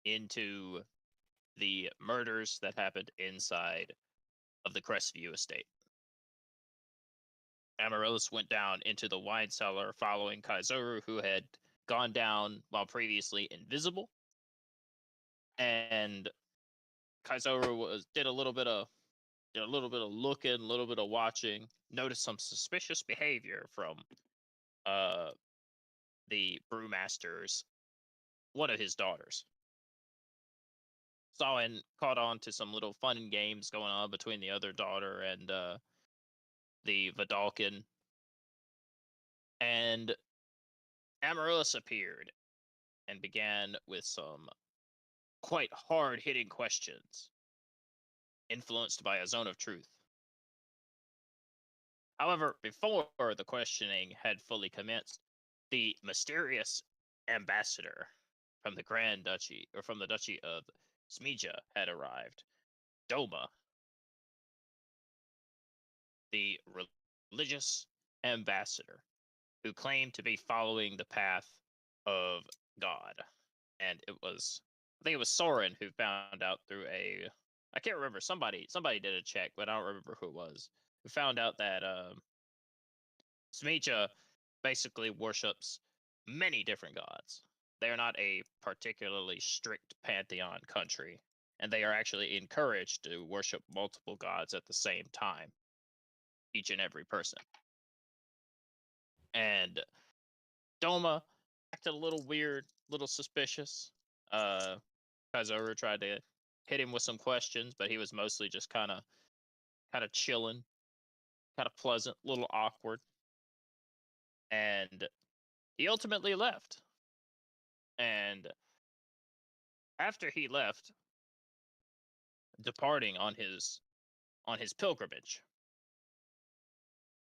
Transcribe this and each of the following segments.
into the murders that happened inside of the Crestview estate. Amaryllis went down into the wine cellar following Kaizoru, who had gone down while previously invisible. And Kaizoru did a little bit of looking, a little bit of watching, noticed some suspicious behavior from the brewmaster's one of his daughters. Saw and caught on to some little fun games going on between the other daughter and the Vidalkin. And Amaryllis appeared and began with some quite hard-hitting questions, influenced by a zone of truth. However, before the questioning had fully commenced, the mysterious ambassador from the Grand Duchy, or from the Duchy of Smija, had arrived. Doma, the religious ambassador, who claimed to be following the path of God. And I think it was Soren who found out through I can't remember, somebody did a check, but I don't remember who it was, who found out that Smija basically worships many different gods. They are not a particularly strict pantheon country, and they are actually encouraged to worship multiple gods at the same time, each and every person. And Doma acted a little weird, little suspicious. Kaizoru tried to hit him with some questions, but he was mostly just kind of chilling, kind of pleasant, little awkward. And he ultimately left. And after he left, departing on his pilgrimage,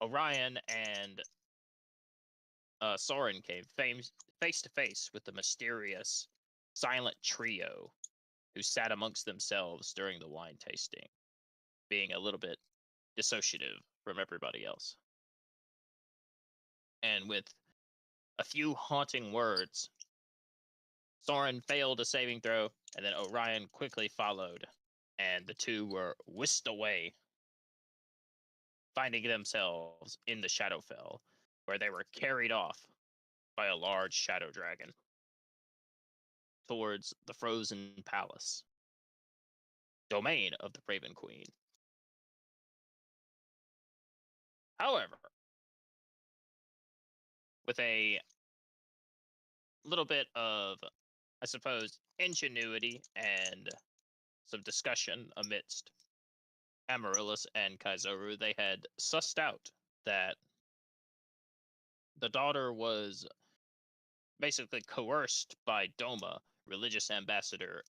Orion and Soren came face to face with the mysterious, silent trio who sat amongst themselves during the wine tasting, being a little bit dissociative from everybody else. And with a few haunting words, Soren failed a saving throw, and then Orion quickly followed, and the two were whisked away, finding themselves in the Shadowfell, where they were carried off by a large shadow dragon towards the Frozen Palace, domain of the Raven Queen. However, with a little bit of, I suppose, ingenuity and some discussion amidst Amaryllis and Kaizoru, they had sussed out that the daughter was basically coerced by Doma, religious ambassador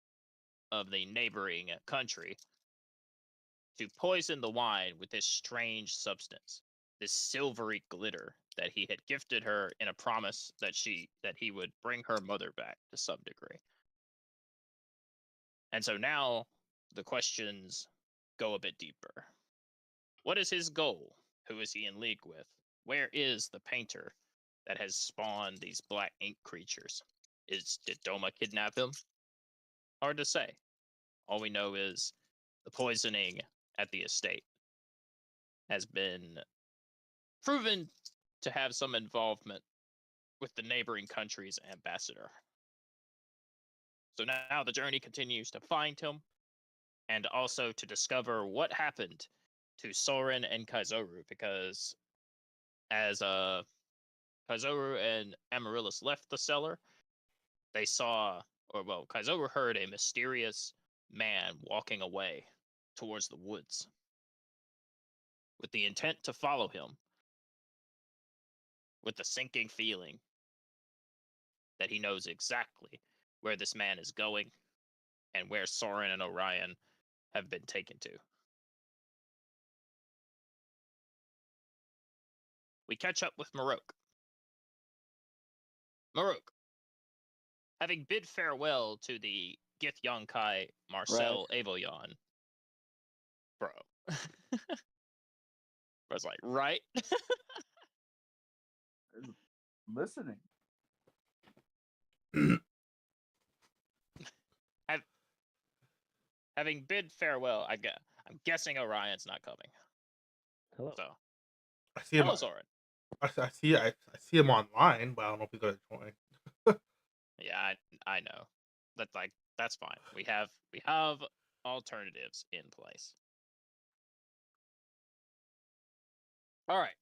of the neighboring country, to poison the wine with this strange substance, this silvery glitter that he had gifted her in a promise that he would bring her mother back to some degree. And so now the questions go a bit deeper. What is his goal? Who is he in league with? Where is the painter that has spawned these black ink creatures? Did Doma kidnap him? Hard to say. All we know is the poisoning at the estate has been proven to have some involvement with the neighboring country's ambassador. So now the journey continues to find him, and also to discover what happened to Soren and Kaizoru, because as Kaizoru and Amaryllis left the cellar, they saw, Kaizoru heard a mysterious man walking away towards the woods, with the intent to follow him, with the sinking feeling that he knows exactly where this man is going and where Soren and Orion have been taken to. We catch up with Marok. Marok, having bid farewell to the Gith Yonkai Marcel Avoyan, bro. I was like, right? Listening. Having bid farewell, I'm guessing Orion's not coming. Hello. So, I see him. hello, Zoran. I see him online, but I don't know if he's gonna join. Yeah, I know. That's fine. We have alternatives in place. All right,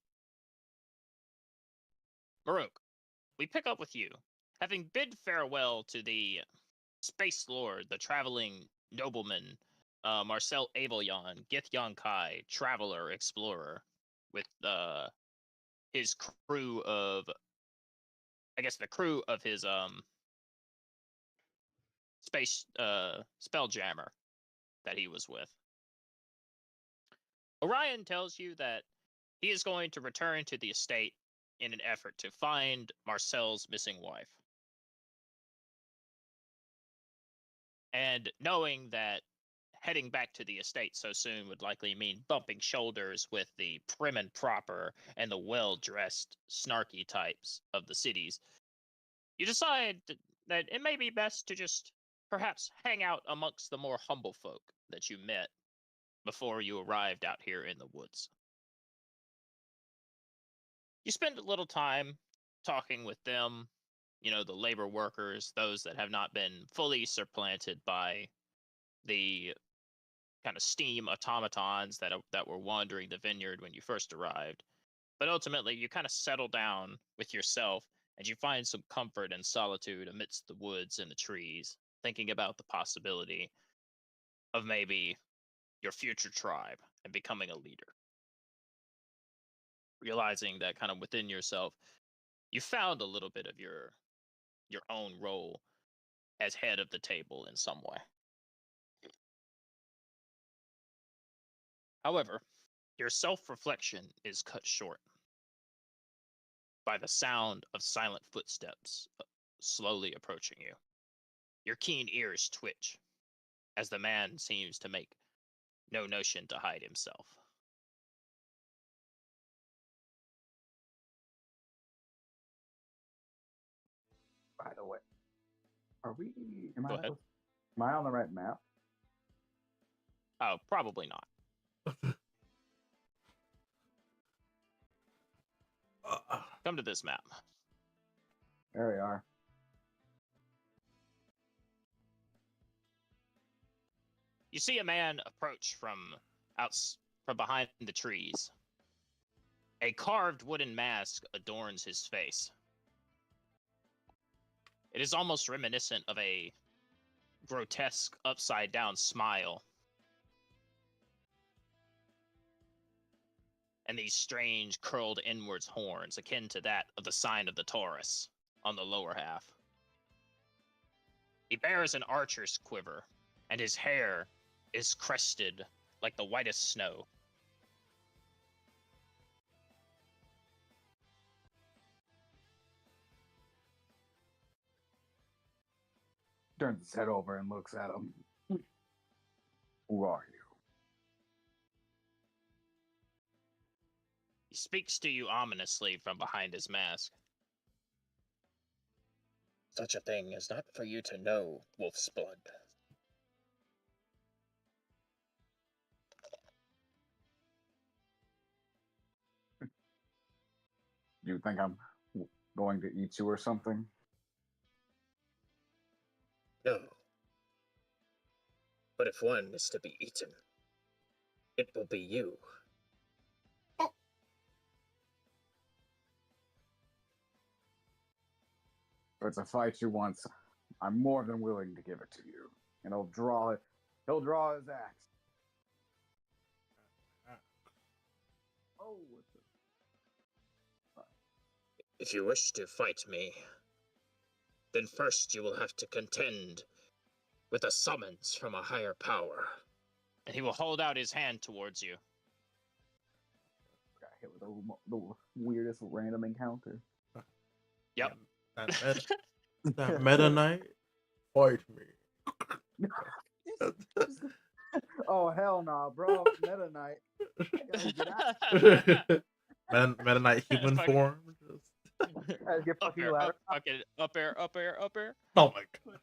Maruk, we pick up with you. Having bid farewell to the Space Lord, the traveling nobleman, Marcel Abelyon, Githyon Kai, traveler, explorer, with his crew of, I guess the crew of his space spelljammer that he was with. Orion tells you that he is going to return to the estate in an effort to find Marcel's missing wife. And knowing that heading back to the estate so soon would likely mean bumping shoulders with the prim and proper and the well-dressed, snarky types of the cities, you decide that it may be best to just perhaps hang out amongst the more humble folk that you met before you arrived out here in the woods. You spend a little time talking with them, the labor workers, those that have not been fully supplanted by the kind of steam automatons that were wandering the vineyard when you first arrived. But ultimately, you kind of settle down with yourself, and you find some comfort and solitude amidst the woods and the trees, thinking about the possibility of maybe your future tribe and becoming a leader. Realizing that kind of within yourself, you found a little bit of your own role as head of the table in some way. However, your self-reflection is cut short by the sound of silent footsteps slowly approaching you. Your keen ears twitch as the man seems to make no notion to hide himself. By the way, are we? Am Go ahead. Am I on the right map? Oh, probably not. Come to this map. There we are. You see a man approach from behind the trees. A carved wooden mask adorns his face. It is almost reminiscent of a grotesque upside-down smile. And these strange curled inwards horns, akin to that of the sign of the Taurus on the lower half. He bears an archer's quiver, and his hair is crested like the whitest snow. Turns his head over and looks at him. Who are you? He speaks to you ominously from behind his mask. Such a thing is not for you to know, Wolf's Blood. Do you think I'm going to eat you or something? No. But if one is to be eaten, it will be you. If it's a fight you want, I'm more than willing to give it to you. And he'll draw his axe. Oh, If you wish to fight me, then first you will have to contend with a summons from a higher power. And he will hold out his hand towards you. got hit with the weirdest random encounter. Yep. That Meta Knight, fight me. Oh hell nah, bro! Meta Knight. Get out. Meta Knight human form. Get Up fucking air, ladder. up air. Oh my god.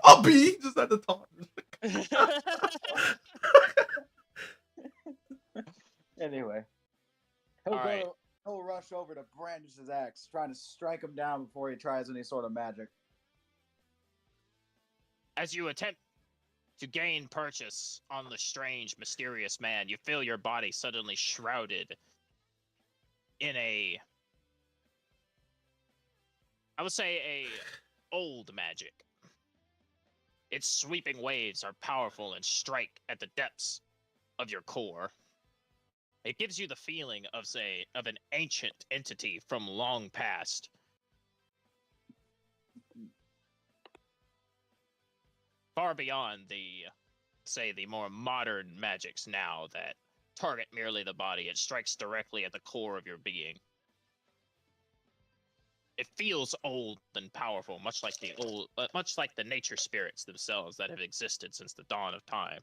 I'll be just at the top. Anyway, he'll All right. he'll rush over to brandish his axe, trying to strike him down before he tries any sort of magic. As you attempt to gain purchase on the strange, mysterious man, you feel your body suddenly shrouded in I would say a old magic. Its sweeping waves are powerful and strike at the depths of your core. It gives you the feeling of an ancient entity from long past. Far beyond the more modern magics now that target merely the body. It strikes directly at the core of your being. It feels old and powerful, much like the nature spirits themselves that have existed since the dawn of time.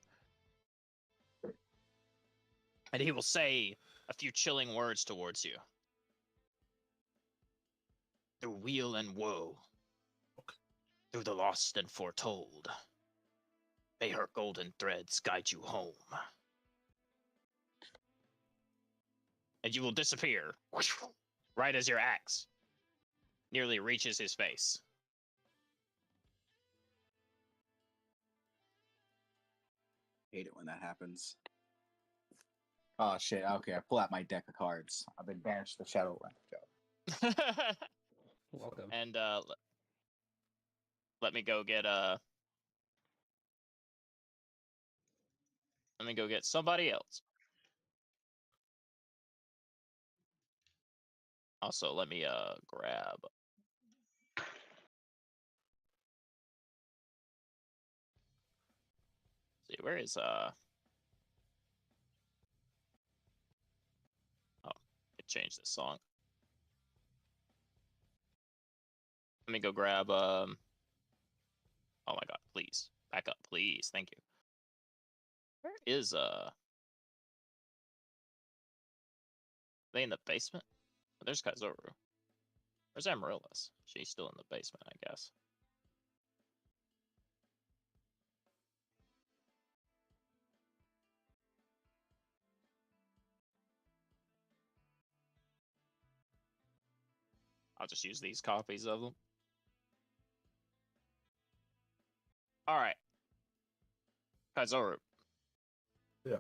And he will say a few chilling words towards you. Through weal and woe, through the lost and foretold, may her golden threads guide you home. And you will disappear, right as your axe nearly reaches his face. Hate it when that happens. Oh shit! Okay, I pull out my deck of cards. I've been banished to the Shadowland. Welcome. And let me go get somebody else. Also, let me grab. See, where is Oh, it changed this song. Let me go grab oh my god, please. Back up, please. Thank you. Where is they in the basement? Oh, there's Kaizoru. Where's Amaryllis? She's still in the basement, I guess. I'll just use these copies of them. Alright. Kaizoru. Yeah.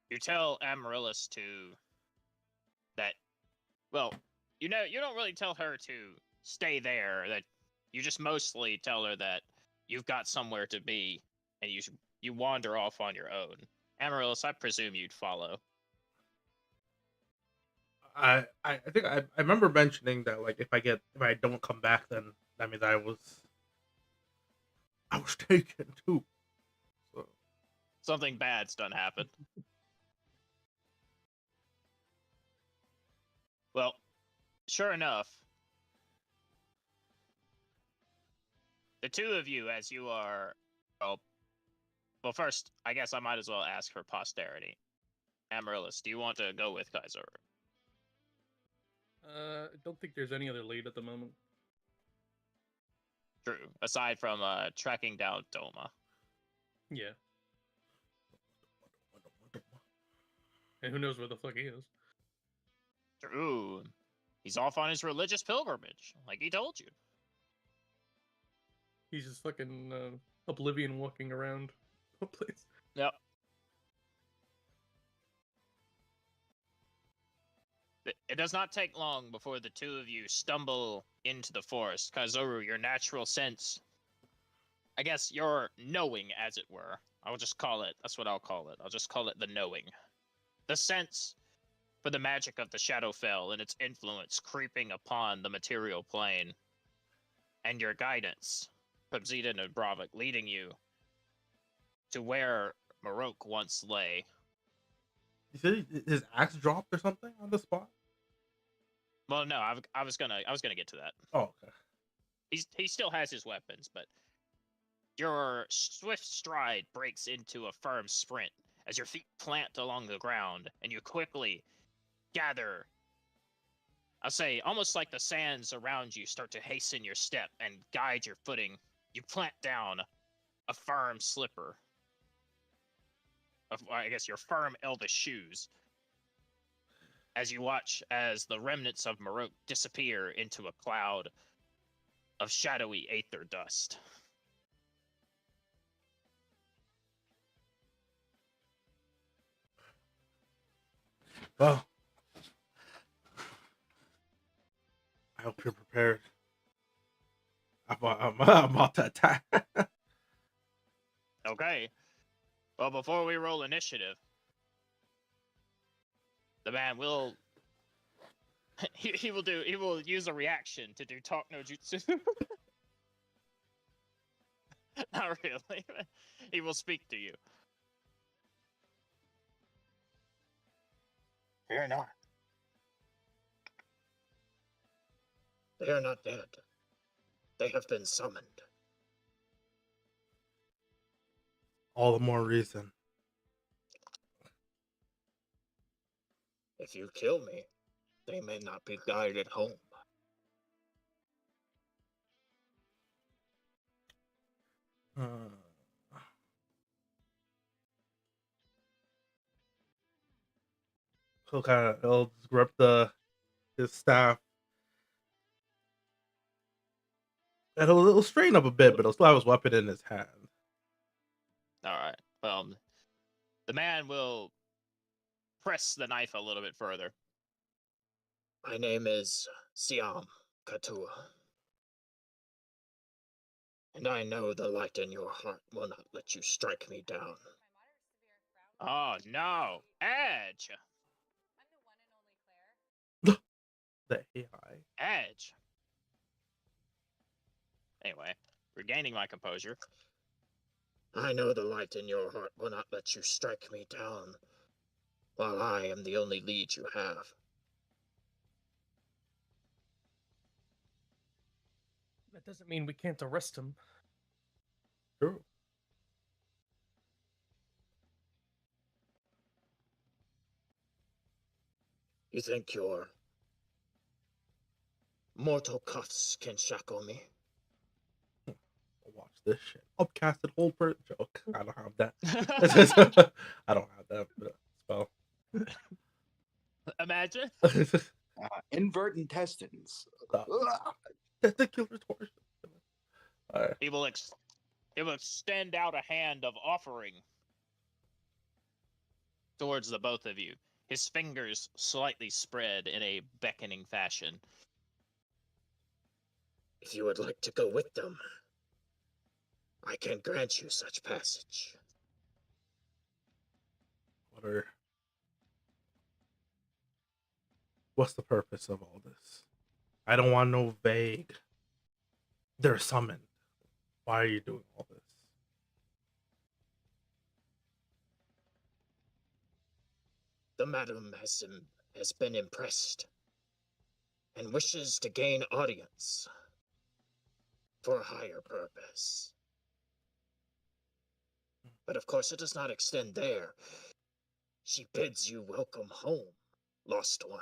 You tell Amaryllis that, well, you don't really tell her to stay there. That you just mostly tell her that you've got somewhere to be, and you wander off on your own. Amaryllis, I presume you'd follow. I think I remember mentioning that, like, if I don't come back, then that means I was taken too. So Something bad's done happened. Well, sure enough, the two of you, as you are, well, first, I guess I might as well ask for posterity. Amaryllis, do you want to go with Kaizoru? I don't think there's any other lead at the moment. True. Aside from tracking down Doma. Yeah. And who knows where the fuck he is? True. He's off on his religious pilgrimage, like he told you. He's just fucking Oblivion walking around the place. Yep. It does not take long before the two of you stumble into the forest. Kaizoru, your natural sense, I guess your knowing, as it were. I'll just call it, that's what I'll call it. I'll just call it the knowing. The sense for the magic of the Shadowfell and its influence creeping upon the material plane. And your guidance from Zidane and Bravik leading you to where Marok once lay. you said his axe dropped or something on the spot. Well, no, I was gonna get to that. Oh, okay. He still has his weapons, but your swift stride breaks into a firm sprint as your feet plant along the ground, and you quickly gather. I'll say, almost like the sands around you start to hasten your step and guide your footing. You plant down a firm slipper. I guess your firm elvish shoes. As you watch as the remnants of Marok disappear into a cloud of shadowy aether dust. Well, I hope you're prepared. I'm about to attack. Okay. Well, before we roll initiative, the man will he will use a reaction to do talk no jutsu. Not really. He will speak to you. Fear not. They are not dead. They have been summoned. All the more reason. If you kill me, they may not be guided home. He'll grip his staff. And it'll strain up a bit, but he'll still have his weapon in his hand. All right. Well, the man will press the knife a little bit further. My name is Siam Katua. And I know the light in your heart will not let you strike me down. Oh, no. Edge! The AI. Edge! Anyway, regaining my composure. I know the light in your heart will not let you strike me down, while I am the only lead you have. That doesn't mean we can't arrest him. True. You think your mortal cuffs can shackle me? Watch this shit. Upcasted hold per joke. I don't have that. I don't have that spell. Imagine. Invert intestines. Testicular torsion. Alright. He will extend out a hand of offering towards the both of you. His fingers slightly spread in a beckoning fashion. If you would like to go with them, I can grant you such passage. What's the purpose of all this? I don't want no vague. They're summoned. Why are you doing all this? The madam has been impressed and wishes to gain audience for a higher purpose. But of course it does not extend there. She bids you welcome home, lost one.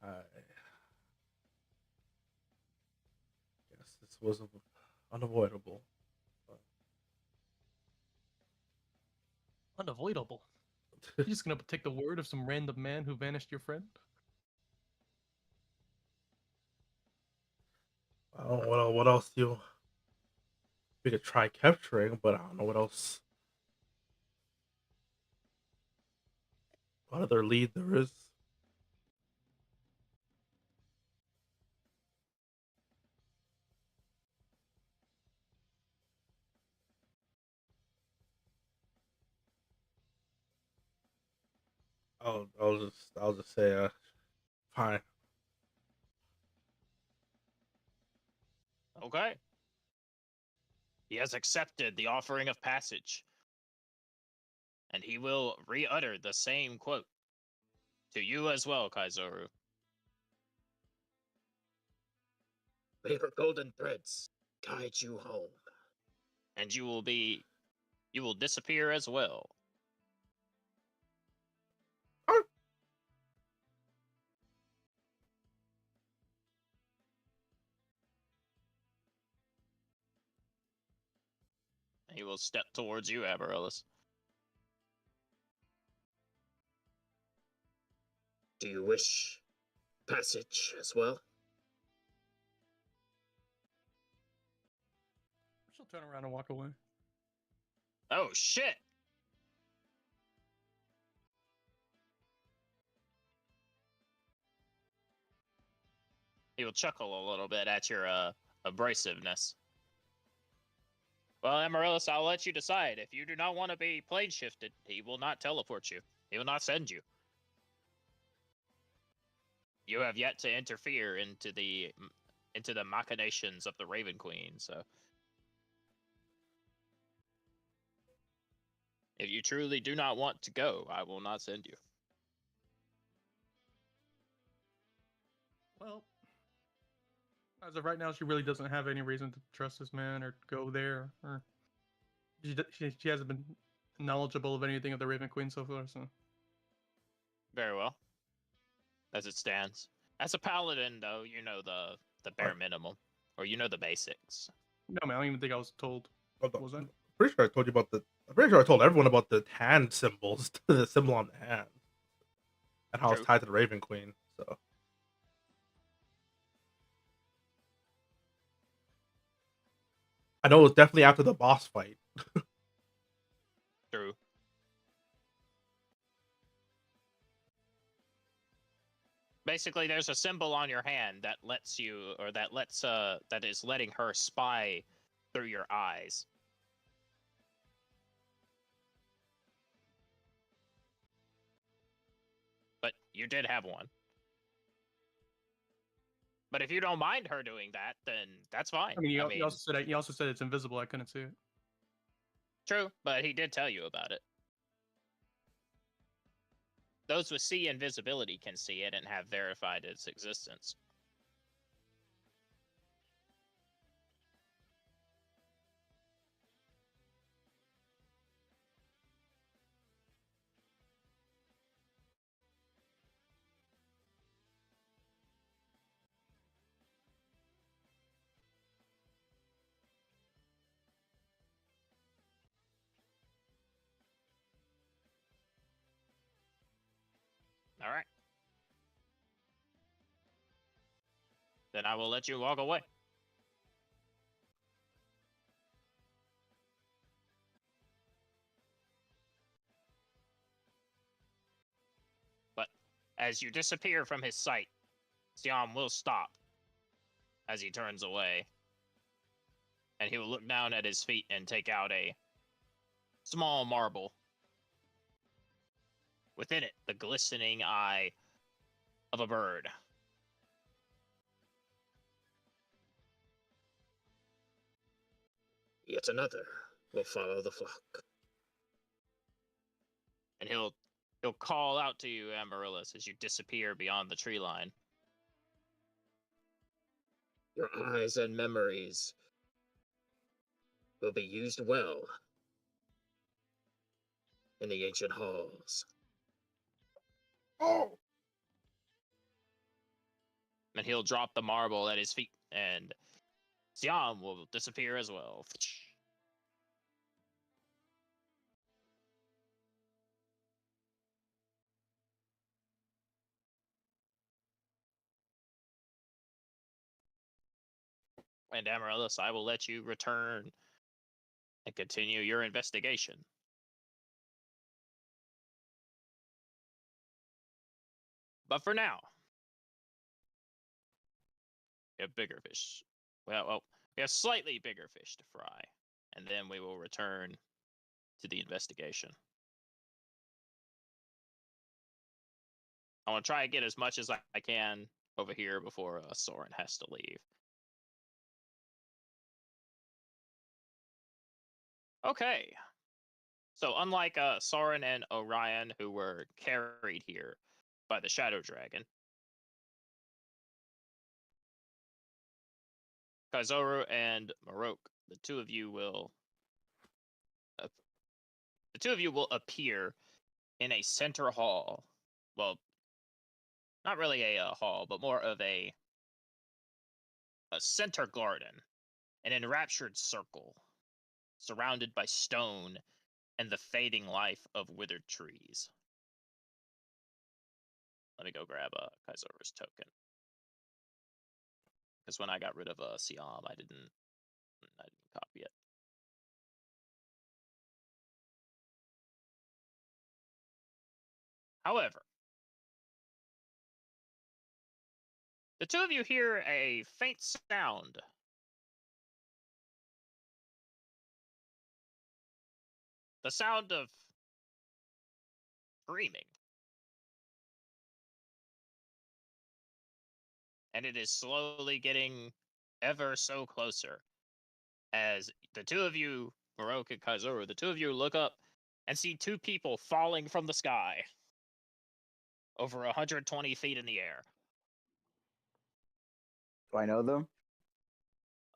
I guess this was unavoidable. Unavoidable. You're just gonna take the word of some random man who vanished your friend? I don't know what else we could try capturing, but I don't know what else. What other lead there is? I'll just say fine. Okay. He has accepted the offering of passage. And he will re-utter the same quote. To you as well, Kaizoru. May her golden threads guide you home. And you will disappear as well. He will step towards you, Amaryllis. Do you wish passage as well? She'll turn around and walk away. Oh, shit! He will chuckle a little bit at your abrasiveness. Well, Amaryllis, I'll let you decide. If you do not want to be plane shifted, he will not teleport you. He will not send you. You have yet to interfere into the machinations of the Raven Queen, so if you truly do not want to go, I will not send you. Well, as of right now, she really doesn't have any reason to trust this man or go there, or she hasn't been knowledgeable of anything of the Raven Queen so far. So Very well. As it stands. As a paladin, though, you know the bare minimum, or you know the basics. no, man, I don't even think I was told. Hold on. Was I? Pretty sure I told you about the. I'm pretty sure I told everyone about the hand symbols, the symbol on the hand, and how True. it's tied to the Raven Queen. So I know it was definitely after the boss fight. True. Basically, there's a symbol on your hand that lets you, or that is letting her spy through your eyes. But you did have one. But if you don't mind her doing that, then that's fine. I mean, you also said it's invisible. I couldn't see it. True, but he did tell you about it. Those with sea invisibility can see it and have verified its existence. All right. Then I will let you walk away. But as you disappear from his sight, Siam will stop as he turns away. And he will look down at his feet and take out a small marble. Within it, the glistening eye of a bird. Yet another will follow the flock. And he'll call out to you, Amaryllis, as you disappear beyond the tree line. Your eyes and memories will be used well in the ancient halls. Oh, And he'll drop the marble at his feet, and Siam will disappear as well. And Amaryllis, I will let you return and continue your investigation. But for now, we have bigger fish. Well, we have slightly bigger fish to fry, and then we will return to the investigation. I want to try and get as much as I can over here before Soren has to leave. Okay. So unlike Soren and Orion, who were carried here by the Shadow Dragon, Kaizoru and Marok, the two of you will appear in a center hall. Well, not really a hall, but more of a center garden, an enraptured circle surrounded by stone and the fading life of withered trees. Let me go grab Kaizora's token. Because when I got rid of Siam, I didn't copy it. However, the two of you hear a faint sound. The sound of screaming. And it is slowly getting ever so closer. As the two of you, Baroque and Kaizuru, the two of you look up and see two people falling from the sky over 120 feet in the air. Do I know them?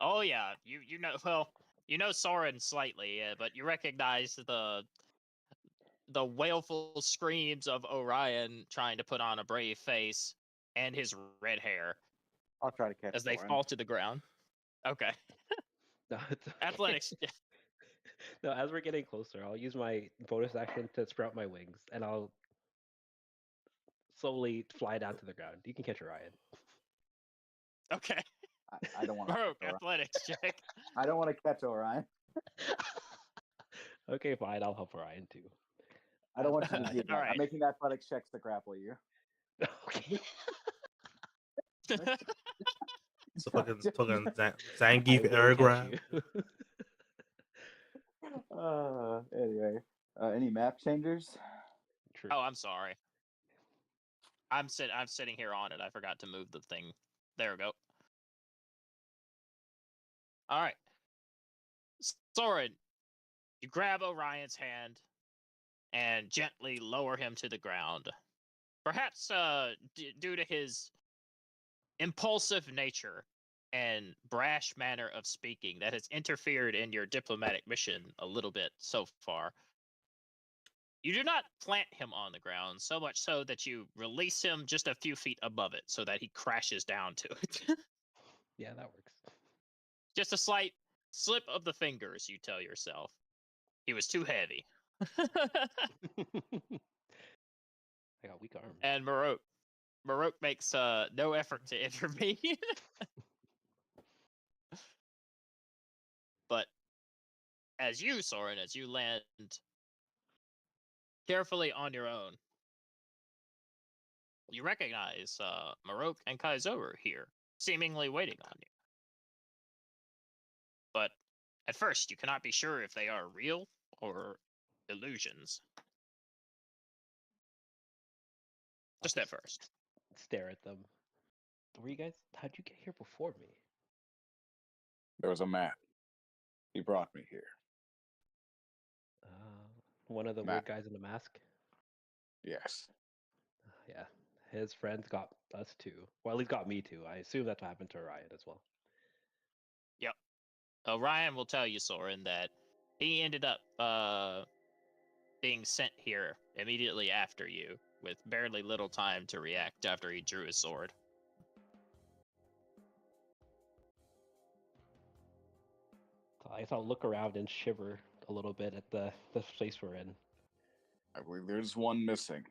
Oh yeah, you know, well, you know Soren slightly, but you recognize the wailful screams of Orion trying to put on a brave face and his red hair I'll try to catch as they Soren. fall to the ground. Okay. No, it's okay. Athletics. No, as we're getting closer, I'll use my bonus action to sprout my wings, and I'll slowly fly down to the ground. You can catch Orion. Okay. I don't want to. Baroque, athletics check. I don't want to catch Orion. Okay, fine. I'll help Orion too. I don't want you to do that. Alright. I'm making athletics checks to grapple you. Okay. The fucking I Zangief will air catch grab. you. Anyway, any map changers? True. Oh, I'm sorry. I'm sitting here on it. I forgot to move the thing. There we go. All right. Soren, you grab Orion's hand and gently lower him to the ground. Perhaps due to his impulsive nature and brash manner of speaking that has interfered in your diplomatic mission a little bit so far. You do not plant him on the ground, so much so that you release him just a few feet above it so that he crashes down to it. Yeah, that works. Just a slight slip of the fingers, you tell yourself. He was too heavy. I got weak arms. And Maroke makes no effort to intervene. But as you, Soren, as you land carefully on your own, you recognize Maroke and Kaizoru here, seemingly waiting on you. But at first, you cannot be sure if they are real or illusions. Just at first. Stare at them. Were you guys? How'd you get here before me? There was a man. He brought me here. One of the weird guys in the mask. Yes. Yeah, his friends got us too. Well, at least got me too. I assume that's what happened to Orion as well. Yep. Ryan will tell you, Soren, that he ended up being sent here immediately after you, with barely little time to react after he drew his sword. So I guess I'll look around and shiver a little bit at the place we're in. I believe there's one missing.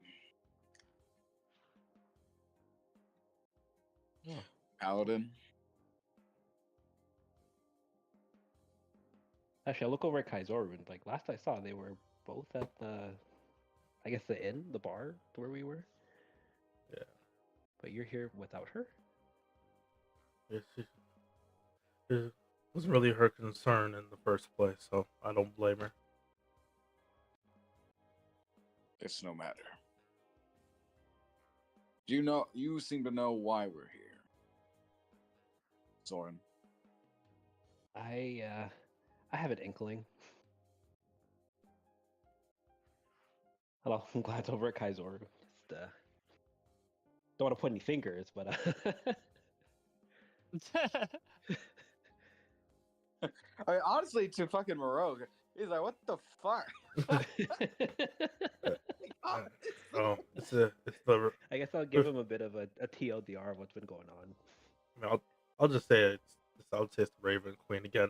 Oh. Paladin. Actually, I look over at Kaizoru and like last I saw, they were both at I guess the inn, the bar where we were. Yeah. But you're here without her? It wasn't really her concern in the first place, so I don't blame her. It's no matter. You seem to know why we're here. Soren. I have an inkling. Hello, I'm glad it's over at Kaizoru. Just don't want to point any fingers, but I mean, honestly, to fucking Marogue, he's like, what the fuck? Oh, it's the. I guess I'll give him a bit of a TLDR of what's been going on. I mean, I'll just say I'll say it's the Raven Queen again.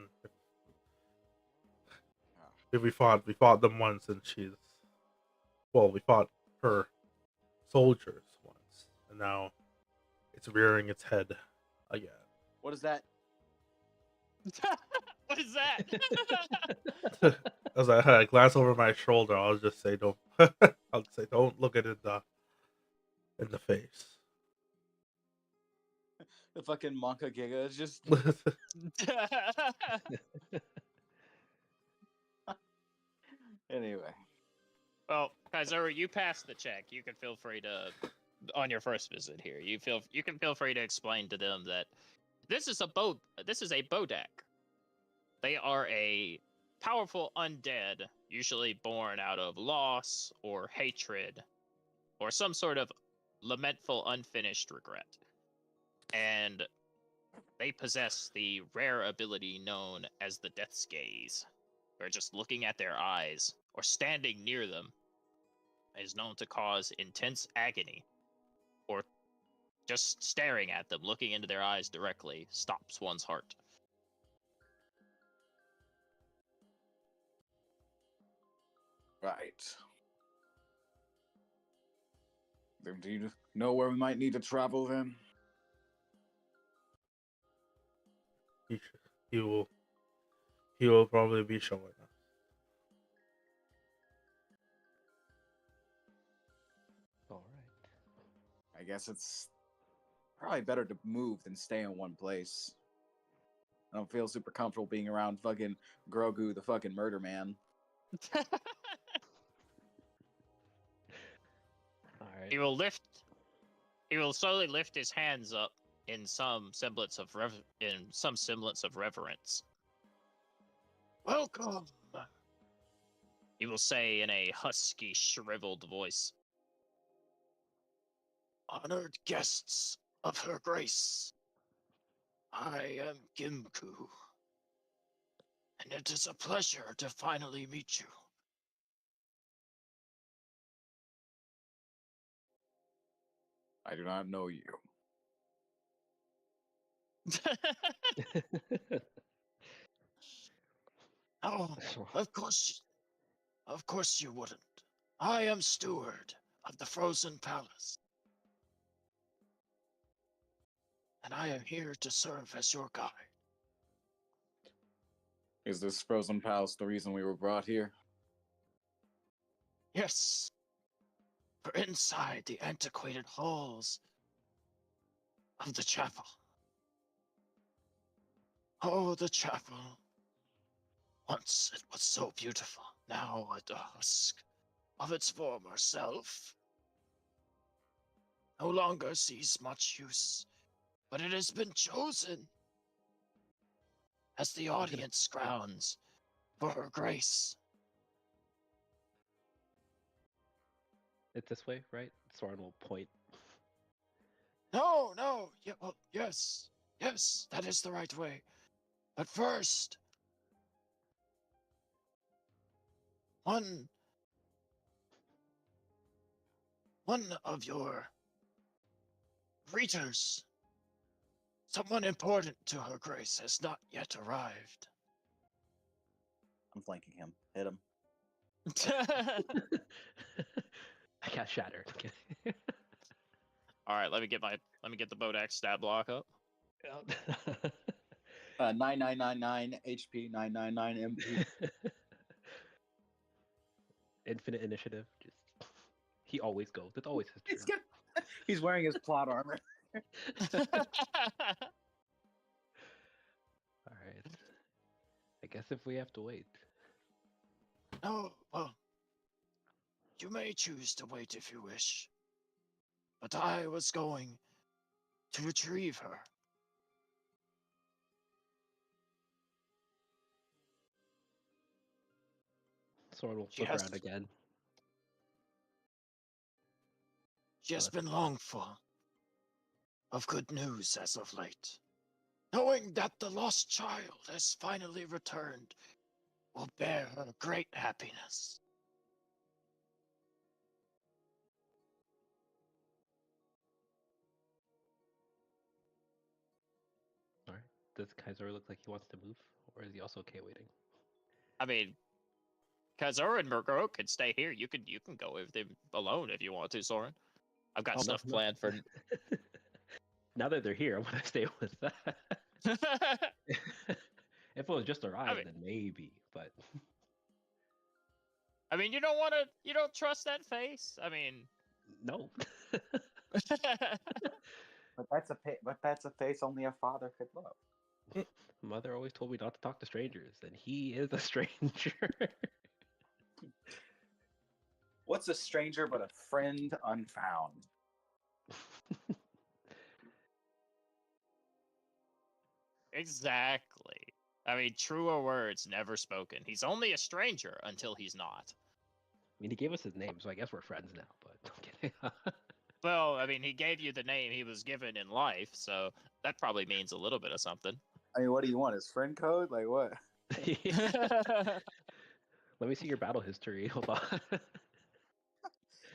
we fought them once, and we fought her soldiers once, and now it's rearing its head again. What is that? What is that? As I glance over my shoulder, I'll just say, "Don't." I'll say, "Don't look it in the face." The fucking Monka Giga is just. Anyway. Well, Kaizura, you passed the check. You can feel free to, on your first visit here, you can feel free to explain to them that this is a Bodak. They are a powerful undead, usually born out of loss or hatred, or some sort of lamentful unfinished regret. And they possess the rare ability known as the Death's Gaze, where just looking at their eyes or standing near them is known to cause intense agony, or just staring at them, looking into their eyes directly, stops one's heart. Right. Then do you know where we might need to travel then? He sh- he will he will probably be showing us. All right. I guess it's probably better to move than stay in one place. I don't feel super comfortable being around fucking Grogu, the fucking murder man. All right. He will slowly lift his hands up in some semblance of reverence. Welcome, he will say in a husky, shriveled voice. Honored guests of Her Grace, I am Gimku, and it is a pleasure to finally meet you. I do not know you. Oh, of course you wouldn't. I am steward of the Frozen Palace, and I am here to serve as your guide. Is this frozen palace the reason we were brought here? Yes, for inside the antiquated halls of the chapel. Oh, the chapel. Once it was so beautiful, now a husk of its former self. No longer sees much use, but it has been chosen as the audience grounds for Her Grace. It's this way, right? Soren will point. No, yeah, well, yes, that is the right way. But first, one of your readers, someone important to Her Grace, has not yet arrived. I'm flanking him. Hit him. I got shattered. All right, let me get the Bodak stat block up. 9999 HP, 999 MP. Infinite initiative. Just he always goes. It's always his He's, turn. he's wearing his plot armor. All right. I guess if we have to wait. No, well, you may choose to wait if you wish. But I was going to retrieve her. Soren will She look has- around again. She has Well, been longful of good news as of late. Knowing that the lost child has finally returned will bear her great happiness. all right. Does Kaiser look like he wants to move, or is he also okay waiting? I mean, Kazura and Murgo can stay here. You can go with them alone if you want to, Soren. I've got Oh, no, stuff no. planned for. Now that they're here, I'm gonna stay with that. If it was just a ride, mean- then maybe. But I mean, you don't trust that face. I mean, no. But that's a face only a father could love. Mother always told me not to talk to strangers, and he is a stranger. What's a stranger but a friend unfound? exactly. I mean, truer words never spoken. He's only a stranger until he's not. I mean, he gave us his name, so I guess we're friends now. But I'm kidding. Well, I mean, he gave you the name he was given in life, so that probably means a little bit of something. I mean, what do you want? His friend code? Like what? Let me see your battle history. Hold on.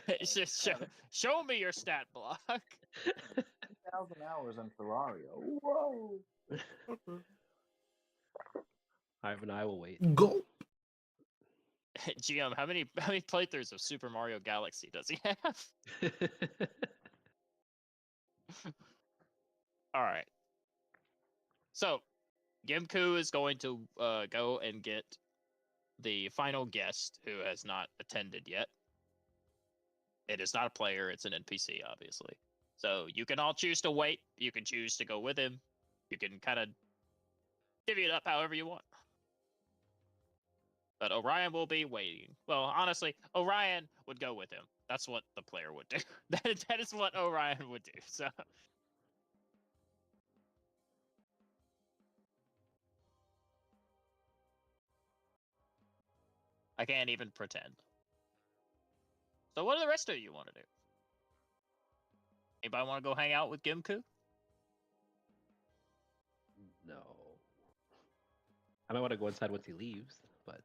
It's just show me your stat block. 2,000 hours on Terraria. Whoa! Ivan, I will wait. Go. GM, how many playthroughs of Super Mario Galaxy does he have? All right. So, Gimku is going to go and get the final guest who has not attended yet. It is not a player, it's an NPC, obviously. So you can all choose to wait. You can choose to go with him. You can kind of divvy it up however you want. But Orion will be waiting. Well, honestly, Orion would go with him. That's what the player would do. That is what Orion would do. So. I can't even pretend. So what do the rest of you want to do? Anybody want to go hang out with Gimku? No. I might want to go inside once he leaves, but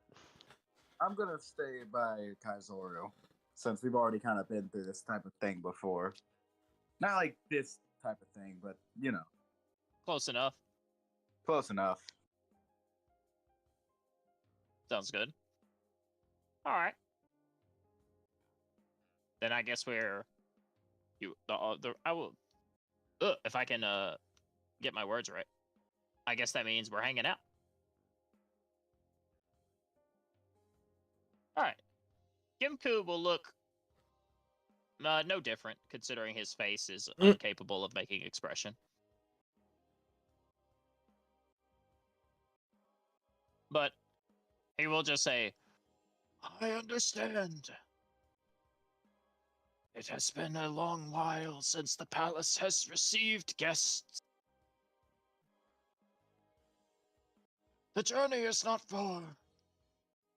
I'm gonna stay by Kaizoru, since we've already kind of been through this type of thing before. Not like this type of thing, but you know, Close enough. close enough. Sounds good. All right. Then I guess we're I will if I can get my words right. I guess that means we're hanging out. All right. Gimku will look no different, considering his face is incapable of making expression. But he will just say, I understand. It has been a long while since the palace has received guests. The journey is not far.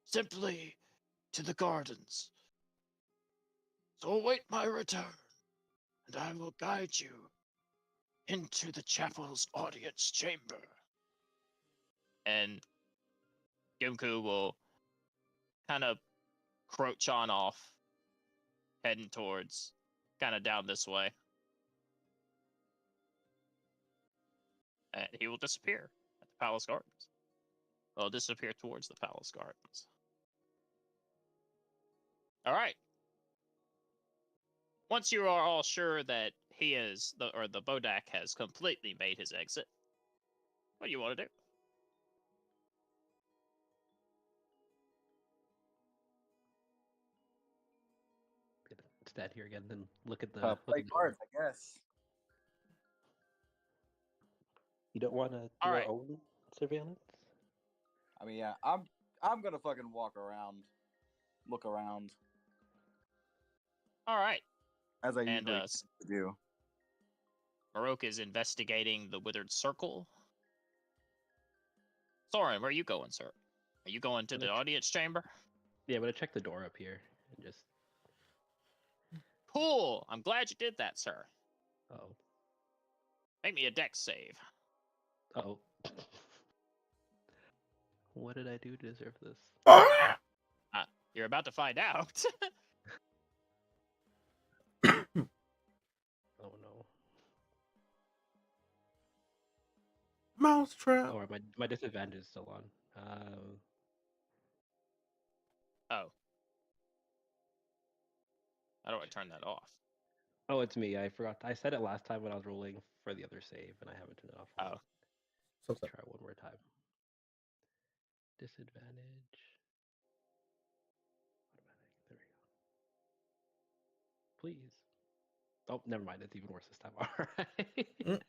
Simply to the gardens. So await my return, and I will guide you into the chapel's audience chamber. And Gimku will kind of crouch on off, heading towards, kind of down this way. And he will disappear at the palace gardens. Well, disappear towards the palace gardens. All right. Once you are all sure that he is, the Bodak has completely made his exit, what do you want to do? stand here again and look at the. Play look at the door. cards, I guess. You don't want to do All our right. own surveillance? I mean, yeah, I'm gonna fucking walk around, look around, All right. as I And usually do. Marok is investigating the Withered Circle. Soren, where are you going, sir? Are you going to the audience chamber? Yeah, I'm gonna check the door up here and just. Cool. I'm glad you did that, sir. Oh. Make me a dex save. Oh. What did I do to deserve this? You're about to find out. Oh no. Mousetrap. Oh, my disadvantage is still on. Oh. How do I turn that off? Oh, it's me. I forgot. I said it last time when I was rolling for the other save, and I haven't turned it off. Oh. So Let's try one more time. Disadvantage. Automatic. There we go. Please. Oh, never mind. It's even worse this time. All right.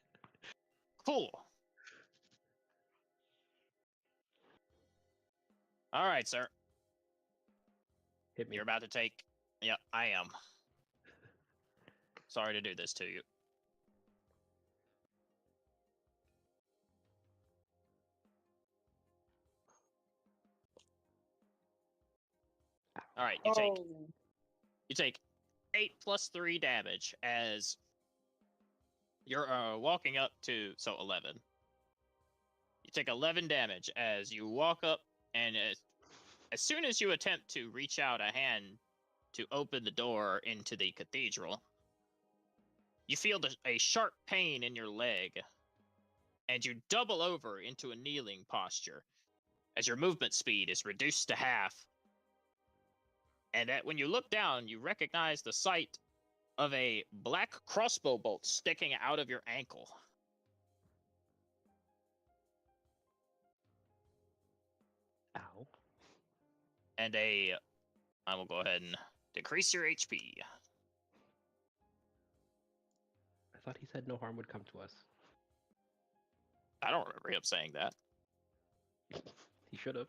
Cool. All right, sir. Hit me. You're about to take. Yeah, I am. Sorry to do this to you. All right, you take 8 plus 3 damage as you're walking up to 11. You take 11 damage as you walk up, and as soon as you attempt to reach out a hand to open the door into the cathedral, you feel a sharp pain in your leg, and you double over into a kneeling posture as your movement speed is reduced to half. And when you look down, you recognize the sight of a black crossbow bolt sticking out of your ankle. Ow. And I will go ahead and decrease your HP. I thought he said no harm would come to us. I don't remember him saying that. He should have.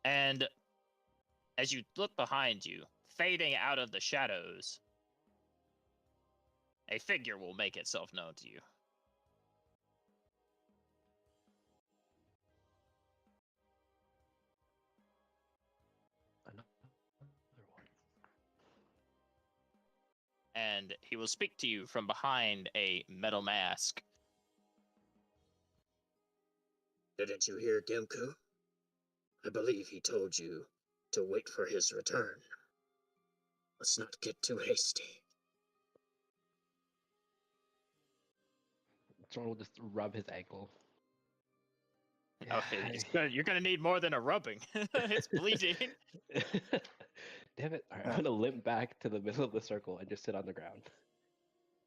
And as you look behind you, fading out of the shadows, a figure will make itself known to you. Another one. And he will speak to you from behind a metal mask. Didn't you hear Gimku? I believe he told you to wait for his return. Let's not get too hasty. Someone will just rub his ankle. Oh, you're gonna need more than a rubbing. It's bleeding. Damn it. All right, I'm going to limp back to the middle of the circle and just sit on the ground.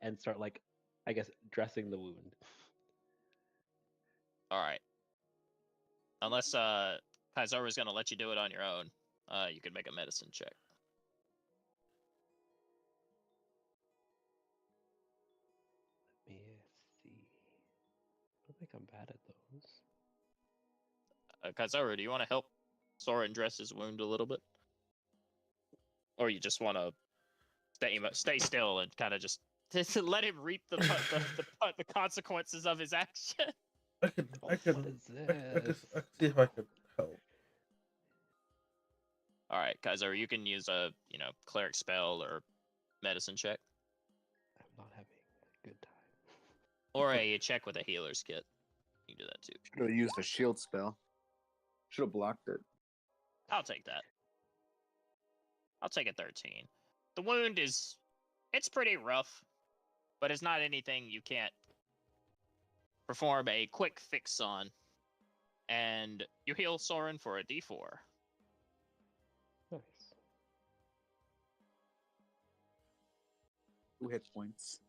And start, like, I guess, dressing the wound. All right. Unless Kaizoru's gonna let you do it on your own, you can make a medicine check. Let me see. I don't think I'm bad at those. Kaizoru, do you want to help Soren dress his wound a little bit? Or you just want to stay still and kind of just let him reap the consequences of his action? I can What is this? I can see if I can help. All right, Kaizoru, you can use a cleric spell or medicine check, I'm not having a good time. or a check with a healer's kit. You can do that too. Should have used a shield spell. Should have blocked it. I'll take that. I'll take a 13. The wound it's pretty rough, but it's not anything you can't perform a quick fix on. And you heal Soren for a d4. Nice. 2 hit points.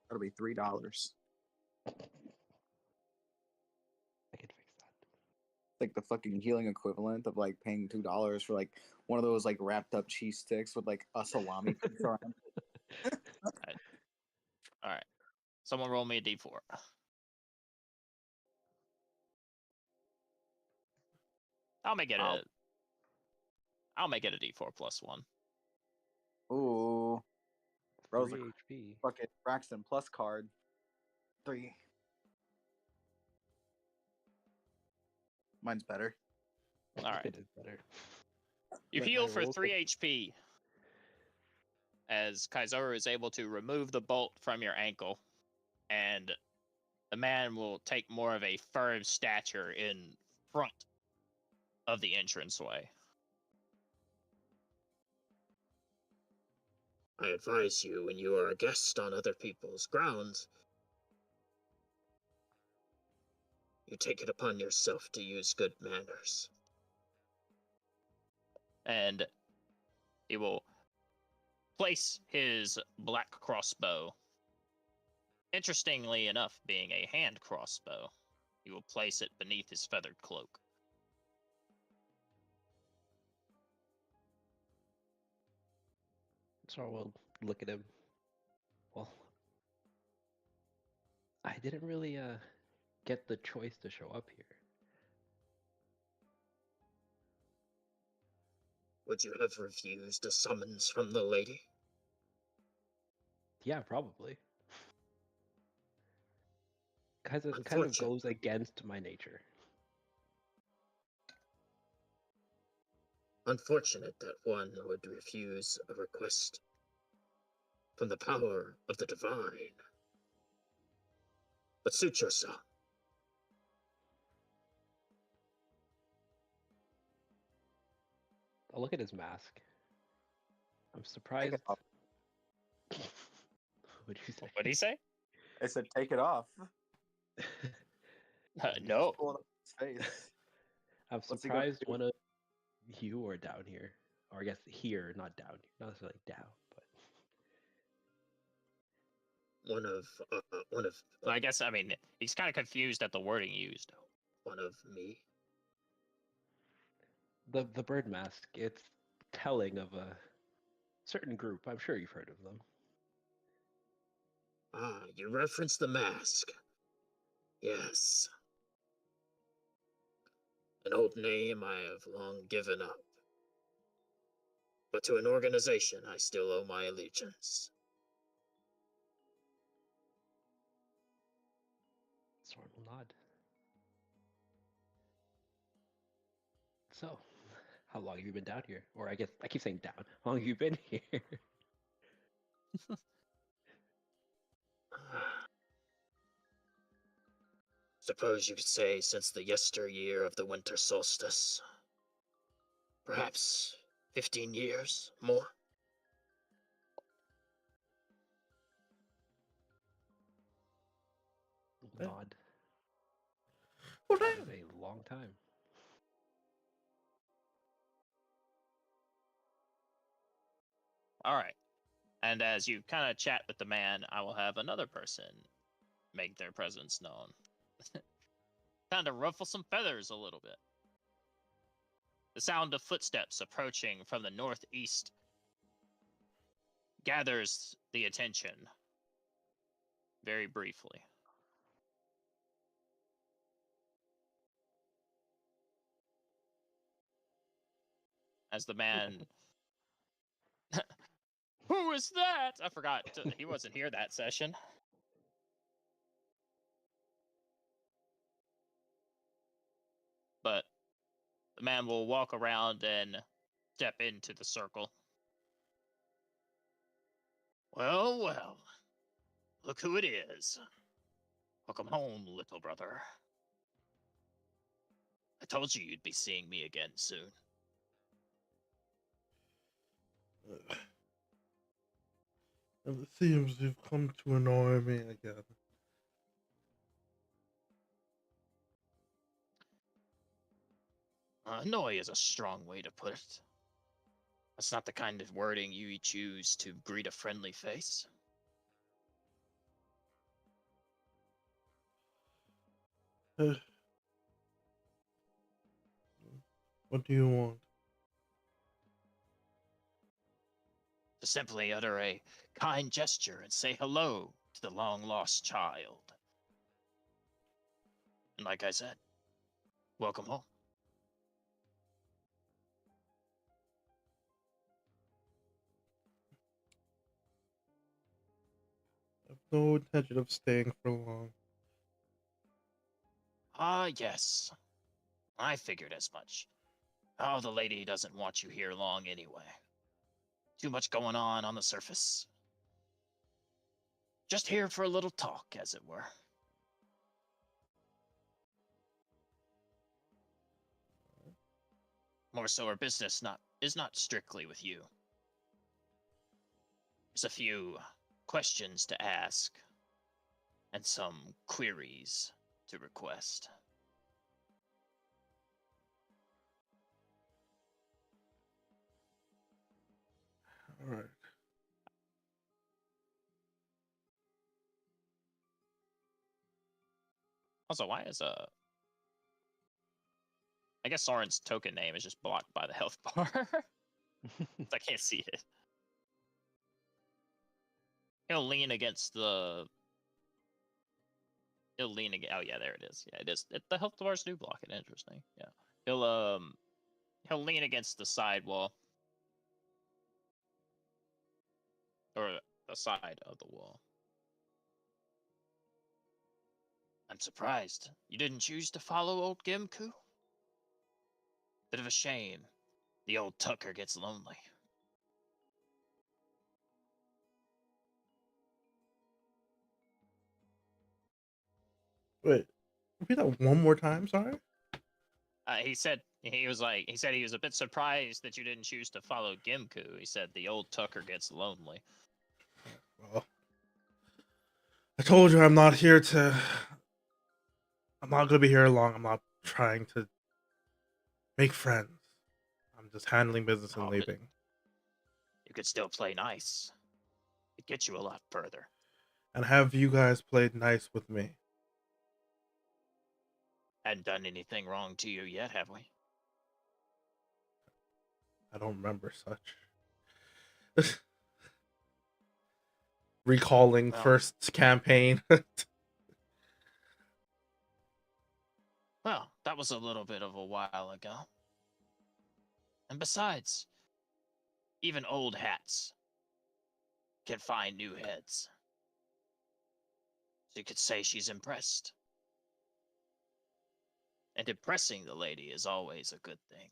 That'll be $3. I can fix that. Like the fucking healing equivalent of like paying $2 for like one of those like wrapped up cheese sticks with like a salami piece on it. All right. Someone roll me a d4. I'll make it a d4 plus 1. Ooh. Rose 3 HP. fucking Braxton plus card. 3. Mine's better. All right. It is better. You But heal I for rolled 3 HP as Kaizoru is able to remove the bolt from your ankle, and the man will take more of a firm stature in front of the entranceway. I advise you, when you are a guest on other people's grounds, you take it upon yourself to use good manners. and he will place his black crossbow. Interestingly enough, being a hand crossbow, he will place it beneath his feathered cloak. So we'll look at him. Well, I didn't really get the choice to show up here. Would you have refused a summons from the lady? Yeah, probably. Because it kind of Unfortunate. goes against my nature. Unfortunate that one would refuse a request from the power of the divine. But suit yourself. I'll look at his mask. I'm Take surprised. it off. What'd you say? What did he say? I said, take it off. No. Just pull it up his face. I'm What's he gonna surprised do? one of you are down here. Or I guess here, not down here. Not necessarily down, but One of Well, I guess, I mean, he's kind of confused at the wording used. one of me. the bird mask, it's telling of a certain group. I'm sure you've heard of them. Ah, you reference the mask. Yes. An old name I have long given up. But to an organization I still owe my allegiance. Soren will nod. So, how long have you been down here? Or I guess I keep saying down. How long have you been here? Suppose you could say since the yesteryear of the winter solstice. Perhaps 15 years more. Yeah. Nod. Well, That is a long time. All right. And as you kind of chat with the man, I will have another person make their presence known. Kind of ruffle some feathers a little bit. The sound of footsteps approaching from the northeast gathers the attention very briefly. As the man. Who is that? I forgot. He wasn't here that session. But the man will walk around and step into the circle. Well, well. Look who it is. Welcome home, little brother. I told you you'd be seeing me again soon. And it seems you've come to annoy me again. Annoy is a strong way to put it. That's not the kind of wording you choose to greet a friendly face. What do you want? To simply utter a kind gesture and say hello to the long-lost child. And like I said, welcome home. I have no intention of staying for long. Ah, yes. I figured as much. Oh, the lady doesn't want you here long anyway. Too much going on the surface. Just here for a little talk, as it were. More so our business is not strictly with you. There's a few questions to ask and some queries to request. All right. Also, why is I guess Soren's token name is just blocked by the health bar. I can't see it. He'll lean against the. He'll lean against. Oh yeah, there it is. Yeah, it is. The health bars do block it. Interesting. Yeah. He'll lean against the side wall. Or the side of the wall. I'm surprised. You didn't choose to follow old Gimku? Bit of a shame. The old Tucker gets lonely. Wait, repeat that one more time. Sorry. He said he was a bit surprised that you didn't choose to follow Gimku. He said the old Tucker gets lonely. Well, I told you I'm not here to. I'm not gonna be here long. I'm not trying to make friends. I'm just handling business and Oh, but leaving. you could still play nice. It gets you a lot further. And have you guys played nice with me? Hadn't done anything wrong to you yet, have we? I don't remember such. Recalling Well. first campaign. Well, that was a little bit of a while ago. And besides, even old hats can find new heads. So you could say she's impressed. And impressing the lady is always a good thing.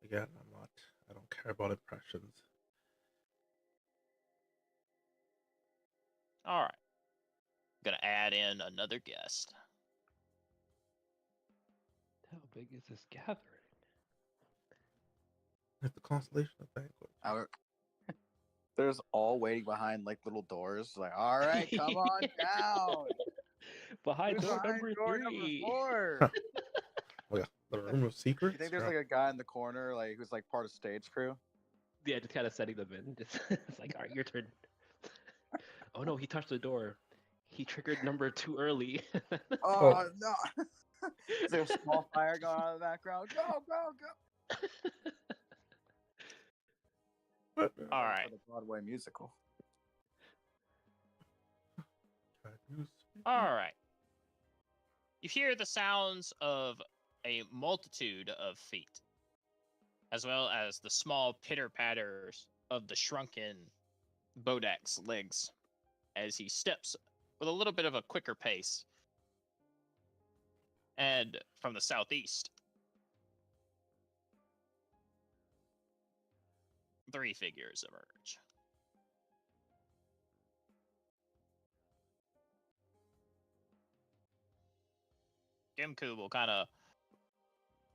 Again, I don't care about impressions. All right. Gonna add in another guest. How big is this gathering? It's the constellation of banquet. They're just all waiting behind like little doors. Like, all right, come on down. Behind Who's door behind number door 3. number 4? Oh yeah, the room of secrets. You think there's Yeah. like a guy in the corner, like who's like part of stage crew? Yeah, just kind of setting them in. Just it's like, all right, your turn. Oh no, he touched the door. He triggered number 2 early. Oh no! Is there a small fire going on in the background? Go, go, go! But, All For right. the Broadway musical. All right. You hear the sounds of a multitude of feet, as well as the small pitter-patters of the shrunken Bodak's legs as he steps with a little bit of a quicker pace. And from the southeast, 3 figures emerge. Gimku will kind of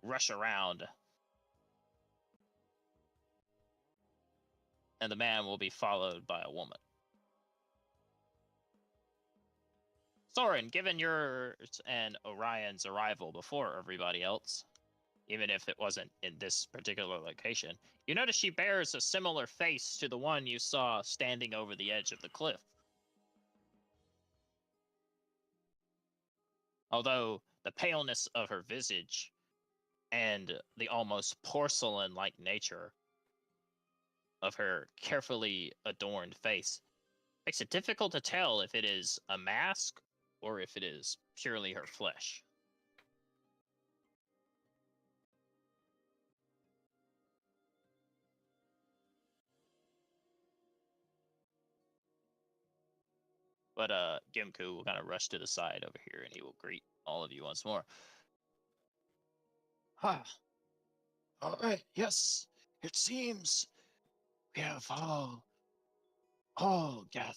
rush around, and the man will be followed by a woman. Soren, given yours and Orion's arrival before everybody else, even if it wasn't in this particular location, you notice she bears a similar face to the one you saw standing over the edge of the cliff. Although the paleness of her visage and the almost porcelain-like nature of her carefully adorned face makes it difficult to tell if it is a mask or if it is purely her flesh. But Gimku will kind of rush to the side over here and he will greet all of you once more. Ah, all right, yes, it seems we have all gathered.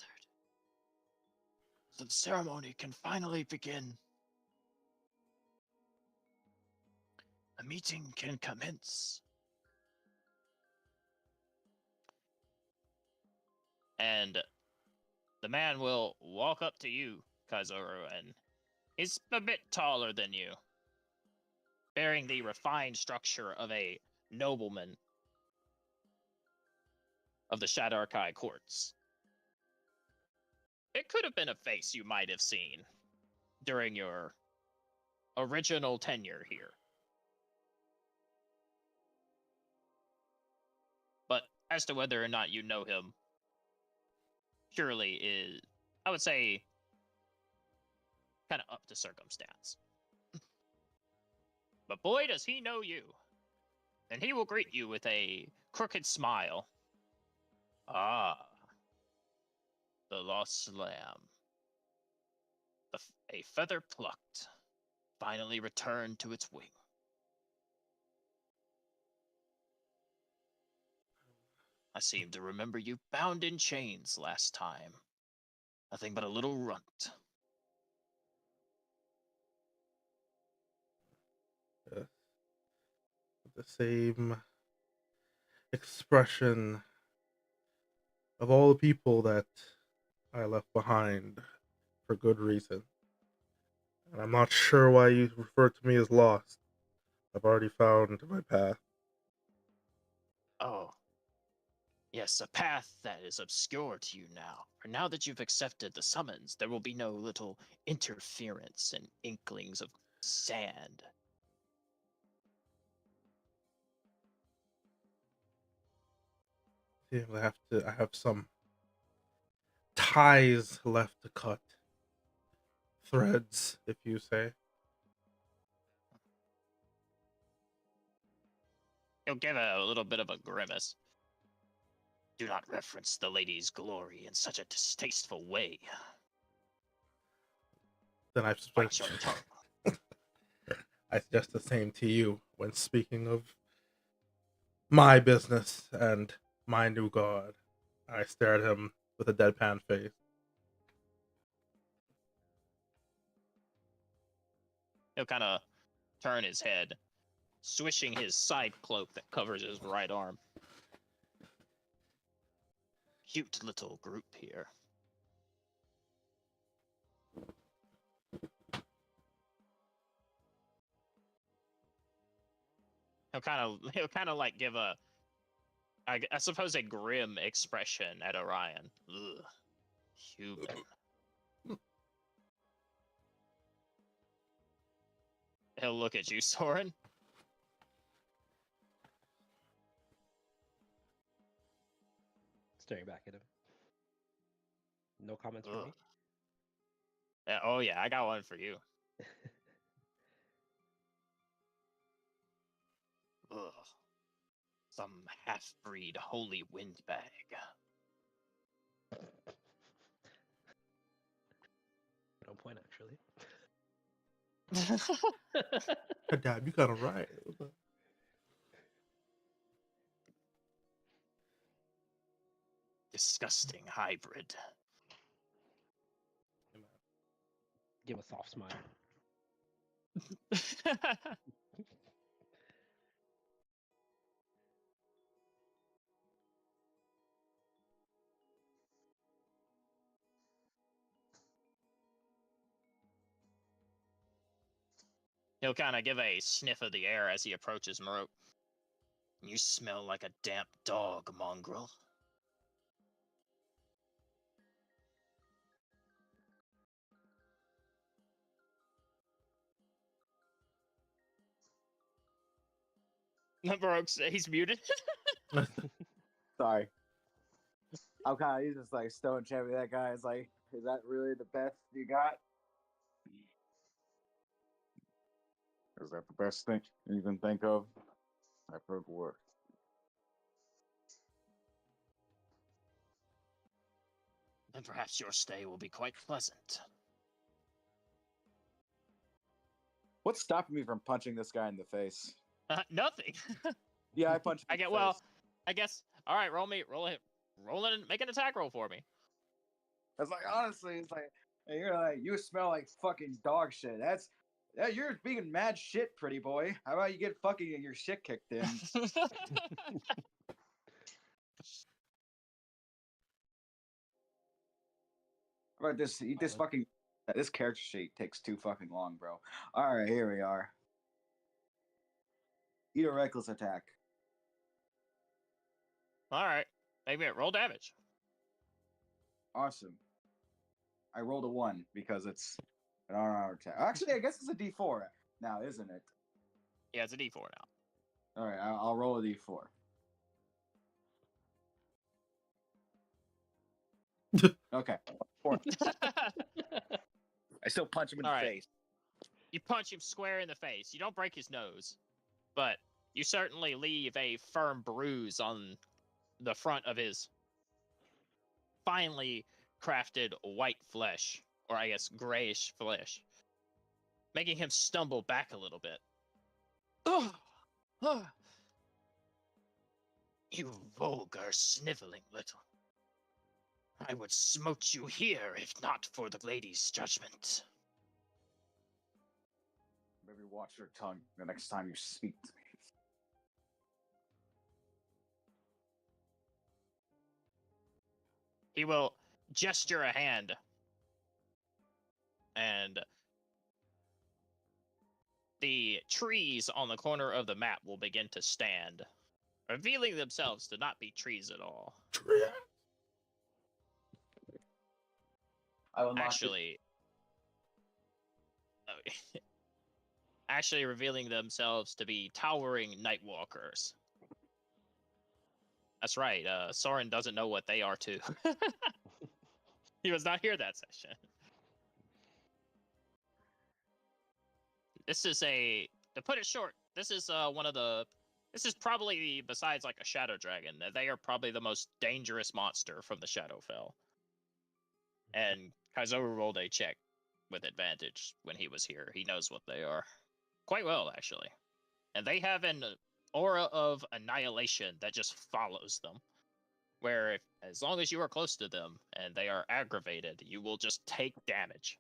So the ceremony can finally begin. The meeting can commence. And the man will walk up to you, Kaizoro, and He's a bit taller than you, bearing the refined structure of a nobleman of the Shadarkai courts. It could have been a face you might have seen during your original tenure here. But as to whether or not you know him, purely is, I would say, kind of up to circumstance. But boy, does he know you. And he will greet you with a crooked smile. Ah, the lost lamb. A feather plucked, finally returned to its wing. I seem to remember you bound in chains last time. Nothing but a little runt. Yes. The same expression of all the people that I left behind for good reason. And I'm not sure why you refer to me as lost. I've already found my path. Oh, yes, a path that is obscure to you now. For now that you've accepted the summons, there will be no little interference and inklings of sand. Yeah, I have some ties left to cut. Threads, if you say. He'll give a little bit of a grimace. Do not reference the lady's glory in such a distasteful way. Then I Bite suggest, your tongue. I suggest the same to you when speaking of my business and my new god. I stare at him with a deadpan face. He'll kind of turn his head, swishing his side cloak that covers his right arm. Cute little group here. He'll kind of like give a, I suppose, a grim expression at Orion. Ugh, human. He'll look at you, Soren. Staring back at him. No comments from Ugh. me. Yeah, oh yeah, I got one for you. Ugh. Some half-breed holy windbag. No point, actually. God damn, you got it right. Disgusting hybrid. Give a soft smile. He'll kind of give a sniff of the air as he approaches Marok. You smell like a damp dog, mongrel. Marok's, he's muted. Sorry. I'm kind of, he's just like stone champing that guy. It's like, is that really the best you got? Is that the best thing you can think of? I've heard worse. Then perhaps your stay will be quite pleasant. What's stopping me from punching this guy in the face? Nothing. Yeah, I punched him I in the get well. face. I guess. All right, roll it. Make an attack roll for me. It's like, honestly, it's like, and you're like, you smell like fucking dog shit. You're being mad shit, pretty boy. How about you get fucking your shit kicked in? How about this? Eat this fucking. This character sheet takes too fucking long, bro. All right, here we are. Eat a reckless attack. All right. Maybe it roll damage. Awesome. I rolled a 1 because it's an R attack. Actually, I guess it's a D4 now, isn't it? Yeah, it's a D4 now. All right, I'll roll a D4. Okay. 4. I still punch him in All the right. face. You punch him square in the face. You don't break his nose, but you certainly leave a firm bruise on the front of his finely crafted white flesh, or I guess grayish flesh, making him stumble back a little bit. Oh, oh. You vulgar, sniveling little. I would smote you here if not for the lady's judgment. Maybe watch your tongue the next time you speak to me. He will gesture a hand, and the trees on the corner of the map will begin to stand, revealing themselves to not be trees at all. I will not. Actually revealing themselves to be towering nightwalkers. That's right, Soren doesn't know what they are too. He was not here that session. This is to put it short, this is this is probably, besides like a shadow dragon, they are probably the most dangerous monster from the Shadowfell. And Kaizoru rolled a check with advantage when he was here. He knows what they are. Quite well, actually. And they have an aura of annihilation that just follows them. Where as long as you are close to them and they are aggravated, you will just take damage.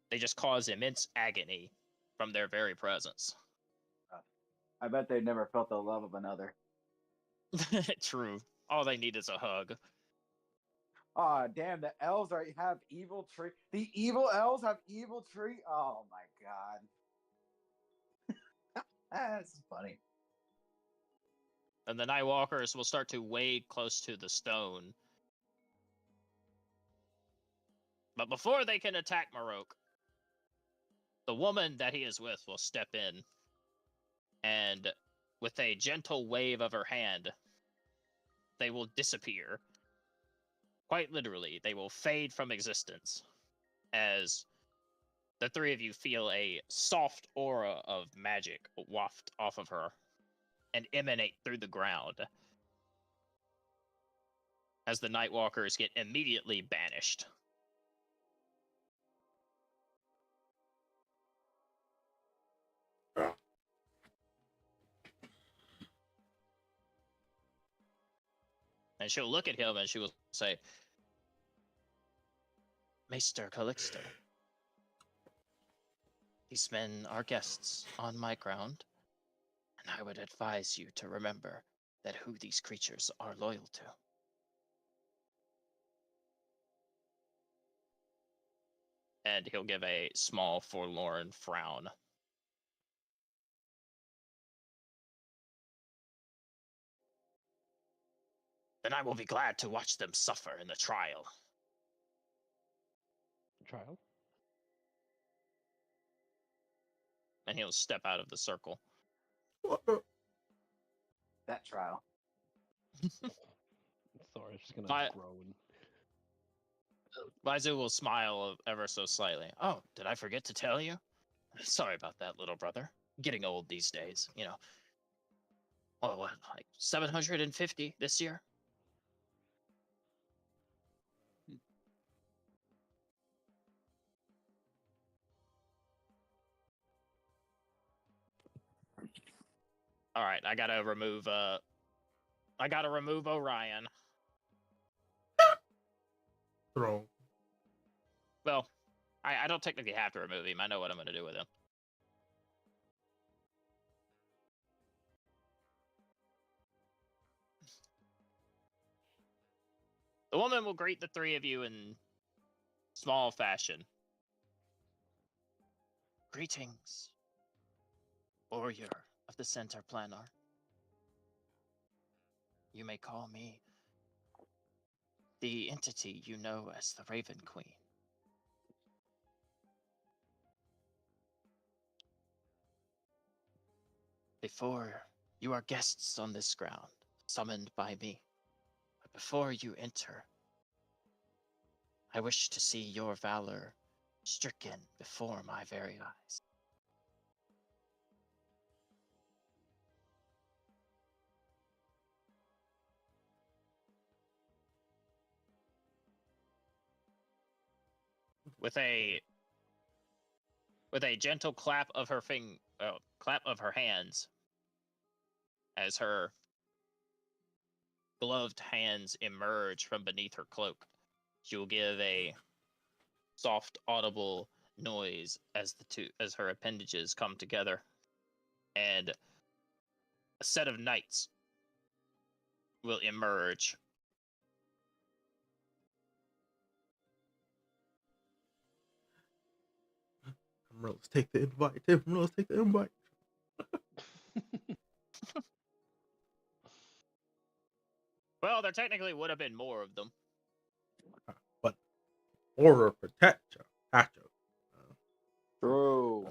They just cause immense agony from their very presence. I bet they never felt the love of another. True. All they need is a hug. Aw, damn, the elves have evil tree. The evil elves have evil tree? Oh my god. That's funny. And the Nightwalkers will start to wade close to the stone. But before they can attack Marok, the woman that he is with will step in, and with a gentle wave of her hand, they will disappear. Quite literally, they will fade from existence, as the three of you feel a soft aura of magic waft off of her and emanate through the ground, as the Nightwalkers get immediately banished. And she'll look at him and she will say, Maester Calixto, these men are guests on my ground, and I would advise you to remember that who these creatures are loyal to. And he'll give a small, forlorn frown. Then I will be glad to watch them suffer in the trial. Trial? And he'll step out of the circle. That trial. Sorry, it's just gonna But- groan. Baizu will smile ever so slightly. Oh, did I forget to tell you? Sorry about that, little brother. Getting old these days, you know. Oh, what, like 750 this year? All right, I gotta remove Orion. Throw. Well, I don't technically have to remove him. I know what I'm gonna do with him. The woman will greet the three of you and small fashion. Greetings, warrior of the center planar. You may call me the entity you know as the Raven Queen. Before you are guests on this ground, summoned by me. But before you enter, I wish to see your valor stricken before my very eyes. With a gentle clap of her clap of her hands, as her gloved hands emerge from beneath her cloak, she will give a soft, audible noise as her appendages come together, and a set of knights will emerge. Emeralds, take the invite. Emeralds, take the invite. Well, there technically would have been more of them. But order protect you. Hacho. True.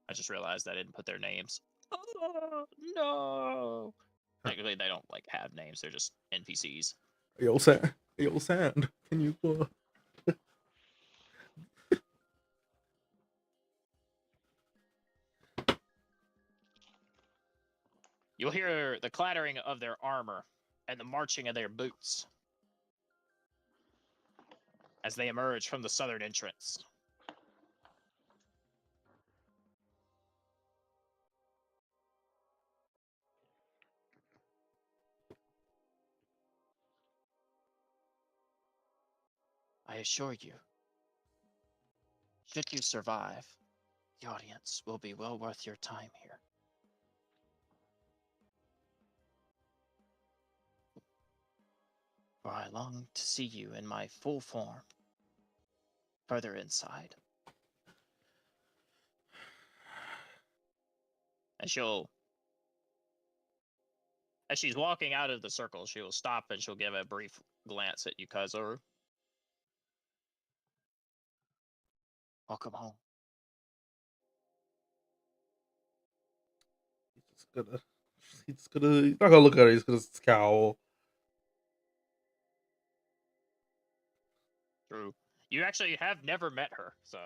I just realized I didn't put their names. Oh, no. Technically, they don't have names. They're just NPCs. Yo, Sand. Can you You'll hear the clattering of their armor and the marching of their boots as they emerge from the southern entrance. I assure you, should you survive, the audience will be well worth your time here. For I long to see you in my full form, further inside. And as she's walking out of the circle, she will stop and she'll give a brief glance at Yukazoru. Welcome home. he's not gonna look at her, he's gonna scowl. True. You actually have never met her, so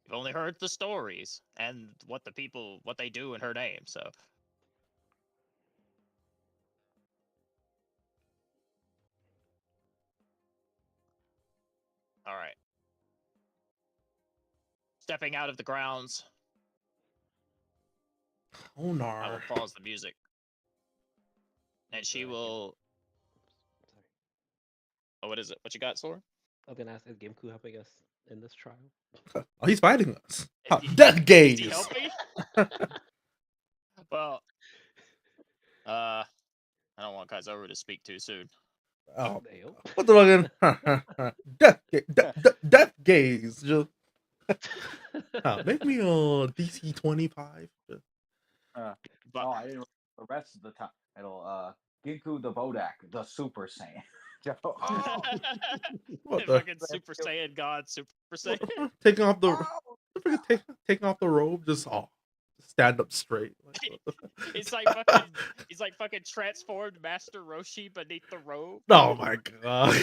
you've only heard the stories and what they do in her name, so. All right. Stepping out of the grounds, I will Onar. pause the music. And she will. Sorry. Oh, what is it? What you got, Sora? I was gonna ask, is Gameku helping us in this trial? Oh, he's fighting us. Is he- Death Is gaze. he helping? Well, I don't want Kaizoru to speak too soon. Oh, Damn. what the fucking death gaze. Just make me a DC 25. But Oh, I didn't remember the rest of the time. It'll Ginku the Bodak, the Super Saiyan. Oh, What the? fucking Super Saiyan God, Super Saiyan. Taking off the oh. taking off the robe, just stand up straight. He's like fucking transformed Master Roshi beneath the robe. Oh my god.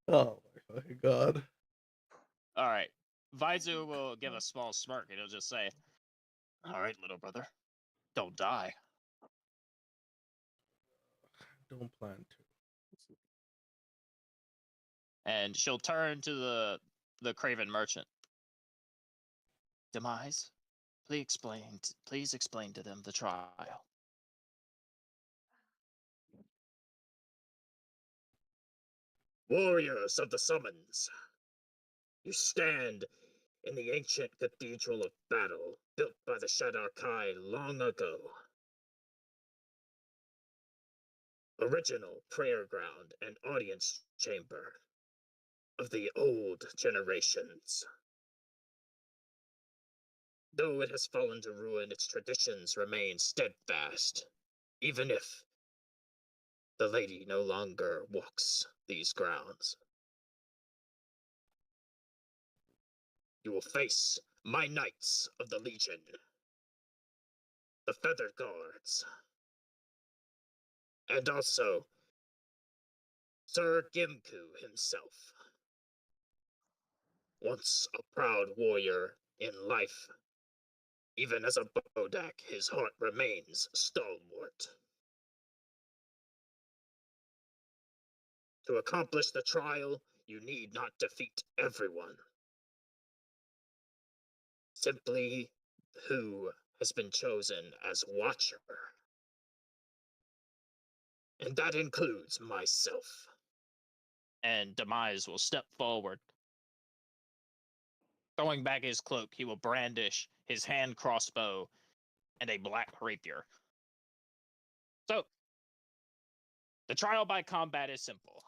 Oh my fucking god. All right. Vaizu will give a small smirk and he'll just say, "All right, little brother, don't die." Don't plan to. And she'll turn to the Craven merchant. Demise, please explain to them the trial. Warriors of the summons, you stand in the ancient cathedral of battle built by the Shadar Kai long ago. original prayer ground and audience chamber of the old generations. Though it has fallen to ruin, its traditions remain steadfast, even if the lady no longer walks these grounds. You will face my knights of the Legion, the Feathered Guards, and also Sir Gimku himself. Once a proud warrior in life, even as a Bodak, his heart remains stalwart. To accomplish the trial, you need not defeat everyone. Simply who has been chosen as Watcher. And that includes myself. And Demise will step forward. Throwing back his cloak, he will brandish his hand crossbow and a black rapier. So, the trial by combat is simple.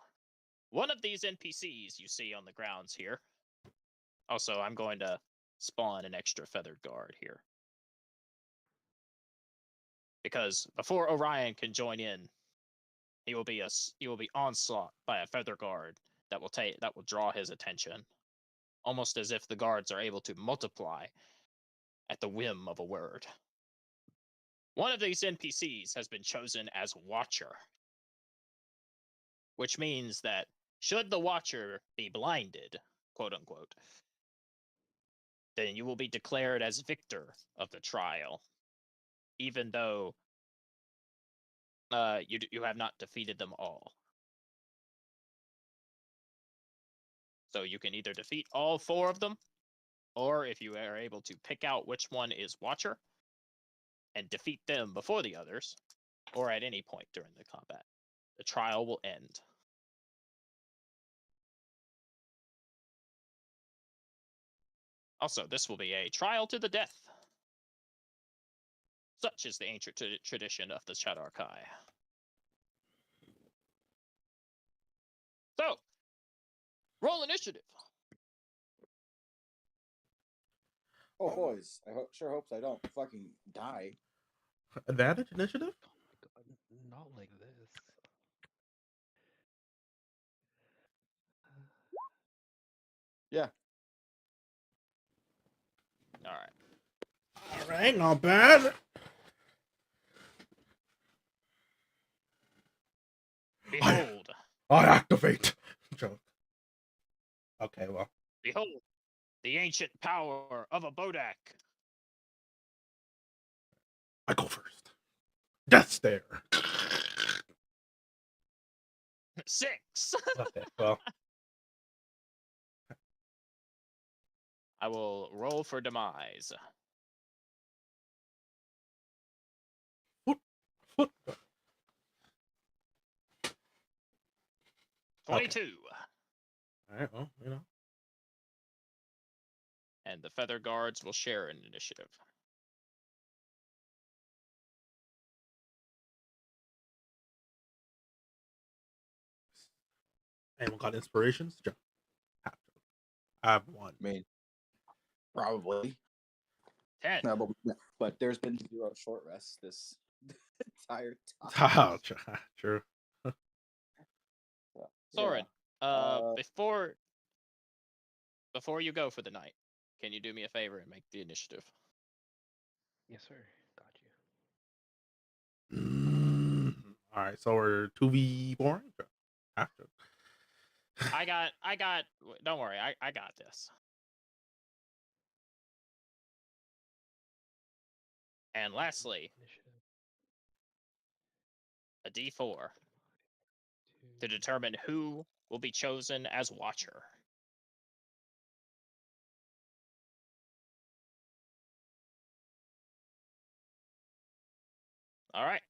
One of these NPCs you see on the grounds here. Also, I'm going to spawn an extra feathered guard here. Because before Orion can join in, he will be onslaught by a feather guard that will draw his attention, almost as if the guards are able to multiply at the whim of a word. One of these NPCs has been chosen as Watcher, which means that should the Watcher be blinded, quote unquote, then you will be declared as victor of the trial, even though you have not defeated them all. So you can either defeat all 4 of them, or if you are able to pick out which one is Watcher and defeat them before the others, or at any point during the combat, the trial will end. Also, this will be a trial to the death. Such is the ancient tradition of the Shadarkai. So, roll initiative. Oh, boys. Sure hopes I don't fucking die. Advantage initiative? Oh my god, not like this. Yeah. All right. All right, not bad. Behold, I activate. Joke. Okay, well. behold, the ancient power of a Bodak. I go first. Death stare. 6. Okay, well. I will roll for Demise. Foot. 22. All right, well, you know. And the Feather Guards will share an initiative. Anyone got inspirations? Joe. I have 1. I mean, probably. 10. No, but there's been 0 short rests this entire time. Oh, true. So, Soren, Uh, before you go for the night, can you do me a favor and make the initiative? Yes, sir. Got you. All right, so we're 2v4. Have to. I got. Don't worry, I got this. And lastly, Initiative. a D4 to 2. determine who will be chosen as Watcher. All right.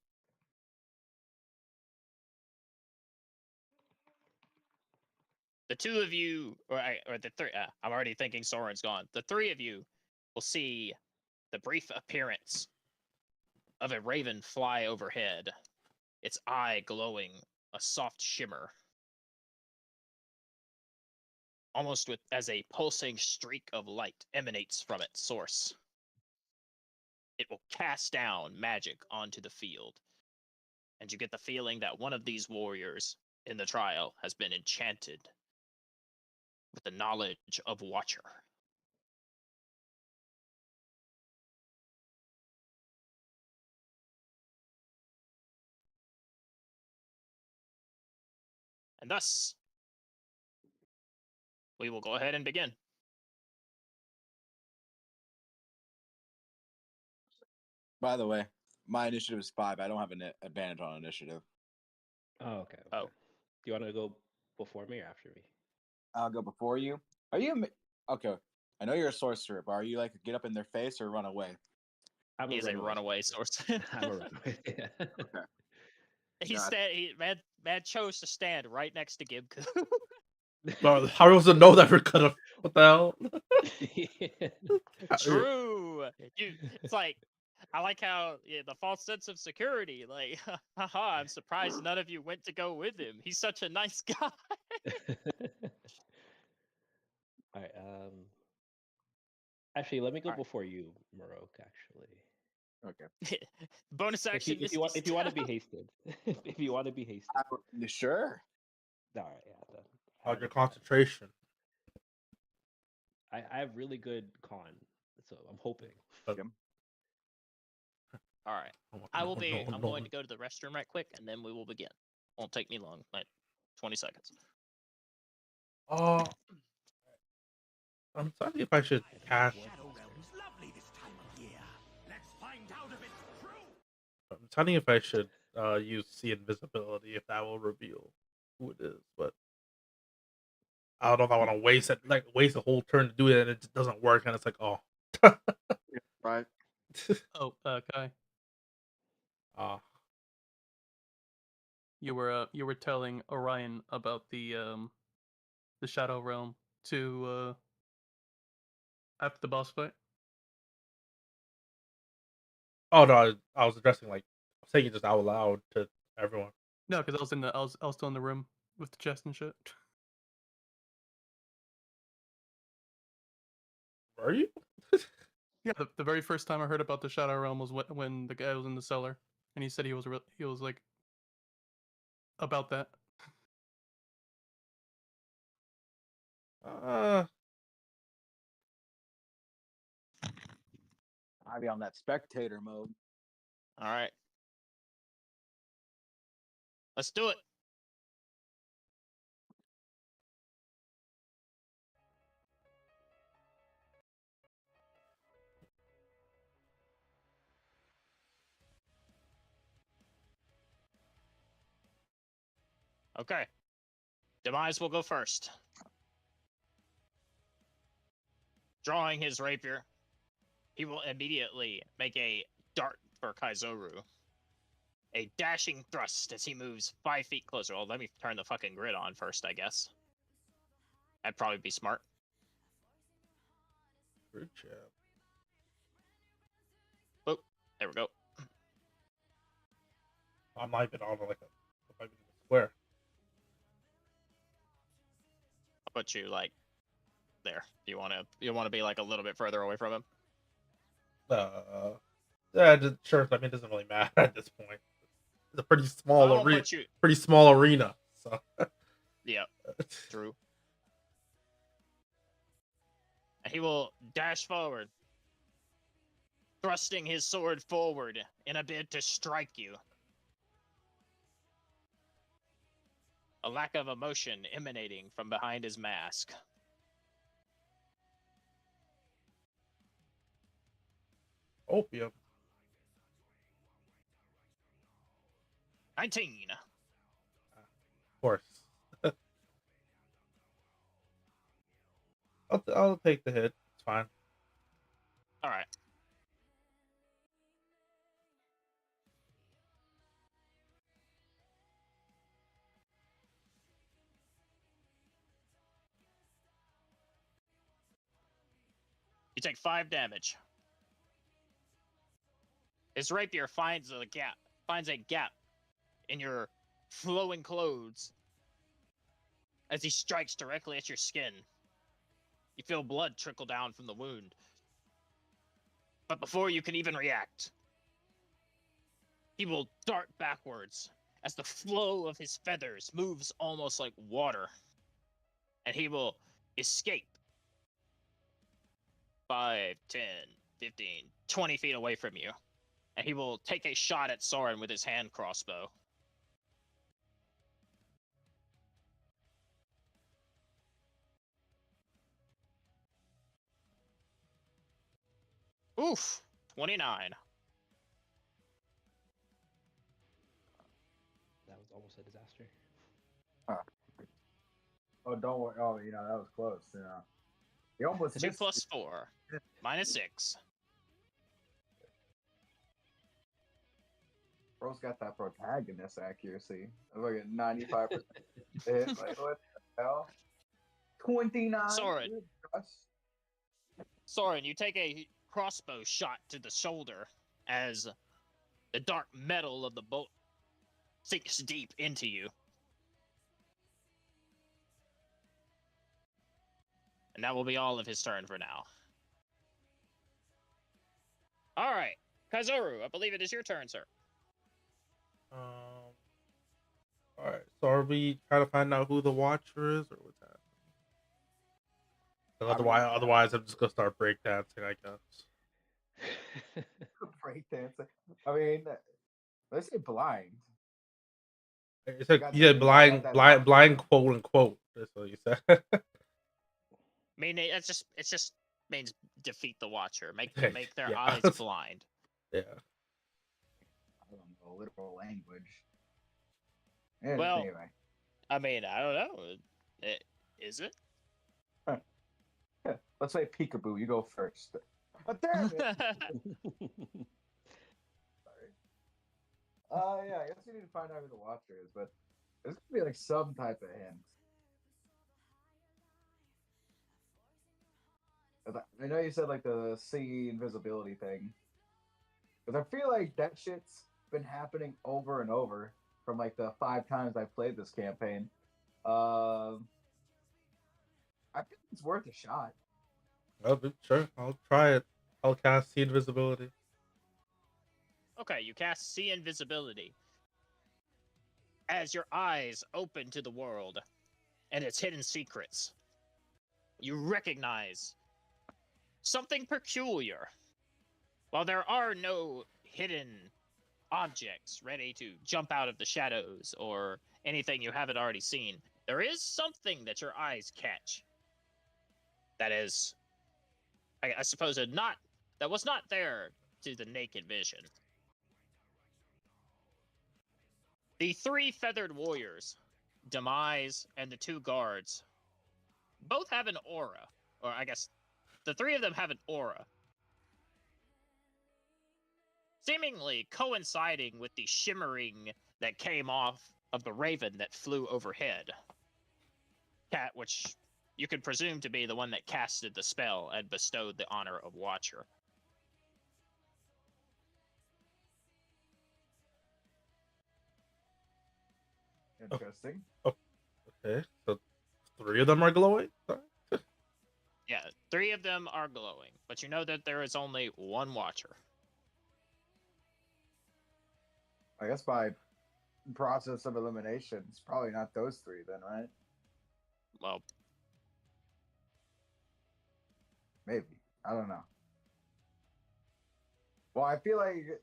The 2 of you, or the 3, I'm already thinking Soren's gone. The 3 of you will see the brief appearance of a raven fly overhead its eye glowing a soft shimmer, almost with as a pulsing streak of light emanates from its source. It will cast down magic onto the field, and you get the feeling that one of these warriors in the trial has been enchanted with the knowledge of Watcher. And thus, we will go ahead and begin. By the way, my initiative is 5. I don't have an advantage on initiative. Oh, okay. Oh. Okay. Do you want to go before me or after me? I'll go before you. Are you okay? I know you're a sorcerer, but are you like get up in their face or run away? I'm He's a runaway sorcerer. sorcerer. I'm a runaway. Yeah. Okay. He's man chose to stand right next to Gibku. Bro, how are we supposed to know that we're gonna? What the hell? True. It's like I like how the false sense of security. Like, haha, I'm surprised none of you went to go with him. He's such a nice guy. All right. Actually, let me go All right. before you, Marok. Actually, Okay. Bonus action. if you want to be hasted, if you want to be hasted. You sure? All right. Yeah. Then I On have your a plan. concentration. I have really good con, so I'm hoping. Okay. All right. Oh, I will no, be. no, I'm no. going to go to the restroom right quick, and then we will begin. Won't take me long, like 20 seconds. I'm deciding if I should cast. I'm deciding if I should use see invisibility if that will reveal who it is, but I don't know if I want to waste a whole turn to do it and it just doesn't work and it's like Right. Oh, Kai, uh you were telling Orion about the Shadow Realm to after the boss fight. oh no, I was addressing saying it just out loud to everyone. No, because I was still in the room with the chest and shit. Were you? Yeah, the very first time I heard about the Shadow Realm was when the guy was in the cellar, and he said he was like about that. I'd be on that spectator mode. All right. Let's do it. Okay. Demise will go first. Drawing his rapier, he will immediately make a dart for Kaizoru. A dashing thrust as he moves 5 feet closer. Well, let me turn the fucking grid on first, I guess. That'd probably be smart. Good job. Oh, there we go. I'm not even on a square. I'll put you like there. You wanna be like a little bit further away from him? Yeah, sure. I mean, it doesn't really matter at this point. It's a pretty small I'll arena. put you. Pretty small arena. So. Yeah, true. And he will dash forward, thrusting his sword forward in a bid to strike you. A lack of emotion emanating from behind his mask. Opium. 19. Of course. I'll take the hit. It's fine. All right. You take 5 damage. His rapier finds a gap in your flowing clothes as he strikes directly at your skin. You feel blood trickle down from the wound. But before you can even react, he will dart backwards as the flow of his feathers moves almost like water. And he will escape 5, 10, 15, 20 feet away from you. And he will take a shot at Soren with his hand crossbow. Oof, 29. That was almost a disaster. Oh, don't worry. Oh, that was close. You almost 2 missed plus it. 4, minus 6. Bro's got that protagonist accuracy. I'm like at 95% hit. Like, what the hell? 29. Soren. Good gosh. Soren, you take a crossbow shot to the shoulder as the dark metal of the bolt sinks deep into you. And that will be all of his turn for now. All right, Kazoru, I believe it is your turn, sir. All right. So are we trying to find out who the Watcher is, or what's happening? Otherwise, I'm just gonna start breakdancing, I guess. Breakdancing. I mean, let's say blind. It's like got yeah, that- blind, that- blind, blind, quote unquote. That's what you said. I mean, it's just means defeat the Watcher. Make their Yeah. eyes blind. Yeah. I don't know, literal language. Well, Anyway. I mean, I don't know. Is it? Let's say peekaboo. You go first. Oh, damn it. Sorry. Yeah, I guess you need to find out who the Watcher is, but there's gonna be like some type of hint. 'Cause I know you said like the sea invisibility thing, because I feel like that shit's been happening over and over from like the 5 times I played this campaign. I think it's worth a shot. Sure, I'll try it. I'll cast see invisibility. Okay, you cast See Invisibility. As your eyes open to the world and its hidden secrets, you recognize something peculiar. While there are no hidden objects ready to jump out of the shadows or anything you haven't already seen, there is something that your eyes catch. That is, I suppose, that was not there to the naked vision. The 3 feathered warriors, Demise and the 2 guards, both have an aura. Or I guess the 3 of them have an aura. Seemingly coinciding with the shimmering that came off of the raven that flew overhead. Cat, which you could presume to be the one that casted the spell and bestowed the honor of Watcher. Interesting. Okay, so 3 of them are glowing. Sorry. Yeah, 3 of them are glowing, but you know that there is only one Watcher. I guess by process of elimination, it's probably not those 3 then, right? Well, Maybe. I don't know. Well, I feel like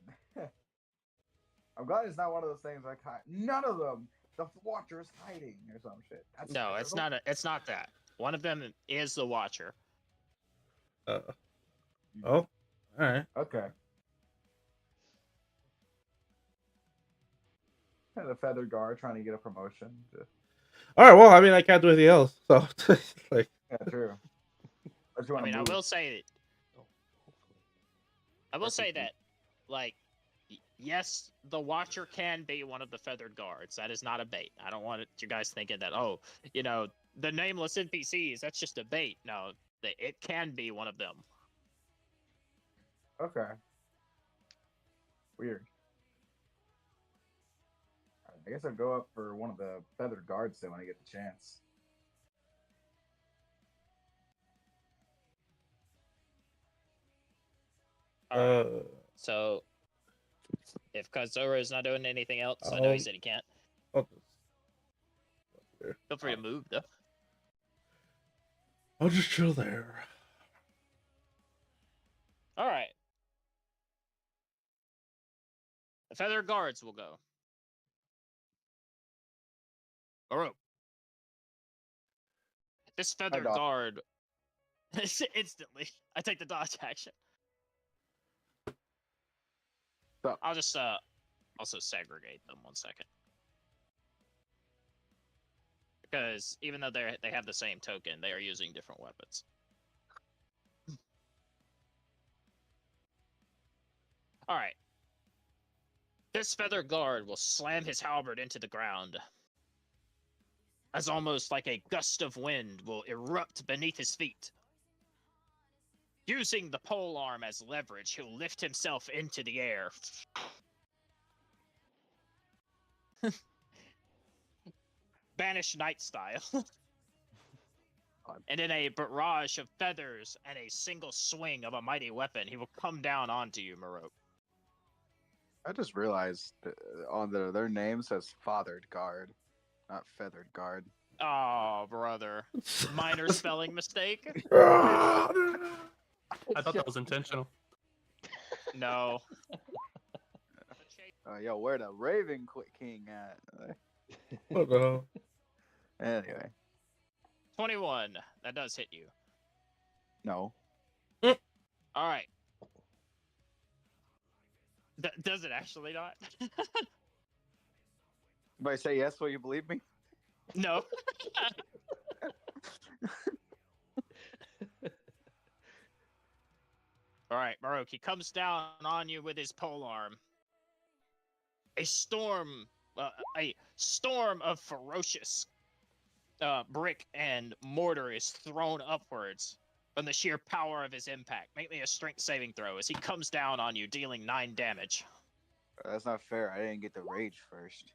I'm glad it's not one of those things like none of them. The Watcher is hiding or some shit. That's no, it's terrible. not. It's not that. One of them is the Watcher. Oh, all right. Okay. The feather guard trying to get a promotion. All right. Well, I mean, I can't do anything else. So, like, Yeah, true. Unless you I want mean, to I move. will say, Oh, hopefully. I will say Perfect. that, like, yes, the Watcher can be one of the feathered guards. That is not a bait. I don't want you guys thinking that, oh, the nameless NPCs, that's just a bait. No, it can be one of them. Okay. Weird. I guess I'll go up for one of the feathered guards then when I get the chance. All right. Uh, So, if Kazura is not doing anything else, I know he Um, said he can't. I'll just, Feel free to move, though. I'll just chill there. All right. The feather guards will go. Maru. This feather dodge. guard. Instantly, I take the dodge action. So- I'll just also segregate them 1 second. Because even though they have the same token, they are using different weapons. All right. This feather guard will slam his halberd into the ground, as almost like a gust of wind will erupt beneath his feet. Using the pole arm as leverage, he'll lift himself into the air. Banished Knight style. And in a barrage of feathers and a single swing of a mighty weapon, he will come down onto you, Marok. I just realized on their name says Fathered Guard, not Feathered Guard. Oh, brother. Minor spelling mistake? I thought that was intentional. No. Yo, where the Raven King at? What the hell? Anyway, 21. That does hit you. no. All right. Does it actually not? Anybody say yes? Will you believe me? No. All right, Marok, he comes down on you with his polearm. A storm of ferocious brick and mortar is thrown upwards from the sheer power of his impact. Make me a strength saving throw as he comes down on you, dealing 9 damage. That's not fair. I didn't get the rage first.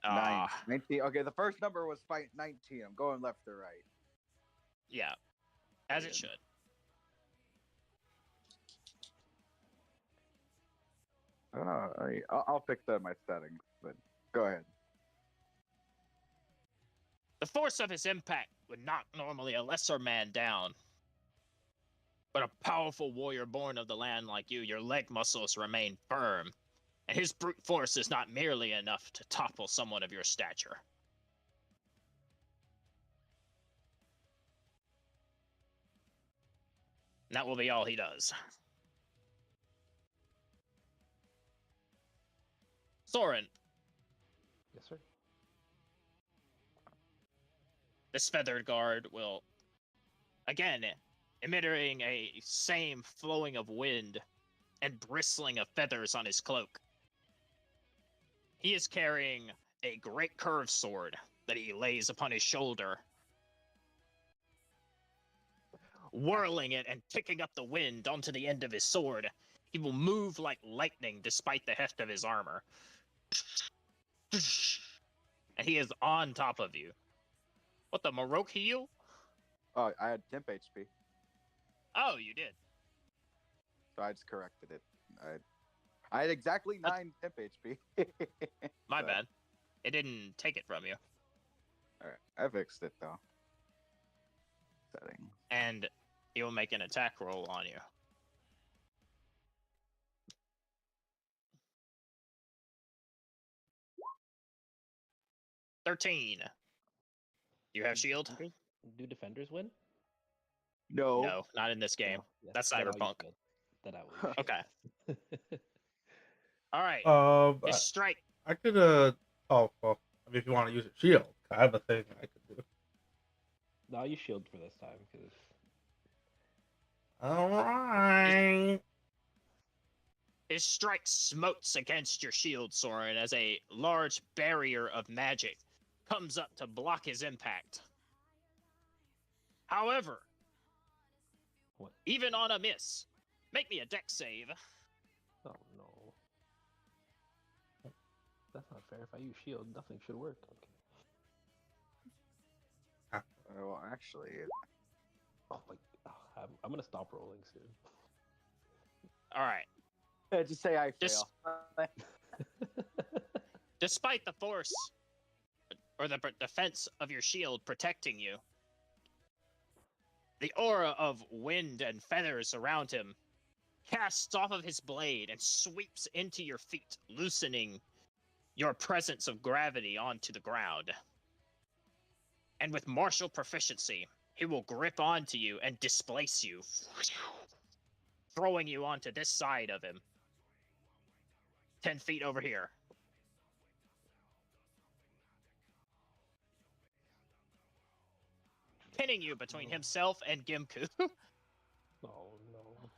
Ah, 19. Okay, the first number was fight 19. I'm going left to right. yeah, as it should. I don't know. I'll fix that in my settings, but go ahead. The force of his impact would knock normally a lesser man down. But a powerful warrior born of the land like you, your leg muscles remain firm, and his brute force is not merely enough to topple someone of your stature. And that will be all he does. Soren, Yes, sir. this feathered guard will, again, emitting a same flowing of wind and bristling of feathers on his cloak. He is carrying a great curved sword that he lays upon his shoulder, whirling it and kicking up the wind onto the end of his sword. He will move like lightning despite the heft of his armor. And he is on top of you. What, the Marok heal? Oh, I had temp HP, Oh, you did. so I just corrected it. I had exactly 9 temp HP. My So, bad. It didn't take it from you. All right, I fixed it though. Settings. And he will make an attack roll on you. $13. You have shield? Do defenders win? No. No, not in this game. No. Yes, That's then I'll use Cyberpunk. shield. Then I will use Okay. shield. All right. I, His strike. I could oh well. I mean, if you want to use a shield, I have a thing I could do. No, I'll use shield for this time because All right. His strike smotes against your shield, Soren, as a large barrier of magic comes up to block his impact. However, What? even on a miss, make me a dex save. oh no, that's not fair. If I use shield, nothing should work. Okay. Well, actually, Oh my! I'm gonna stop rolling soon. All right. just say I Just- fail. Despite the force or the defense of your shield protecting you, the aura of wind and feathers around him casts off of his blade and sweeps into your feet, loosening your presence of gravity onto the ground. And with martial proficiency, he will grip onto you and displace you, throwing you onto this side of him. 10 feet over here. Pinning you between himself and Gimku. Oh no!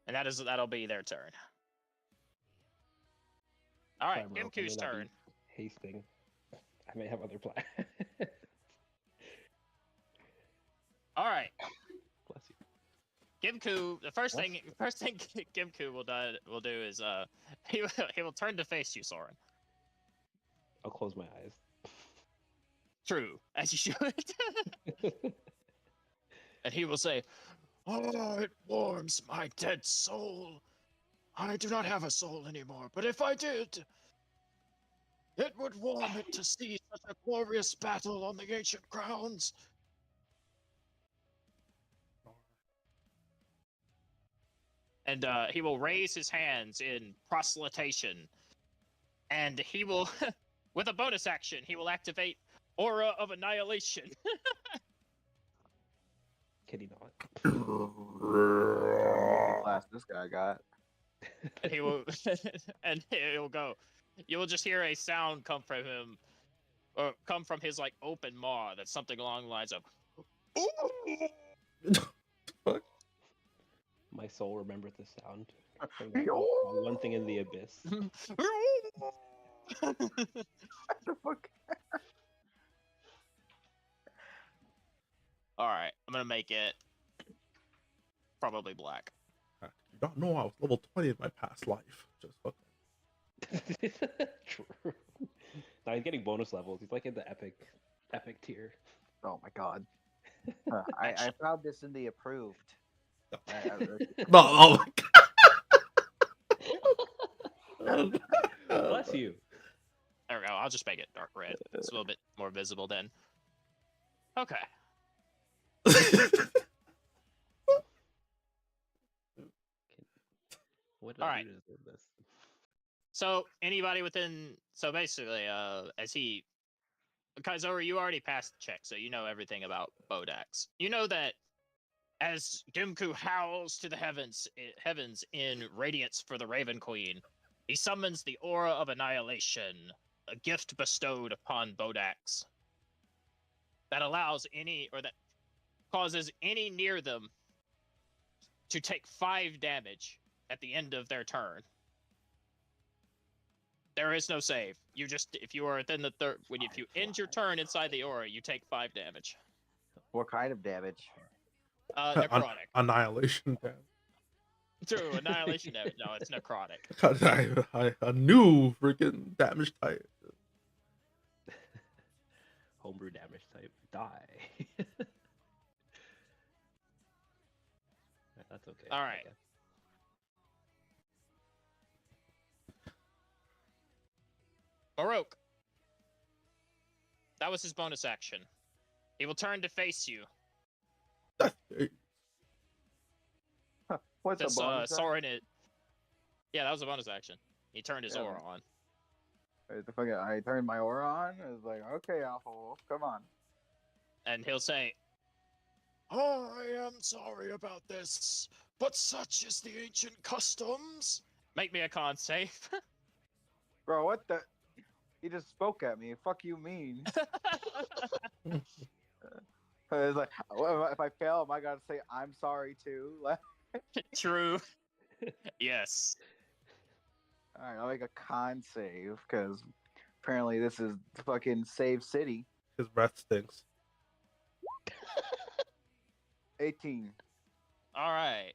And that'll be their turn. All right, Sorry, bro, I Gimku's may not be turn. Hasting. I may have other plans. All right, Bless you. Gimku. The first What? thing Gimku will do is he will turn to face you, Soren. I'll close my eyes. True, as you should. And he will say, "Oh, it warms my dead soul. I do not have a soul anymore, but if I did, it would warm it to see such a glorious battle on the ancient grounds." And he will raise his hands in proselytation, and he will, with a bonus action, he will activate Aura of Annihilation. Can he not? Class this guy got. And he will, and he'll go. You will just hear a sound come from him, or come from his like open maw. That's something along the lines of, "Ooh!" My soul remembers the sound. From that one thing in the abyss. What the fuck? All right, I'm gonna make it probably black. You don't know I was level 20 in my past life. Just fucking. True. Now he's getting bonus levels. He's like in the epic tier. Oh my god. I found this in the approved. No, oh my god. Bless you. There we go. I'll just make it dark red. It's a little bit more visible then. Okay. What did All I right. do to deserve this? So anybody within, so basically, as he, Kaizora, you already passed the check, so you know everything about Bodax. You know that as Gimku howls to the heavens in radiance for the Raven Queen, he summons the Aura of Annihilation, a gift bestowed upon Bodax that allows any, or that causes any near them to take 5 damage at the end of their turn. There is no save. You just, if you are within the third, if you end your turn inside the aura, you take 5 damage. What kind of damage? Necrotic. Annihilation damage. True, annihilation damage. No, it's necrotic. A new freaking damage type. Homebrew damage type. Die. That's okay. All right. Okay. Baroque. That was his bonus action. He will turn to face you. What's a Since bonus? Soren it. Yeah, that was a bonus action. He turned his Yeah, aura on. Wait, the fuck, I turned my aura on. I was like, okay, Alpha Wolf, come on. And he'll say, "Oh, I am sorry about this, but such is the ancient customs." Make me a con save. Bro, what the? He just spoke at me. Fuck you mean? It's like, if I fail, am I gotta say I'm sorry too? Like, True. Yes. all right, I'll make a con save because apparently this is fucking Save City. His breath stinks. 18 All right.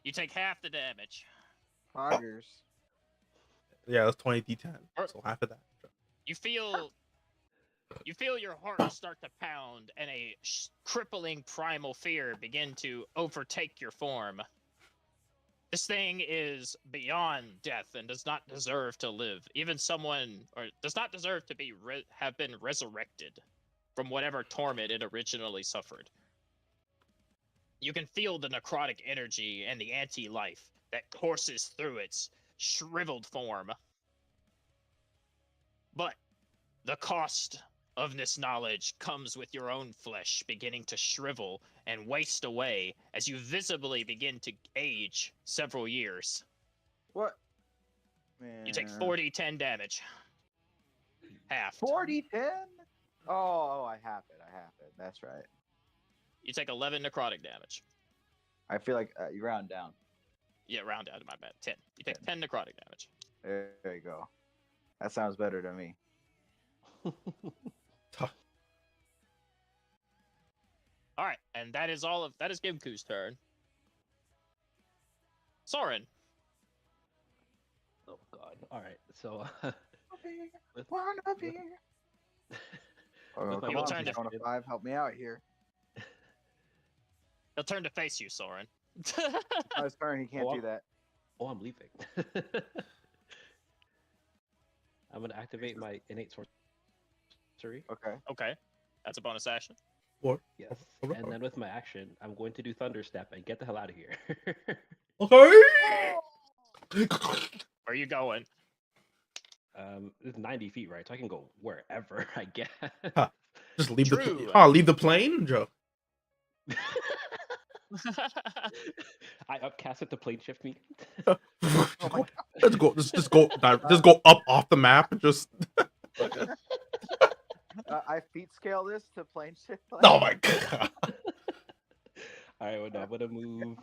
You take half the damage. poggers. Yeah, that's 20d10. Or- So half of that. You feel your heart start to pound and a crippling primal fear begin to overtake your form. This thing is beyond death and does not deserve to live. Even someone, or does not deserve to be have been resurrected from whatever torment it originally suffered. You can feel the necrotic energy and the anti-life that courses through its shriveled form. But the cost of this knowledge comes with your own flesh beginning to shrivel and waste away as you visibly begin to age several years. What? Man. You take 40-10 damage. Half. 40-10? Oh, I have it. That's right. You take 11 necrotic damage. I feel like you round down. Yeah, round down to my bad. 10. You take 10 necrotic damage. There you go. That sounds better to me. All right, and that is Gimku's turn. Soren. Oh god. All right. So with, Wanna be. with Oh, my come on, turn to- Persona 5, help me out here. He'll turn to face you, Soren. On his turn, he can't Oh, do that. oh, I'm leaving. I'm gonna activate my innate sorcery. Okay. Okay, that's a bonus action. What? Yes. Okay. And then with my action, I'm going to do Thunder Step and get the hell out of here. Okay. Where are you going? It's 90 feet, right? So I can go wherever, I guess. Huh. Just leave True. leave the plane, Joe. I upcast it to plane shift me. Let's go. Just go up off the map. And just. I feet scale this to plane shift. Oh my god. All right, well, no, I'm gonna move.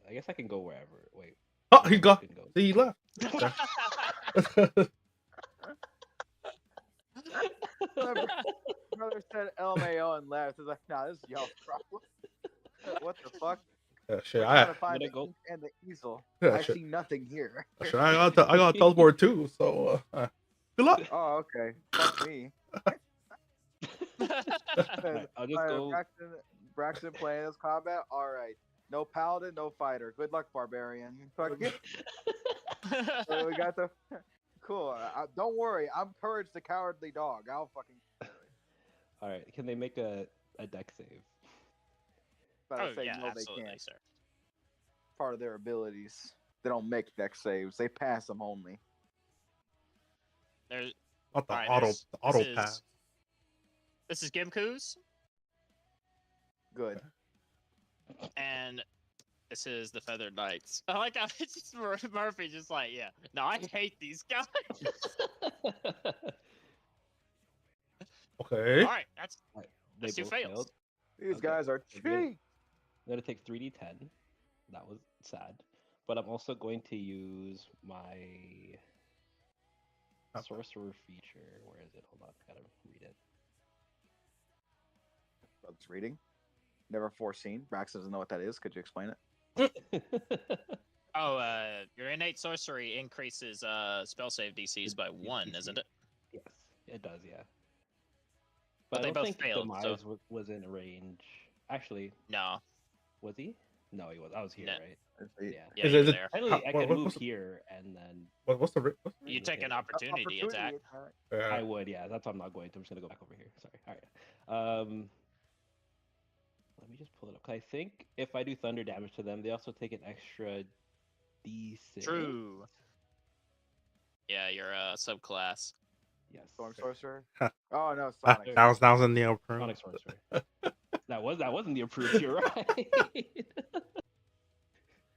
I guess I can go wherever. Wait. Oh, he I got. can go. See, he left. Brother said LMAO and left. It's like, nah, this is y'all's problem. What the fuck? Yeah, shit. We're trying to I'm find gonna the go. ink and the easel. Yeah, I shit. see nothing here. Shit, I got teleport too. So good luck. Oh, okay. Fuck me. Alright, I'll just go. Braxton playing this combat. All right. No paladin, no fighter. Good luck, barbarian. Fuck it. So we got the. Cool. Don't worry. I'm Courage the Cowardly Dog. I'll fucking. All right, can they make a deck save? About to Oh, say yeah, no, absolutely, they can't. sir. Part of their abilities. They don't make deck saves. They pass them only. There's, Not the Alright, auto there's- the auto this is- pass. this is Gimku's, Good. and this is the Feathered Knights. I like how it's just Murphy just like, yeah. No, I hate these guys. Okay. All right, that's They two both fails. failed. These Okay. guys are Okay. cheap. I'm gonna take 3d10. That was sad, but I'm also going to use my sorcerer feature. Where is it? Hold on, gotta read it. Brother's reading. Never foreseen. Braxton doesn't know what that is. Could you explain it? Oh, your innate sorcery increases spell save DCs by It's 1, DC. isn't it? Yes, it does. Yeah. But But they I don't both think failed, so- Demise was in range. Actually, No. was he? No, he was. I was here, No. right? Yeah. Yeah, Is you it- were is it- there. Technically, How- I what- could what- move what's- here and then What's the what's You take an Yeah. opportunity attack. attack. I the would. Yeah, that's why I'm not going to. I'm just gonna go back over here. Sorry. All right. Let me just pull it up. 'Cause I think if I do thunder damage to them, they also take an extra D6. True. Yeah, you're a subclass. Yes. Storm Sorcerer. Huh. Oh no, Ah, Sonic. that was in the approved. Sonic Sorcerer. that wasn't the approved. You're right.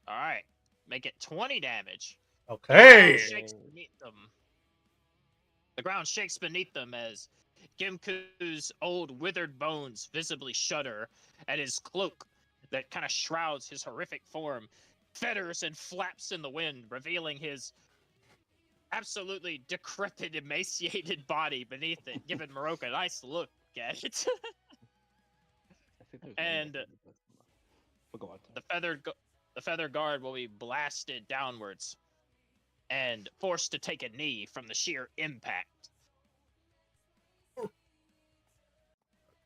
All right, make it 20 damage. Okay. The ground shakes beneath them. The ground shakes beneath them as Gimku's old withered bones visibly shudder, and his cloak that kind of shrouds his horrific form feathers and flaps in the wind, revealing his absolutely decrepit, emaciated body beneath it, giving Maroka a nice look at it. I think there's And one more thing, but go on. The feathered guard will be blasted downwards. and forced to take a knee from the sheer impact.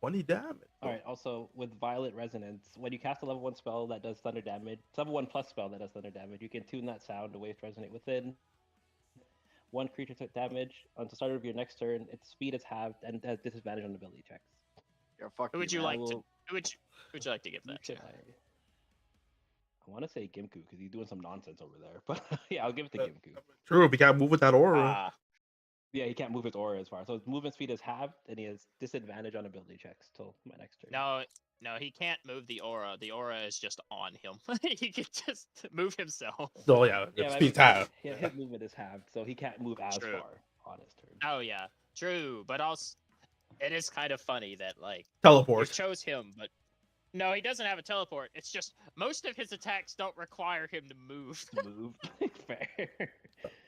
20 damage. All right. Also, with Violet Resonance, when you cast a level 1 spell that does thunder damage, level 1 plus spell that does thunder damage, you can tune that sound to waves to resonate within. One creature took damage. On the start of your next turn, its speed is halved and has disadvantage on ability checks. Yeah, fuck Who would you, you man. like to? will- Who would you like to give that to? I want to say Gimku because he's doing some nonsense over there, but yeah, I'll give it to Gimku. True, we can't move with that aura. Ah, Yeah, he can't move his aura as far, so his movement speed is halved, and he has disadvantage on ability checks till my next turn. no, he can't move the aura. The aura is just on him. He can just move himself. Oh yeah, Yeah, it's I speed's mean, half. yeah, his movement is halved, so he can't move as True. far on his turn. Oh yeah, true. But also, it is kind of funny that like you Teleport. chose him, but no, he doesn't have a teleport. It's just most of his attacks don't require him to move. Move, fair.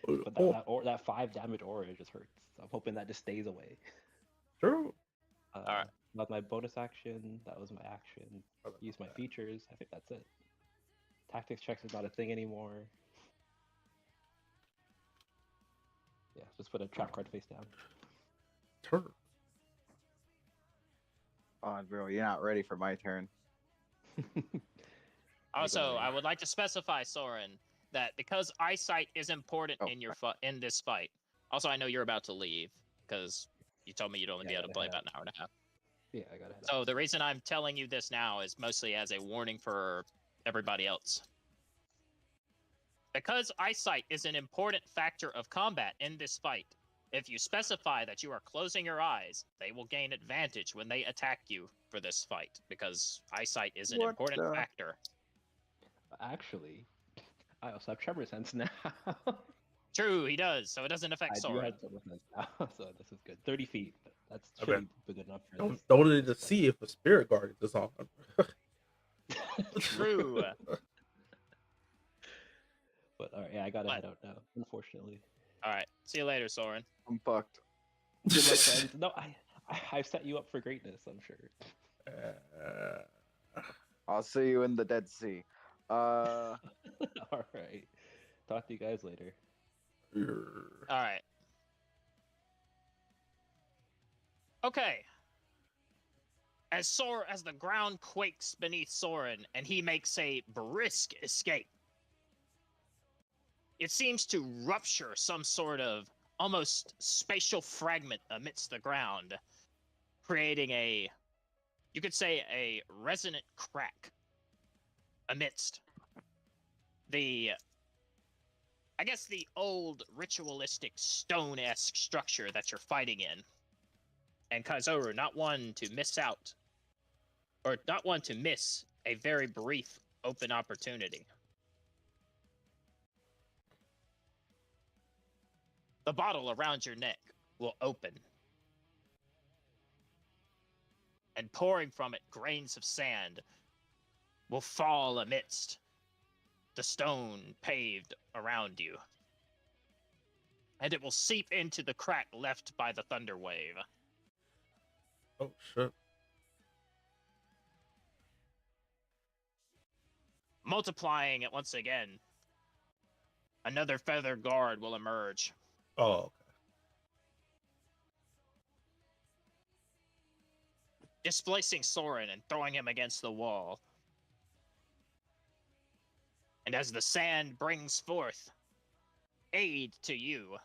But Oh, that 5 damage aura just hurts. I'm hoping that just stays away. true. Alright. That was my bonus action. That was my action. Use my features. I think that's it. Tactics checks is not a thing anymore. Yeah, just put a trap card face down. Turn. Oh, bro, you're not ready for my turn. Also, I would like to specify, Soren, that because eyesight is important Oh, in your in this fight. Also, I know you're about to leave because you told me you'd only Yeah, be I able to gotta play head about an hour and a half. Yeah, I got it. So the reason I'm telling you this now is mostly as a warning for everybody else. Because eyesight is an important factor of combat in this fight, if you specify that you are closing your eyes, they will gain advantage when they attack you for this fight, because eyesight is an What important the- factor. Actually, I also have tremor sense now. True, he does, so it doesn't affect I do Soren. have tremor sense now, so this is good. 30 feet. That's Okay. should be good enough for this. Don't need to see if a spirit guard is on. True. But alright, yeah, I gotta But- head out now, unfortunately. Alright, see you later, Soren. I'm fucked. Good luck, friends. No, I've set you up for greatness, I'm sure. I'll see you in the Dead Sea. Alright. Talk to you guys later. Alright. Okay. As the ground quakes beneath Soren and he makes a brisk escape, it seems to rupture some sort of almost spatial fragment amidst the ground, creating you could say a resonant crack amidst the old ritualistic stone-esque structure that you're fighting in. And Kaizoru, not one to miss a very brief open opportunity. The bottle around your neck will open, and pouring from it grains of sand will fall amidst the stone paved around you, and it will seep into the crack left by the thunder wave. Oh shit. Multiplying it once again, another feather guard will emerge. Oh, okay. Displacing Soren and throwing him against the wall. And as the sand brings forth aid to you,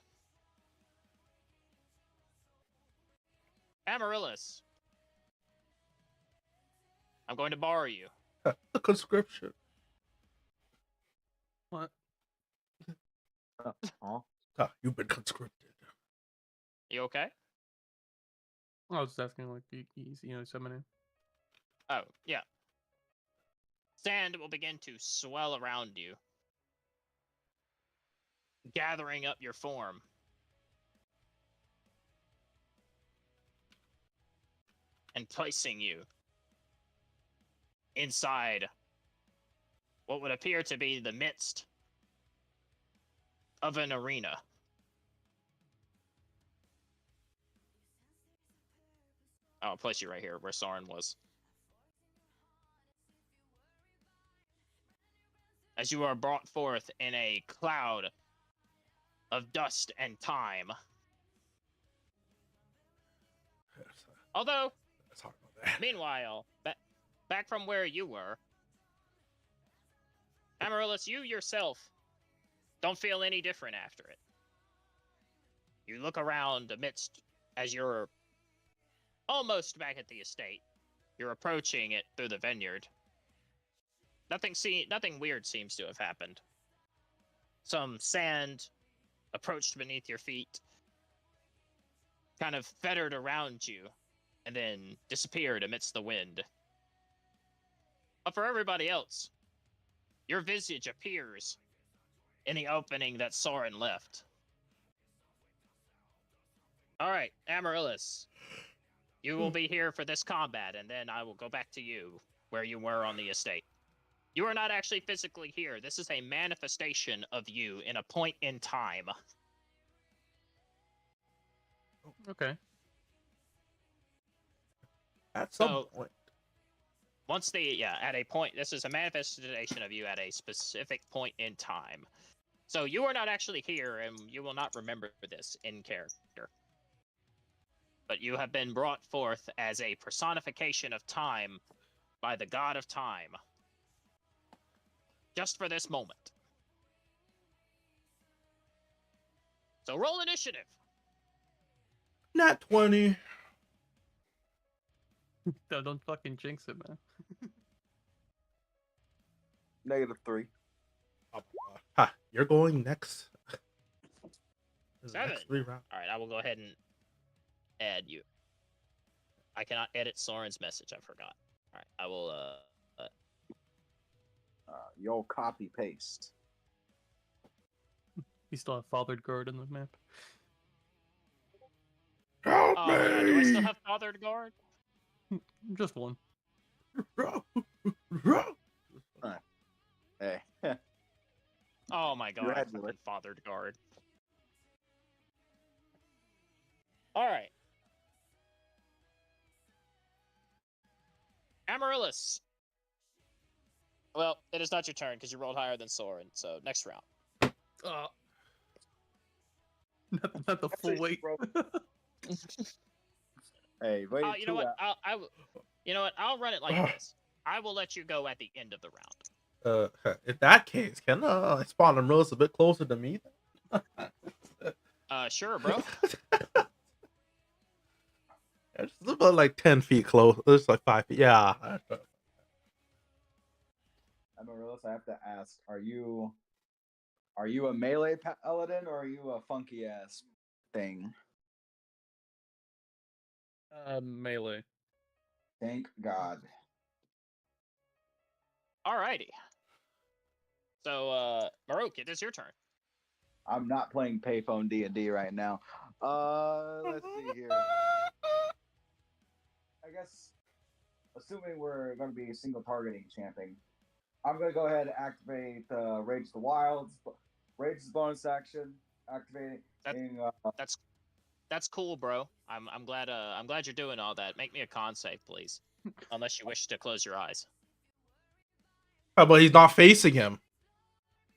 Amaryllis, I'm going to borrow you. The conscription. What? Oh, You've been conscripted. You okay? I was just asking, like, he's, summoning. Oh, yeah. Sand will begin to swell around you, gathering up your form. And placing you inside what would appear to be the midst of an arena. I'll place you right here where Soren was. As you are brought forth in a cloud of dust and time. Although, Let's talk about that. meanwhile, back from where you were, Amaryllis, you yourself don't feel any different after it. You look around amidst, as you're almost back at the estate. You're approaching it through the vineyard. Nothing weird seems to have happened. Some sand approached beneath your feet, kind of fettered around you, and then disappeared amidst the wind. But for everybody else, your visage appears in the opening that Soren left. All right, Amaryllis, you will be here for this combat, and then I will go back to you, where you were on the estate. You are not actually physically here. This is a manifestation of you in a point in time. Okay. At some So- point. At a point, this is a manifestation of you at a specific point in time. So you are not actually here, and you will not remember this in character. But you have been brought forth as a personification of time by the god of time. Just for this moment. So roll initiative. Nat 20. No, don't fucking jinx it, man. -3. Ha, you're going next. This is the 7. next 3 rounds. All right, I will go ahead and add you. I cannot edit Soren's message. I forgot. All right, I will. Yo, copy paste. You still have Fathered Guard in the map. Help Oh yeah, do I still me! have Fathered Guard? Just one. Hey. Oh my god, had to fucking let- Fathered Guard. All right. Amaryllis. Well, it is not your turn because you rolled higher than Soren. So next round. Not the full weight. Hey, wait. You know what? You know what? I'll run it like this. I will let you go at the end of the round. In that case, can I spawn a Rose a bit closer to me? Sure, bro. It's about like 10 feet close. It's like 5 feet. Yeah. Amaryllis, I have to ask: Are you a melee paladin or are you a funky ass thing? Melee. Thank God. Alrighty. So, Marok, it is your turn. I'm not playing payphone D&D right now. Let's see here. I guess, assuming we're going to be single targeting champing, I'm going to go ahead and activate Rage the Wilds. Rage's bonus action. Activating. That's cool, bro. I'm glad you're doing all that. Make me a con save, please. Unless you wish to close your eyes. Oh, but he's not facing him.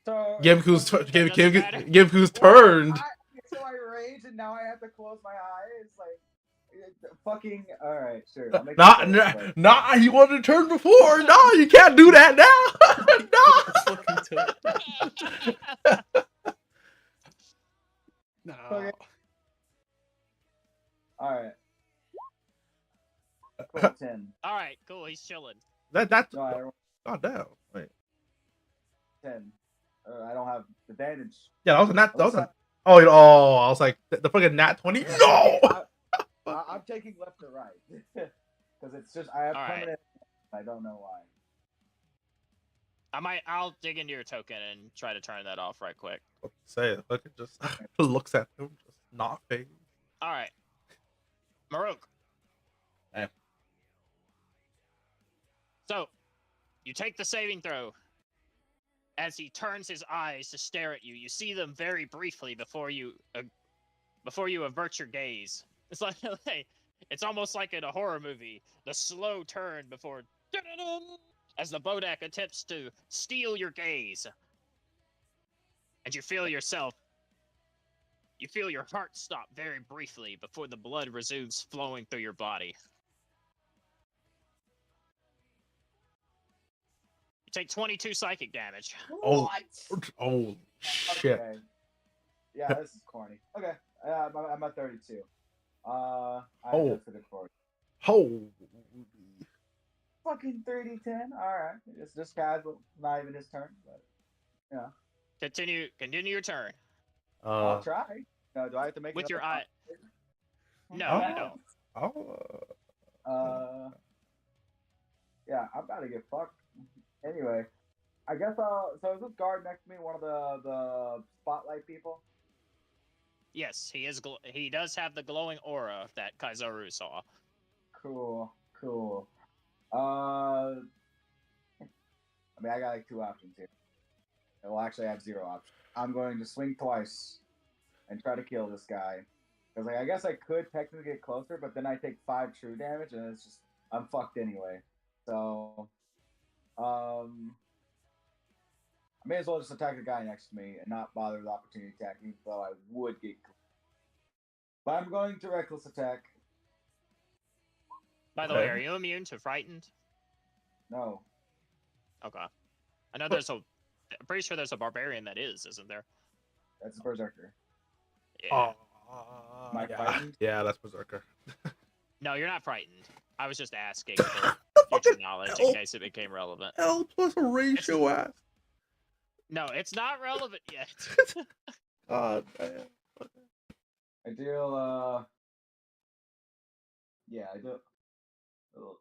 So, Gimku's doesn't matter. Gimku's turned. So I rage and now I have to close my eyes. Like, fucking. All right, sure. I'll make Not he wanted to turn before. No, you can't do that now. No. No. Okay. All right. Cool, 10. All right, cool. He's chilling. That's No, I don't. God damn. Wait. 10. I don't have advantage. Yeah, that was a nat. That was Unless a. Oh, I was like the fucking nat 20. No. I'm taking left or right because it's just I have All right. permanent. I don't know why. I'll dig into your token and try to turn that off right quick. Say it. Look, it just looks at him, just not phased. All right, Marok. Yeah. So, you take the saving throw. As he turns his eyes to stare at you, you see them very briefly before you avert your gaze. It's like it's almost like in a horror movie, the slow turn before as the Bodak attempts to steal your gaze, and you feel yourself You feel your heart stop very briefly before the blood resumes flowing through your body. You take 22 psychic damage. Oh, What? oh shit. Okay. Yeah, this is corny. Okay, I'm at 32. I Oh. just did it for you. Oh. Fucking 30-10. All right, it's just casual. Not even his turn, but yeah. Continue your turn. I'll try. No, do I have to make With your another eye. No, Oh. you don't. Oh. Yeah, I'm about to get fucked. Anyway, I guess so is this guard next to me one of the spotlight people? Yes, he is. He does have the glowing aura that Kaizoru saw. Cool. I mean, I got like 2 options here. Well, actually, I have 0 options. I'm going to swing twice and try to kill this guy. Because like, I guess I could technically get closer, but then I take 5 true damage, and it's just I'm fucked anyway. So, I may as well just attack the guy next to me and not bother with opportunity attack, even though I would get. But I'm going to reckless attack. By the way, are you immune to frightened? No. Okay. I know there's a. I'm pretty sure there's a barbarian that is, isn't there? That's a berserker. Yeah. Am I frightened? Yeah, that's berserker. No, you're not frightened. I was just asking for future knowledge in case it became relevant. L plus a ratio ass. No, it's not relevant yet. God damn. I deal. Yeah, I do.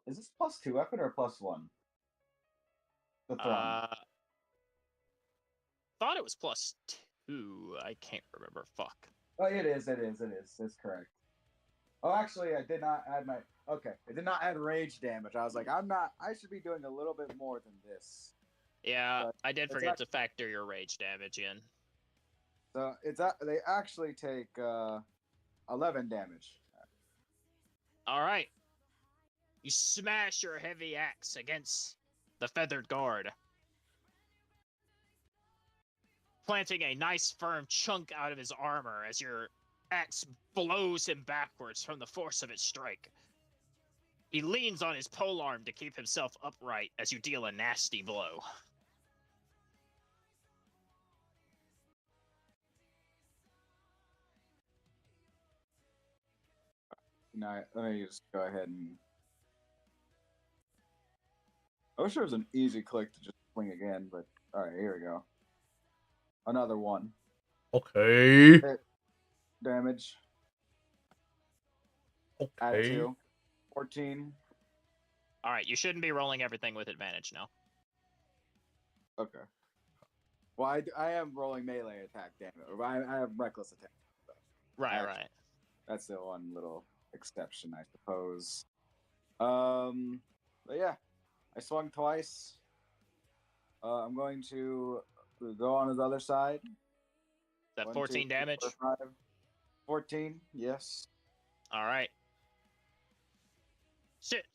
Is this +2 weapon or +1? The throw. Thought it was +2. I can't remember. Fuck. Oh, it is. It's correct. Oh, actually, I did not add my. Okay, I did not add rage damage. I was like, I'm not. I should be doing a little bit more than this. Yeah, But I did it's forget to factor your rage damage in. So they actually take 11 damage. All right. You smash your heavy axe against the feathered guard, planting a nice firm chunk out of his armor as your axe blows him backwards from the force of its strike. He leans on his polearm to keep himself upright as you deal a nasty blow. No, let me just go ahead and. I wish there was an easy click to just swing again, but all right, here we go. Another 1. Okay. Damage. Add Okay. 2. 14. All right, you shouldn't be rolling everything with advantage now. Okay. Well, I am rolling melee attack damage. I have reckless attack. So Right, right. That's the one little exception, I suppose. But yeah, I swung twice. I'm going to go on his other side. Is that 1, 14 2, 3, damage? 4, 5. 14, yes. All right.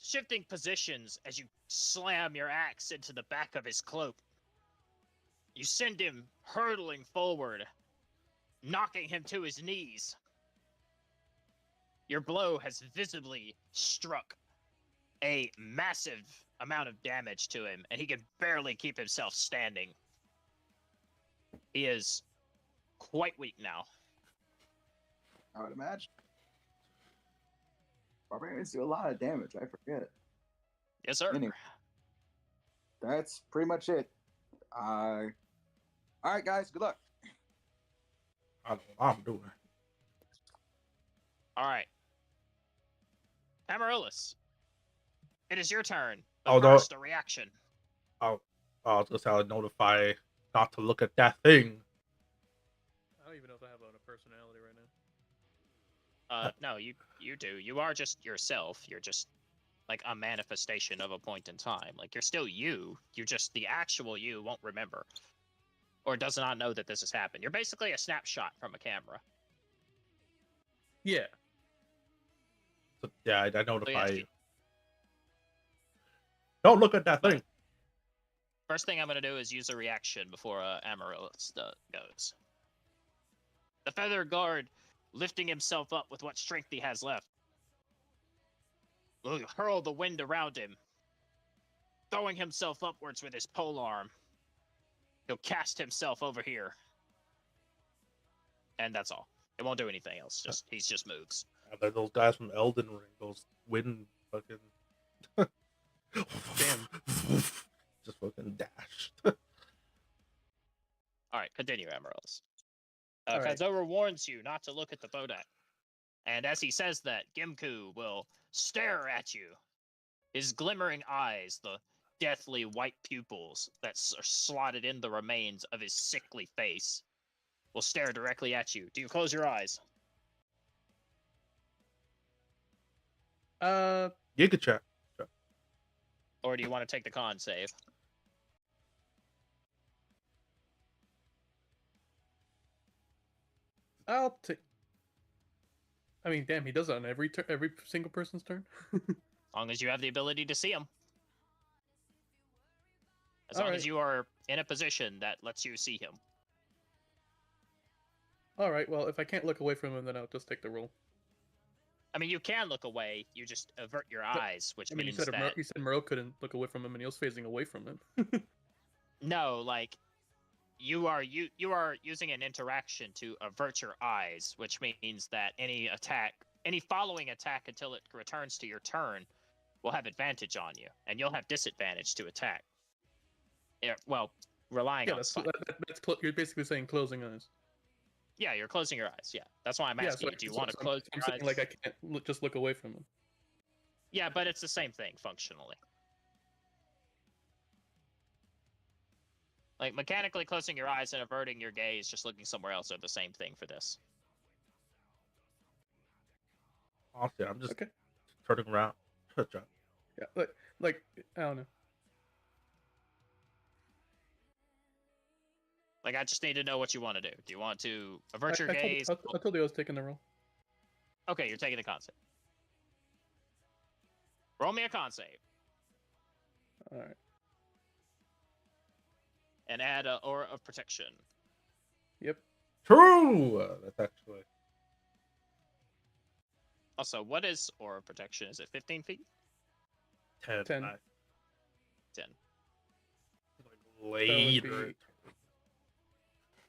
Shifting positions as you slam your axe into the back of his cloak. You send him hurtling forward, knocking him to his knees. Your blow has visibly struck a massive amount of damage to him, and he can barely keep himself standing. He is quite weak now. I would imagine. Barbarians do a lot of damage, I forget. Yes, sir. Anyway, that's pretty much it. All right, guys, good luck. I don't know what I'm doing. All right. Amaryllis, it is your turn. Oh, But no. first, a reaction. I was just how to notify not to look at that thing. I don't even know if I have a personality right now. No, you do. You are just yourself. You're just like a manifestation of a point in time. Like you're still you. You just the actual you won't remember, or does not know that this has happened. You're basically a snapshot from a camera. Yeah. So, yeah, I notify yes, you. Don't look at that thing. First thing I'm gonna do is use a reaction before Amaryllis goes. The feather guard, lifting himself up with what strength he has left, will hurl the wind around him, throwing himself upwards with his pole arm. He'll cast himself over here. And that's all. It won't do anything else. He's just moves. And they're those guys from Elden Ring, those wind fucking Damn. just fucking dashed. Alright, continue, Amaryllis. All right. Kazora warns you not to look at the Bodak. And as he says that, Gimku will stare at you. His glimmering eyes, the deathly white pupils that are slotted in the remains of his sickly face, will stare directly at you. Do you close your eyes? Giga chat. Or do you want to take the con save? I'll take. I mean, damn, he does it on every every single person's turn. As long as you have the ability to see him. As long Alright. as you are in a position that lets you see him. All right. Well, if I can't look away from him, then I'll just take the roll. I mean, you can look away. You just avert your eyes, which I mean, means you said that... you said Moreau couldn't look away from him, and he was facing away from him. No, like, you are using an interaction to avert your eyes, which means that any following attack until it returns to your turn will have advantage on you, and you'll have disadvantage to attack. Yeah, well, relying Yeah, on that's spot. you're basically saying closing eyes. Yeah, you're closing your eyes. Yeah, that's why I'm Yeah, asking so you. Do you want to close I'm your saying, eyes? like, I can't just look away from him. Yeah, but it's the same thing functionally. Like, mechanically closing your eyes and averting your gaze, just looking somewhere else, are the same thing for this. Honestly, I'm just Okay. turning around. Yeah, like I don't know. Like, I just need to know what you want to do. Do you want to avert your I gaze? told you I was taking the roll. Okay, you're taking the con save. Roll me a con save. All right. And add an aura of protection. Yep. True! That's actually... Also, what is aura of protection? Is it 15 feet? 10. 10. 10. Like later. be-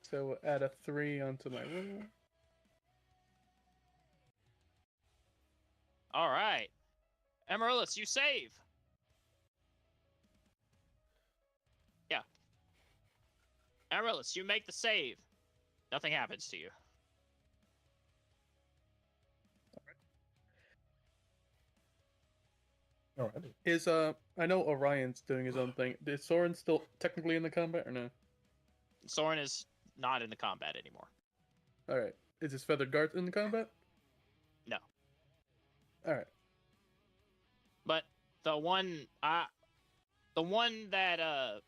So add a 3 onto my roll. All right. Amaryllis, you save. Yeah. Amaryllis, you make the save. Nothing happens to you. Alrighty. Is I know Orion's doing his own thing. Is Soren still technically in the combat or no? Soren is not in the combat anymore. All right. Is his feathered guard in the combat? No. All right. But the one that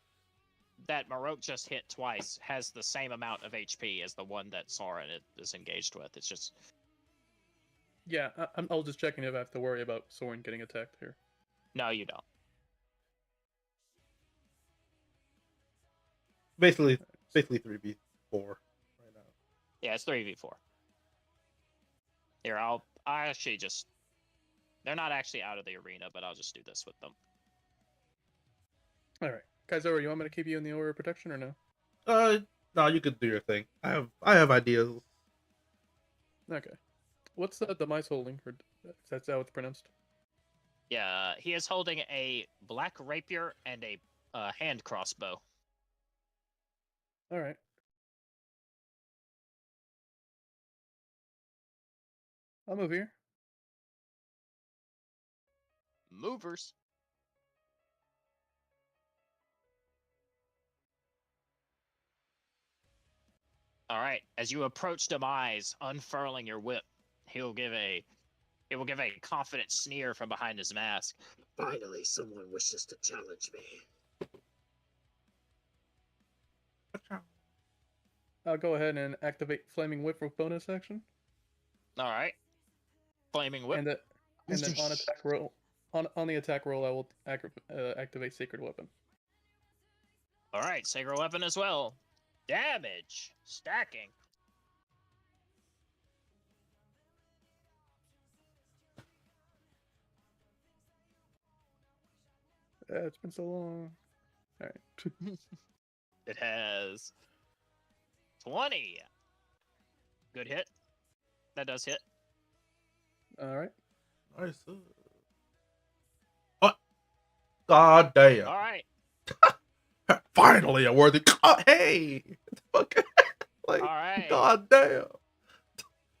that Marok just hit twice has the same amount of HP as the one that Soren is engaged with. It's just... Yeah, I'll just checking if I have to worry about Soren getting attacked here. No, you don't. Basically 3v4 right now. Yeah, it's 3v4. Here, I actually just... They're not actually out of the arena, but I'll just do this with them. All right. Kaizora, you want me to keep you in the order of protection or no? No, you could do your thing. I have ideas. Okay. What's the mice holding? Or if that's how it's pronounced. Yeah, he is holding a black rapier and a hand crossbow. All right. I'll move here. Movers. All right, as you approach Demise, unfurling your whip, he will give a confident sneer from behind his mask. Finally, someone wishes to challenge me. I'll go ahead and activate Flaming Whip with bonus action. All right, flaming whip. And then on attack roll, on the attack roll, I will activate Sacred Weapon. All right, sacred weapon as well. Damage stacking. It's been so long. All right. It has 20. Good hit. That does hit. All right. Nice. What? God damn. All right. Finally a worthy. Oh, hey. Okay. Like, All right. God damn.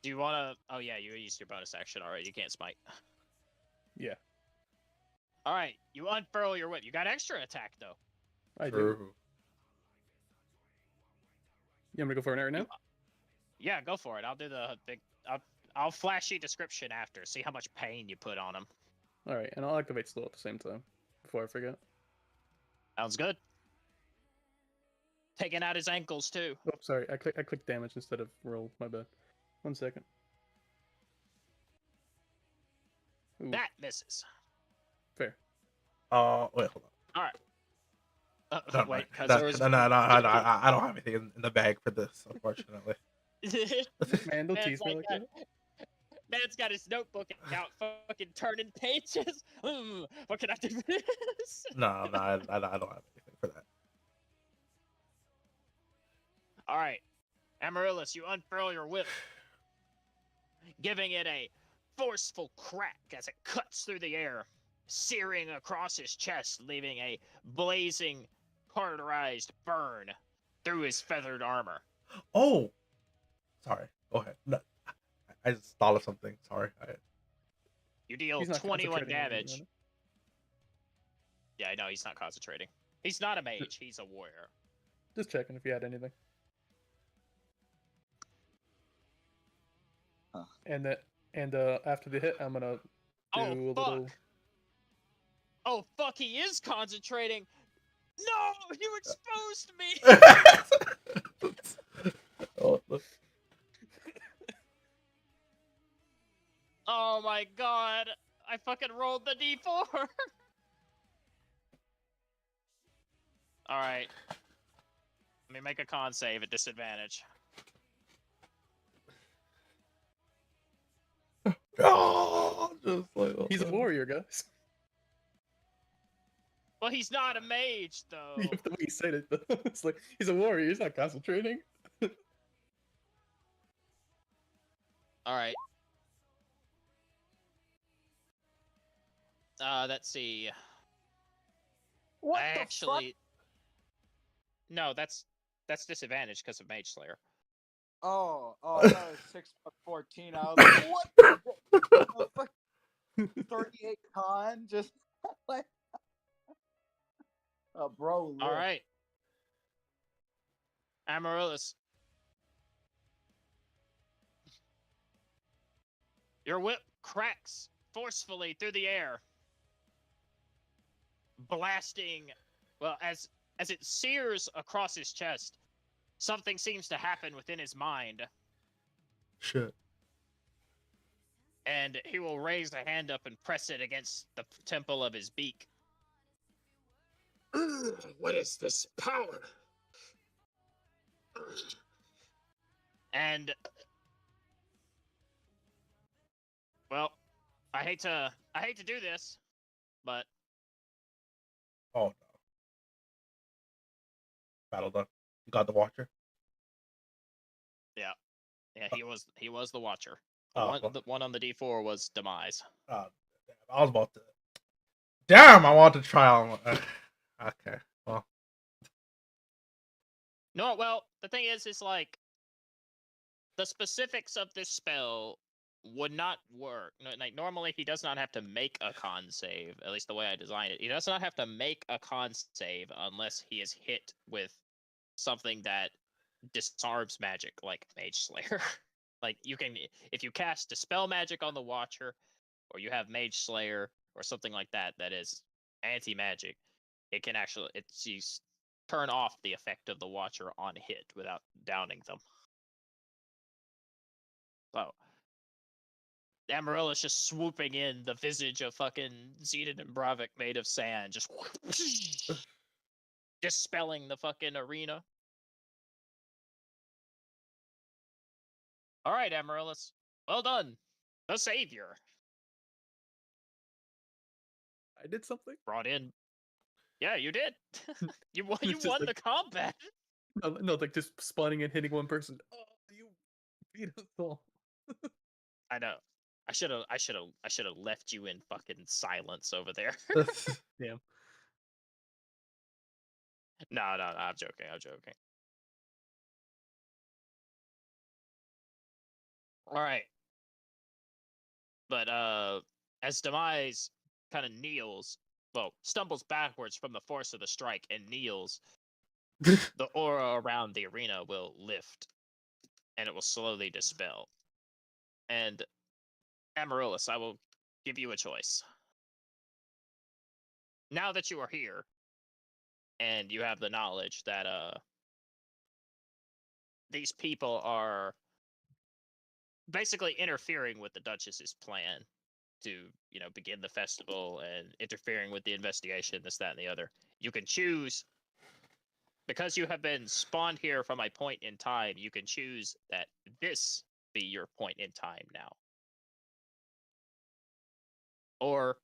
Do you want to? Oh yeah, you used your bonus action. All right, you can't smite. Yeah, All right, you unfurl your whip. You got extra attack though. I do. True. You want me to go for it right now? Yeah, go for it. I'll do the big. I'll flash you description after. See how much pain you put on him. All right, and I'll activate slow at the same time before I forget. Sounds good. Taking out his ankles too. Oh, sorry. I clicked damage instead of roll. My bad. 1 second. Ooh, That misses. fair. Wait, hold on. All right. No, Wait, because no, there was. no, I don't have anything in the bag for this, unfortunately. Man, don't Man's tease me like like that. Man's got his notebook out, fucking turning pages. What can I do for this? No, I don't have anything for that. All right, Amaryllis, you unfurl your whip, giving it a forceful crack as it cuts through the air, searing across his chest, leaving a blazing, cauterized burn through his feathered armor. Oh, sorry. Go ahead. No, I just thought of something. Sorry. You deal He's not 21 concentrating on damage. it. Yeah, I know he's not concentrating. He's not a mage. He's a warrior. Just checking if you had anything. Huh. And after the hit, I'm gonna do Oh a fuck! little. Oh fuck! He is concentrating. No, you exposed me. Oh, look. Oh my god! I fucking rolled the d4. All right. Let me make a con save at disadvantage. Oh, just like, He's a warrior, guys. Well, he's not a mage though. The way you said it, though. It's like he's a warrior. He's not concentrating. All right. Let's see. What I the actually. No, that's disadvantage because of Mage Slayer. fuck? Oh, that was 6+14. I was like, what the fuck? 38 con? Just like, bro. All live. right. Amaryllis. Your whip cracks forcefully through the air, blasting. Well, as it sears across his chest, something seems to happen within his mind, shit. and he will raise a hand up and press it against the temple of his beak. What is this power? And well, I hate to do this, but Oh no. Battle done. You got the Watcher. yeah, he was the Watcher. Oh, well. The one on the D4 was Demise. Oh, damn, I was about to. Damn, I wanted to try on. Okay, well. No, well, the thing is like the specifics of this spell would not work. Like normally, he does not have to make a con save. At least the way I designed it, he does not have to make a con save unless he is hit with something that disarms magic, like Mage Slayer. Like you can, if you cast Dispel Magic on the Watcher, or you have Mage Slayer or something like that that is anti-magic, it can actually turn off the effect of the Watcher on hit without downing them. So Amarella's just swooping in, the visage of fucking Zedon and Bravik made of sand, just dispelling the fucking arena. All right, Amaryllis. Well done. The savior. I did something. Brought in Yeah, you did. You won. You It's just won the like- combat. No, like just spawning and hitting one person. Oh, you beat us all. I know. I should have. I should have left you in fucking silence over there. Damn. No, I'm joking. I'm joking. All right. But as Demise kind of kneels, well, stumbles backwards from the force of the strike and kneels, the aura around the arena will lift, and it will slowly dispel. And Amaryllis, I will give you a choice. Now that you are here, and you have the knowledge that these people are basically interfering with the Duchess's plan to, begin the festival and interfering with the investigation, this, that, and the other. You can choose, because you have been spawned here from a point in time, you can choose that this be your point in time now. Or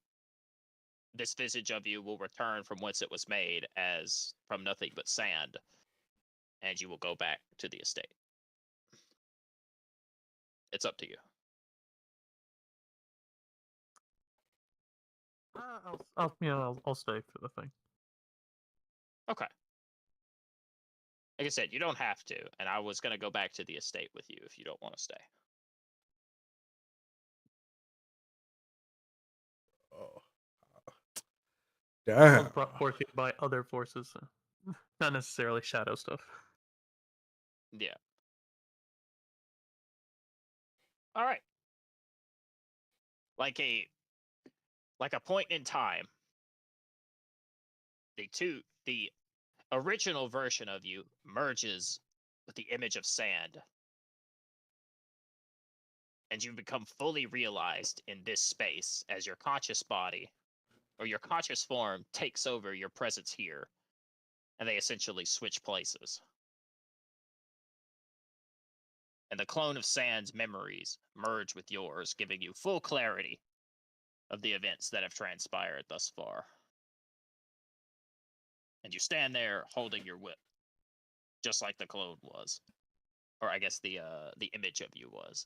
this visage of you will return from whence it was made as from nothing but sand, and you will go back to the estate. It's up to you. I'll stay for the thing. Okay. Like I said, you don't have to, and I was going to go back to the estate with you if you don't want to stay. Oh. I Damn. was brought forth here by other forces, not necessarily shadow stuff. Yeah. All right. Like a point in time, the original version of you merges with the image of sand, and you become fully realized in this space as your conscious body or your conscious form takes over your presence here, and they essentially switch places. And the clone of sand's memories merge with yours, giving you full clarity of the events that have transpired thus far. And you stand there holding your whip, just like the clone was, or I guess the image of you was.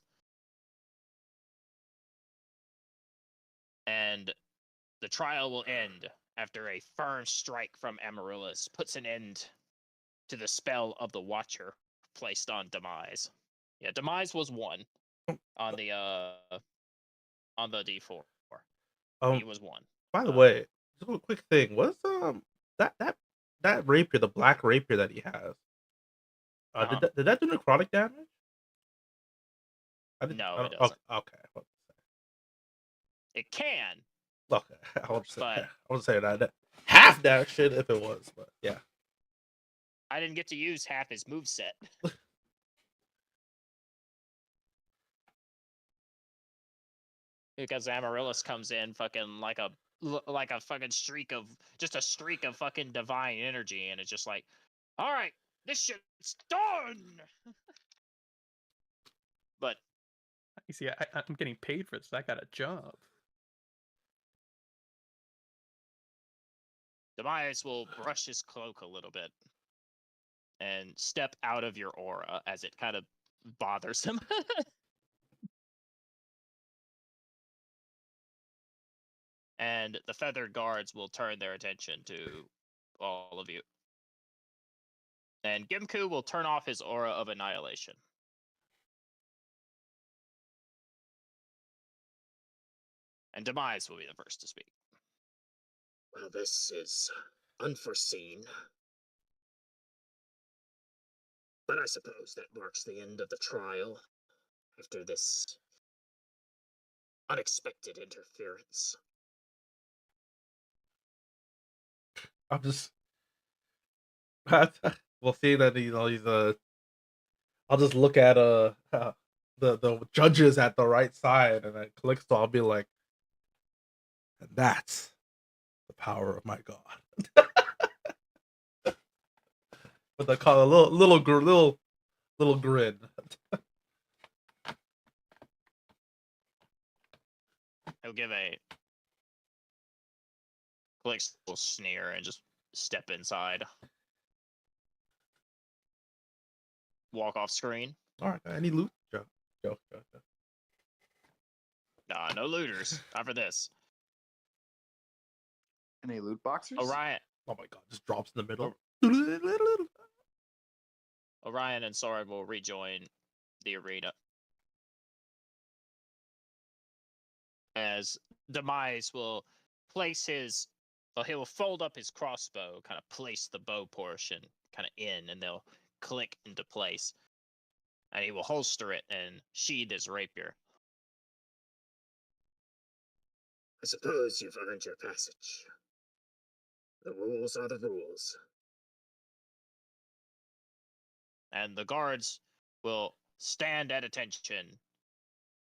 And the trial will end after a firm strike from Amaryllis puts an end to the spell of the Watcher placed on Demise. Yeah, Demise was 1 on the D4. He was 1. By the way, just a quick thing. What's that rapier, the black rapier that he has? Uh-huh. Did that do necrotic damage? No, it doesn't. Okay. It can. Okay. I was But- saying that half that shit if it was, but yeah. I didn't get to use half his moveset. Because Amaryllis comes in fucking like a fucking streak of fucking divine energy, and it's just like, all right, this shit's done. But You see, I'm getting paid for this. I got a job. Demise will brush his cloak a little bit and step out of your aura as it kind of bothers him. And the feathered guards will turn their attention to all of you. And Gimku will turn off his aura of annihilation. And Demise will be the first to speak. Well, this is unforeseen. But I suppose that marks the end of the trial after this unexpected interference. I'm just we'll see that he's I'll just look at the judges at the right side and at Calixto I'll be like, and that's the power of my god. With a little grin. He'll give a Calixto will sneer and just step inside. Walk off screen. All right, any loot? Joke. Nah, no looters. Not for this. Any loot boxers? Orion, Oh my god, just drops in the middle. Orion and Soren will rejoin the arena. As Demise will place his, well, he will fold up his crossbow, kind of place the bow portion kind of in, and they'll click into place. And he will holster it and sheathe his rapier. I suppose you've earned your passage. The rules are the rules. And the guards will stand at attention,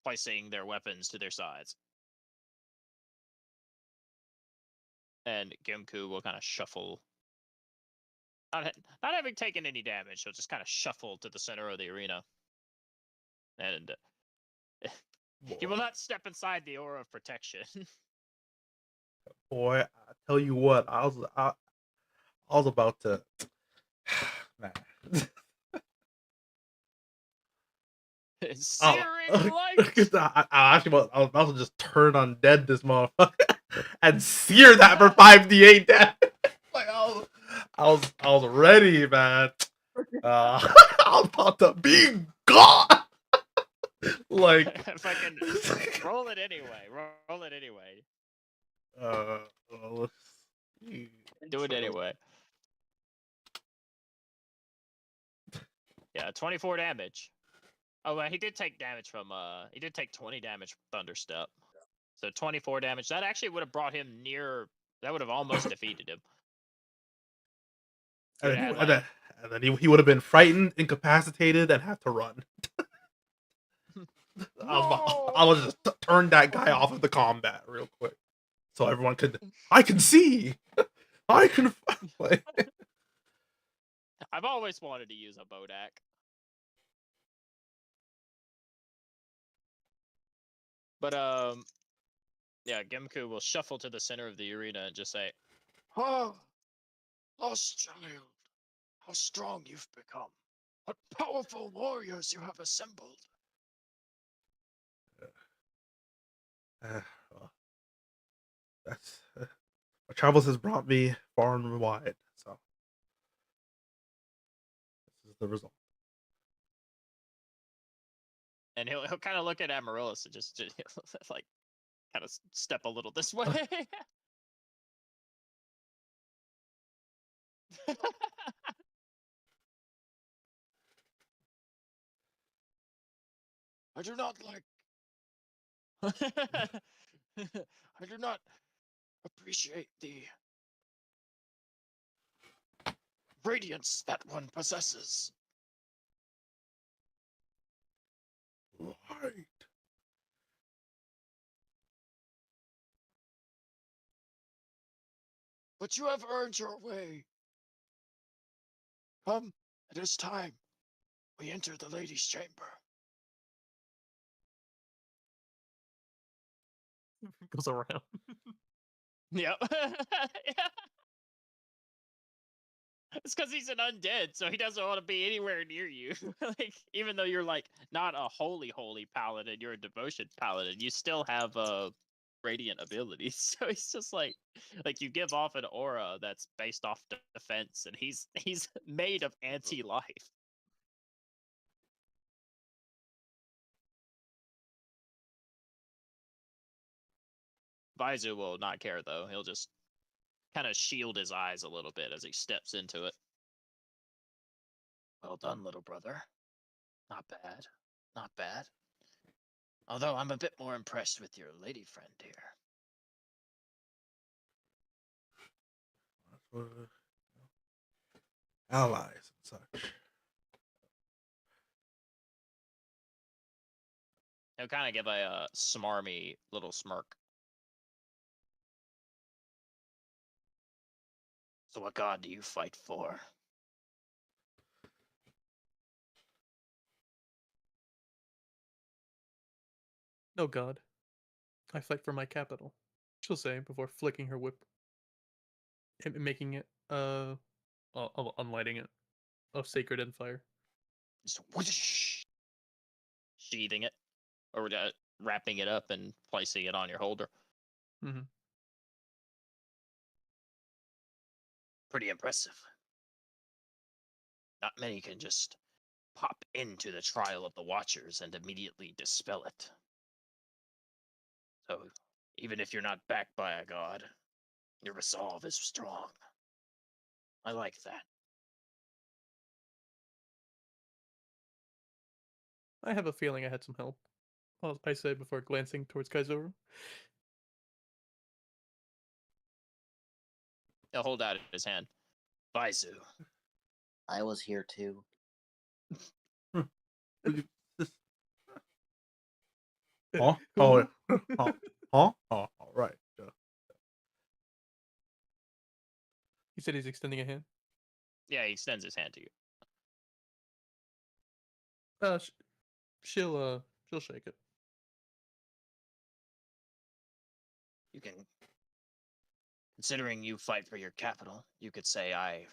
placing their weapons to their sides. And Gimku will kind of shuffle. Not having taken any damage, he'll just kind of shuffle to the center of the arena. And he will not step inside the aura of protection. Boy, I tell you what, I was about to, man. Searing light! I was about to just turn undead this motherfucker and sear that for 5d8 damage. Like I was ready, man. I was about to be gone. Like if I can roll it anyway. Roll it anyway. Let's see. Do it anyway. Yeah, 24 damage. Oh, well, he did take damage from he did take 20 damage from Thunderstep. So 24 damage. That actually would have brought him near, that would have almost defeated him. And then he would have been frightened, incapacitated, and have to run. I was just turn that guy off of the combat real quick, so everyone could. I can see. I can. Like, I've always wanted to use a Bodak. But yeah, Gemku will shuffle to the center of the arena and just say, Oh, lost child, how strong you've become. What powerful warriors you have assembled. well, that's my travels has brought me far and wide. So this is the result. and he'll kind of look at Amaryllis and just like kind of step a little this way. I do not like. I do not appreciate the radiance that one possesses. Right. But you have earned your way. Come, it is time. We enter the lady's chamber. Goes around. Yep. Yeah. It's because he's an undead, so he doesn't want to be anywhere near you. Like, even though you're like not a holy paladin, you're a devotion paladin. You still have radiant abilities. So he's just like you give off an aura that's based off defense, and he's made of anti-life. Vaizu will not care though. He'll just kind of shield his eyes a little bit as he steps into it. Well done, little brother. Not bad. Not bad. Although I'm a bit more impressed with your lady friend here. Allies and such. He'll kind of give a smarmy little smirk. So what god do you fight for? No god. I fight for my capital, she'll say before flicking her whip and making it Unlighting it of sacred end fire. Just whoosh, sheathing it, or wrapping it up and placing it on your holder. Mm-hmm. Pretty impressive. Not many can just pop into the trial of the Watchers and immediately dispel it. So, even if you're not backed by a god, your resolve is strong. I like that. I have a feeling I had some help. I said before glancing towards Kaizuru. He'll hold out his hand. Baizu. I was here too. Huh? Oh, oh, huh? Huh? Oh, all right. He said he's extending a hand. Yeah, he extends his hand to you. She'll shake it. You can, considering you fight for your capital, you could say I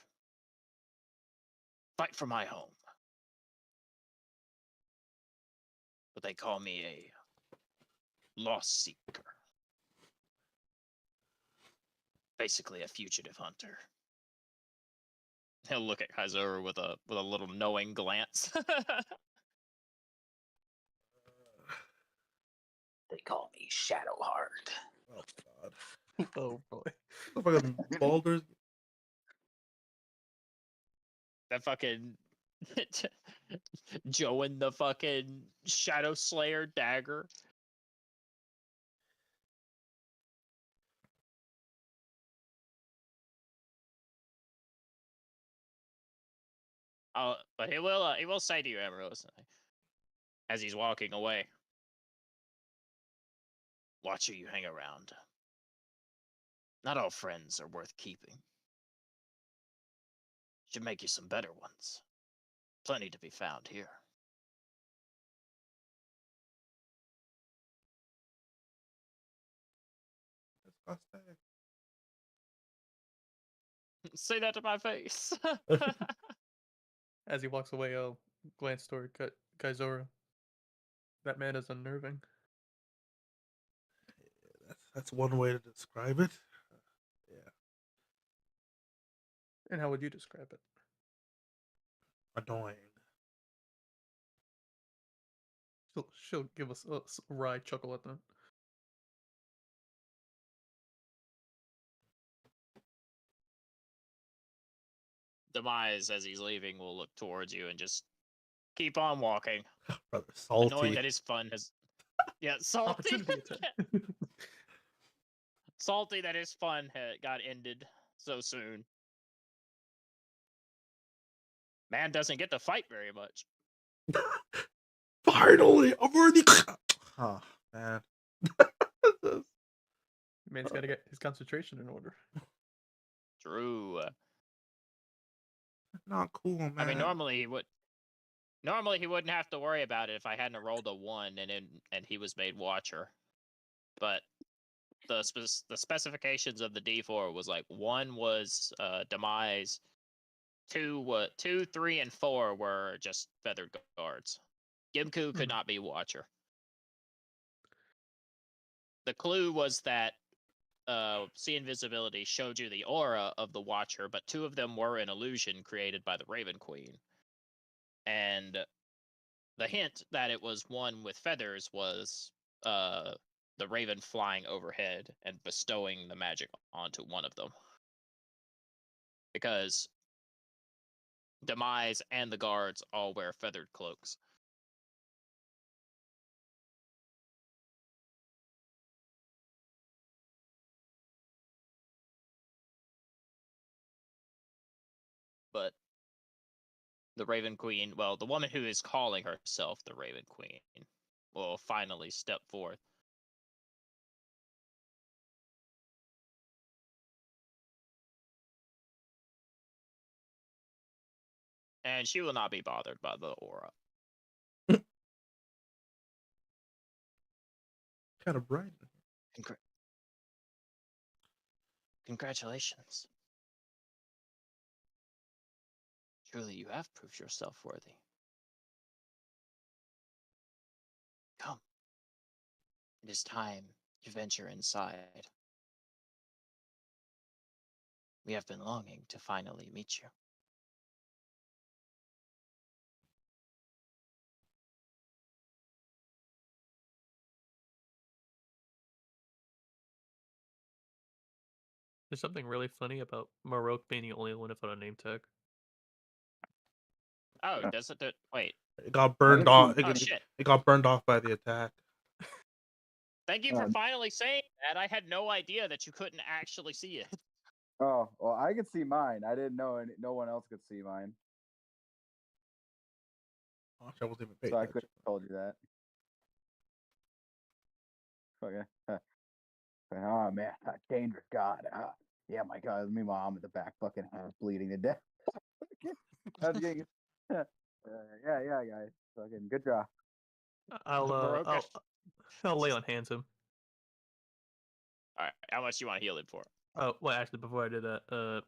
fight for my home. But they call me a lost seeker. Basically a fugitive hunter. He'll look at Kaizuru with a little knowing glance. They call me Shadowheart. Oh God. Oh boy. The fucking Baldur's. That fucking Joe and the fucking Shadow Slayer dagger. But he will say to you, Ambrose, as he's walking away, watch who you hang around. Not all friends are worth keeping. Should make you some better ones. Plenty to be found here. Disgusting. Say that to my face. As he walks away, I'll glance toward Kaizuru. That man is unnerving. That's one way to describe it. Yeah, And how would you describe it? annoying. She'll give us a wry chuckle at that. Demise, as he's leaving, will look towards you and just keep on walking. Rather Annoying salty. that his fun has. Yeah, salty. Opportunity attack. Salty that his fun got ended so soon. Man doesn't get to fight very much. Finally, a worthy. Oh man. Man's got to get his concentration in order. True. Not cool, man. I mean, normally he wouldn't have to worry about it if I hadn't rolled a 1 and he was made Watcher. But the specifications of the D4 was like 1 was Demise, 2, 3, and 4 were just Feathered Guards. Gimku could not be Watcher. The clue was that See Invisibility showed you the aura of the Watcher, but 2 of them were an illusion created by the Raven Queen. And the hint that it was one with feathers was the Raven flying overhead and bestowing the magic onto one of them. Because Demise and the guards all wear feathered cloaks. But the Raven Queen, well, the woman who is calling herself the Raven Queen, will finally step forth. And she will not be bothered by the aura. Kind of bright. Congratulations. Truly, you have proved yourself worthy. Come. It is time to venture inside. We have been longing to finally meet you. There's something really funny about Maroc being the only one without a name tag. Oh, Yeah. does it? Wait. It got I burned can off. see- Oh shit! It got burned off by the attack. Thank you for Um, finally saying that. I had no idea that you couldn't actually see it. Oh, well, I could see mine. I didn't know no one else could see mine, Gosh, I wasn't even paying so I attention. could have told you that. Okay. Oh man, dangerous God. Yeah, my God, me mom in the back, fucking half bleeding to death. That's getting, yeah, guys. Fucking good job. I'll lay on hands him. All right, how much you want to heal it for? Oh, well, actually, before I do that,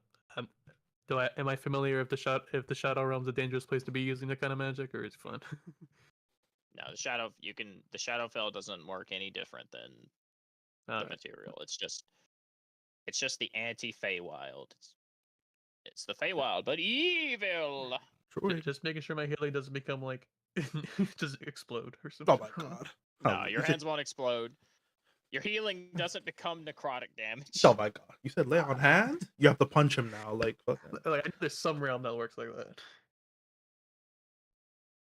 am I familiar if the Shadow Realm's a dangerous place to be using that kind of magic, or is it fun? No, the Shadowfell doesn't work any different than the Alright. material. It's just the anti-Feywild. It's the Feywild, but evil. Sure. Just making sure my healing doesn't become like just explode or Oh something. my god. No, Oh, your you hands won't explode. Your healing doesn't become necrotic damage. Said, oh my god. You said lay on hands? You have to punch him now. Like fucking. Like, I know there's some realm that works like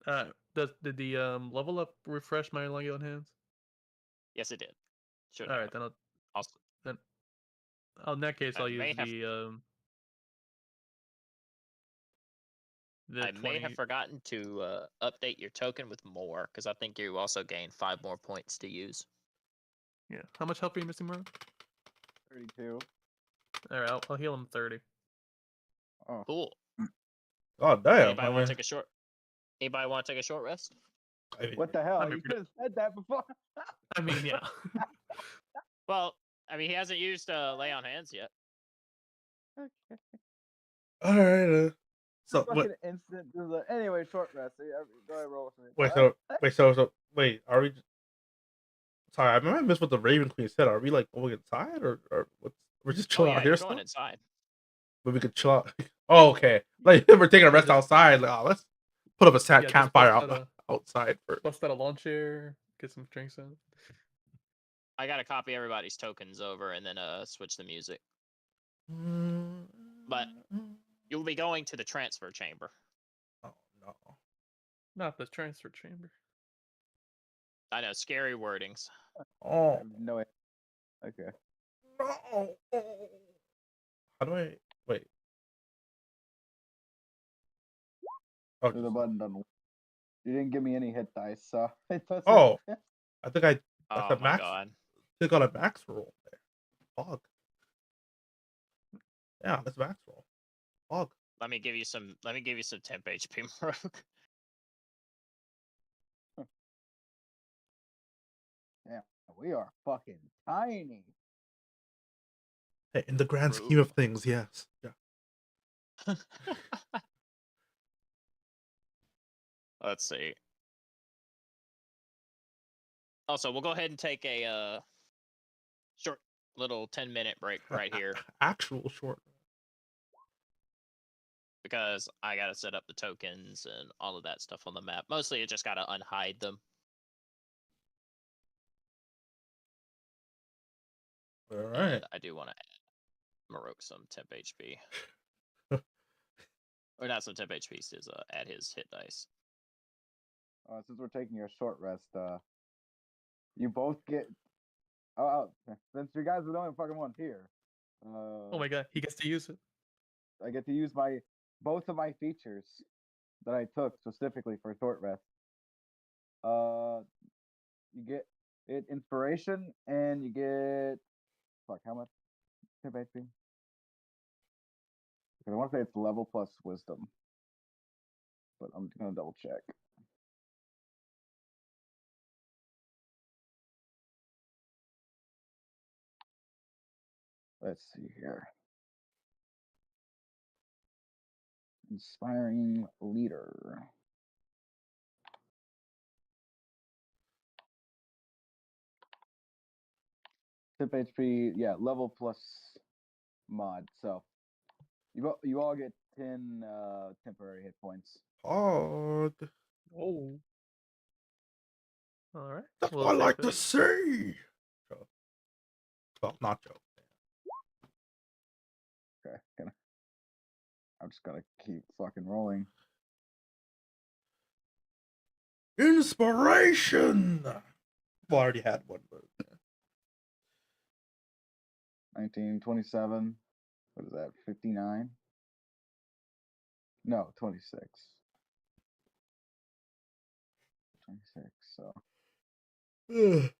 that. Did the level up refresh my lay on hands? Yes, it did. Should All right, have. then Also, in that case I I'll may use have- the I may 20. have forgotten to update your token with more, because I think you also gain 5 more points to use. Yeah. How much health are you missing, bro? 32. All right, I'll heal him 30. Oh, Cool. God damn. Anybody want to take a short? Anybody want to take a short rest? what the hell? I mean, You could have said that before. I mean, yeah. Well, I mean, he hasn't used lay on hands yet. Alright. So Fucking what? instant. Anyway, short rest. Go ahead, roll with me. Wait. Are we? Sorry, I remember I missed what the Raven Queen said. Are we like going inside or what's? We're just Oh chilling yeah, out you're here going still. inside. But we could chill out. Oh, okay. Like we're taking a rest just- outside. Like, oh, let's put up a sad Yeah, just campfire bust out outside for. Bust out a lawn chair, get some drinks out. I gotta copy everybody's tokens over and then switch the music. But you'll be going to the transfer chamber. Oh no. Not the transfer chamber. I know, scary wordings. Oh No. Okay. no. How do I wait? Oh, The just- button doesn't work. You didn't give me any hit dice, so it doesn't. Oh. I think that's Oh a my max. god. They got a max roll there. Fog. Yeah, that's max roll. Fog. Let me give you some temp HP, Rogue. Yeah, we are fucking tiny. Hey, in the grand scheme of things, yes. Yeah. Let's see. Also, we'll go ahead and take a short little 10-minute break right here Actual short. because I gotta set up the tokens and all of that stuff on the map. Mostly, I just gotta unhide them. All right. And I do want to add Maroke some temp HP. Or not some temp HP, is add his hit dice. Since we're taking a short rest, you both get. Since you guys are the only fucking ones here, Oh my god, he gets to use it. I get to use both of my features that I took specifically for short rest. You get inspiration and you get how much? Temp HP? Because I want to say it's level plus wisdom, but I'm gonna double check. Let's see here. Inspiring leader. Tip HP, yeah, level plus mod. So you all get 10 temporary hit points. Hog. Oh. All right. That's We'll what I take like that. to see. Joe. Well, not Joe. Okay, I'm just gonna keep fucking rolling. Inspiration. Well, I already had one, but 19, 27. What is that? 59? No, 26. 26. So Ugh.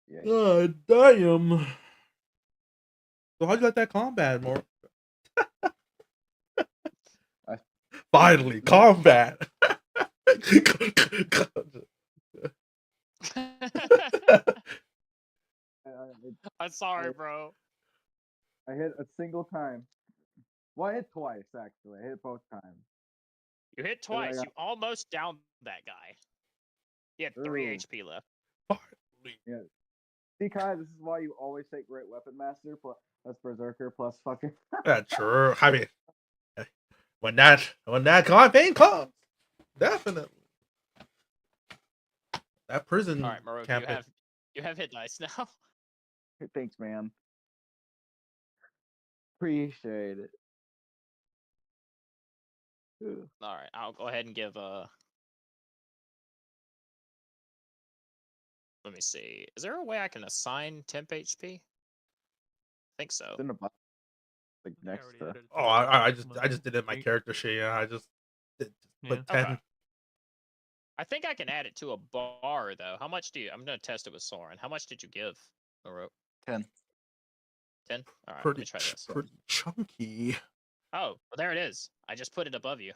yeah. God damn. So how'd you like that combat, more? Finally, combat. I'm sorry, bro. I hit a single time. Well, I hit twice actually. I hit both times. You hit And then I twice. got- You almost downed that guy. He had 3 Ooh. HP left. Yeah. See, Kai, this is why you always take Great Weapon Master plus Berserker plus fucking. Yeah, true. I mean, when that campaign comes, definitely. That prison All right, Maroka, campaign. you have hit dice now. Thanks, man. Appreciate it. Ugh. All right, I'll go ahead and give Let me see. Is there a way I can assign temp HP? I think so. It's in the box, like I next already to. added it Oh, to I my just did it in my sheet. character sheet. Yeah, I just put Yeah. 10. Okay. I think I can add it to a bar though. How much do you? I'm gonna test it with Soren. How much did you give Maroka? 10. 10. All right, let Pretty, me try this. pretty chunky. Oh, well, there it is. I just put it above you.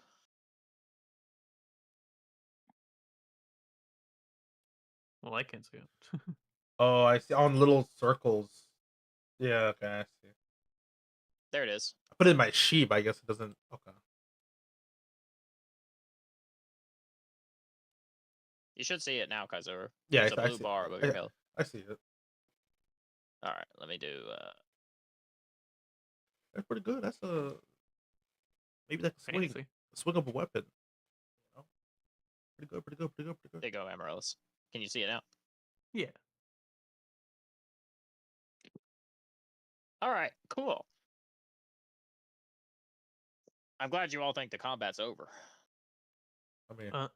Well, I can't see it. Oh, I see on little circles. Yeah, okay, I see. There it is. I put it in my sheet, but I guess it doesn't. Okay. You should see it now, Kaiser. Yeah, There's a I blue see. bar above your health. I see it. All right, let me do. That's pretty good. That's maybe like a Fancy. swing of a weapon. You know? Pretty good. Pretty good. Pretty good. Pretty good. There you go, Amaryllis. Can you see it now? Yeah. All right, cool. I'm glad you all think the combat's over. I mean, Uh,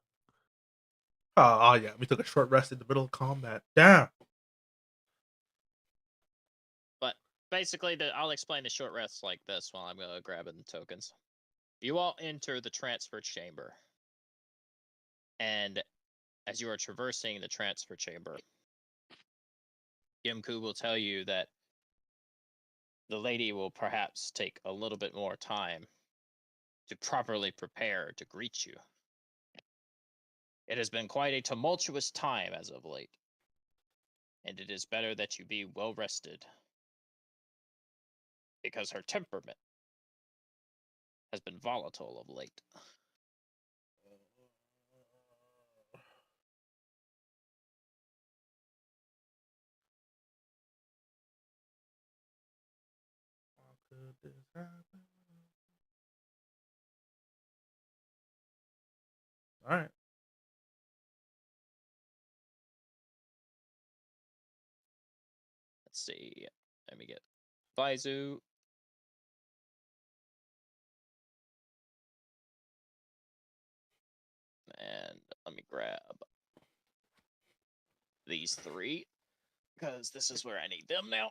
oh yeah, we took a short rest in the middle of combat. Damn. But basically, I'll explain the short rests like this while I'm grabbing the tokens. You all enter the transfer chamber. And as you are traversing the transfer chamber, Gimku will tell you that the lady will perhaps take a little bit more time to properly prepare to greet you. It has been quite a tumultuous time as of late, and it is better that you be well rested, because her temperament has been volatile of late. How could this happen? All right. Let's see. Let me get Baizu. And let me grab these 3, because this is where I need them now.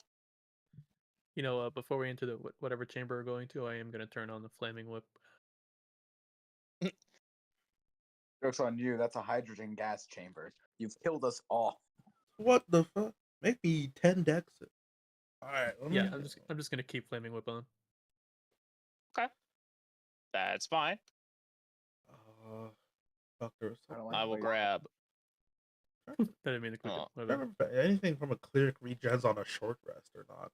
you know, before we enter the whatever chamber we're going to, I am gonna turn on the flaming whip. Joke's on you. That's a hydrogen gas chamber. You've killed us all. What the fuck? Make me 10 decks. All right. Yeah, I'm just gonna keep flaming whip on. Okay. That's fine. Fuck, there's I don't like I the will way- grab. I didn't mean to click Oh, it. My I bad. remember if anything from a cleric regens on a short rest or not.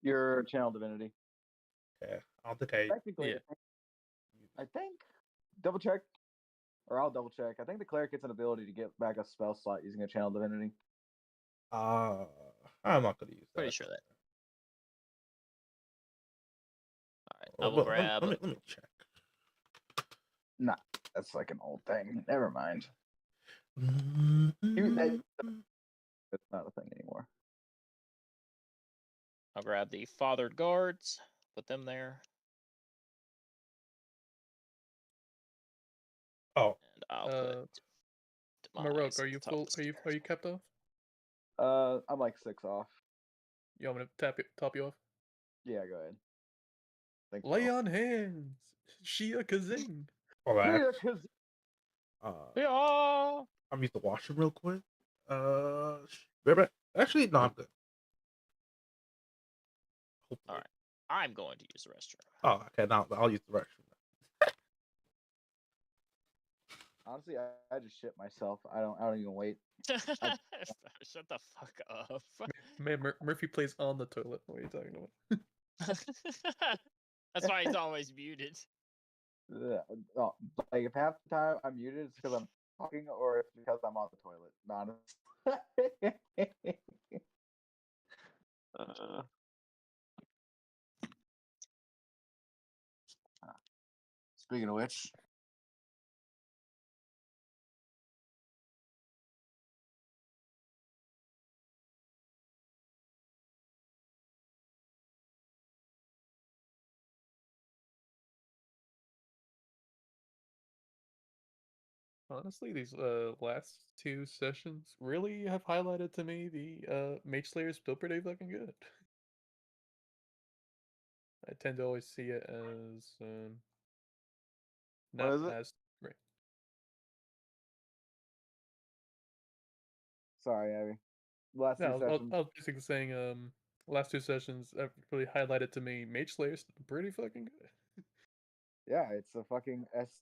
Your channel divinity. Okay. I don't think I. Technically, Yeah. I think double check, or I'll double check. I think the cleric gets an ability to get back a spell slot using a channel divinity. I'm not gonna use that. Pretty sure that. All right, I Well, will but grab. let me check. Nah, that's like an old thing. Never mind. Mm-hmm. It's not a thing anymore. I'll grab the fathered guards. Put them there, Oh, and I'll Uh, put Demise Marok, are at you the top of full? the Are you stairs. kept off? I'm like 6 off. You want me to top you off? Yeah, go ahead. Think Lay so. on hands, Shia Kazing. all Yeah, right. 'cause Yeah. I'm use the washroom real quick. Right back. Actually, no, I'm good. Hopefully. All right, I'm going to use the restroom. Oh, okay. Now I'll use the restroom. honestly, I just shit myself. I don't even wait. Shut the fuck up. Man, Murphy plays on the toilet. What are you talking about? That's why he's always muted. No, like if half the time I'm muted, it's because I'm talking, or it's because I'm on the toilet. Honestly. Speaking of which, Honestly, these last two sessions really have highlighted to me the Mage Slayer is still pretty fucking good. I tend to always see it as not is it? as right. Sorry, Abby. Last No, two I was sessions. basically saying last two sessions have really highlighted to me Mage Slayer is pretty fucking good. Yeah, it's a fucking S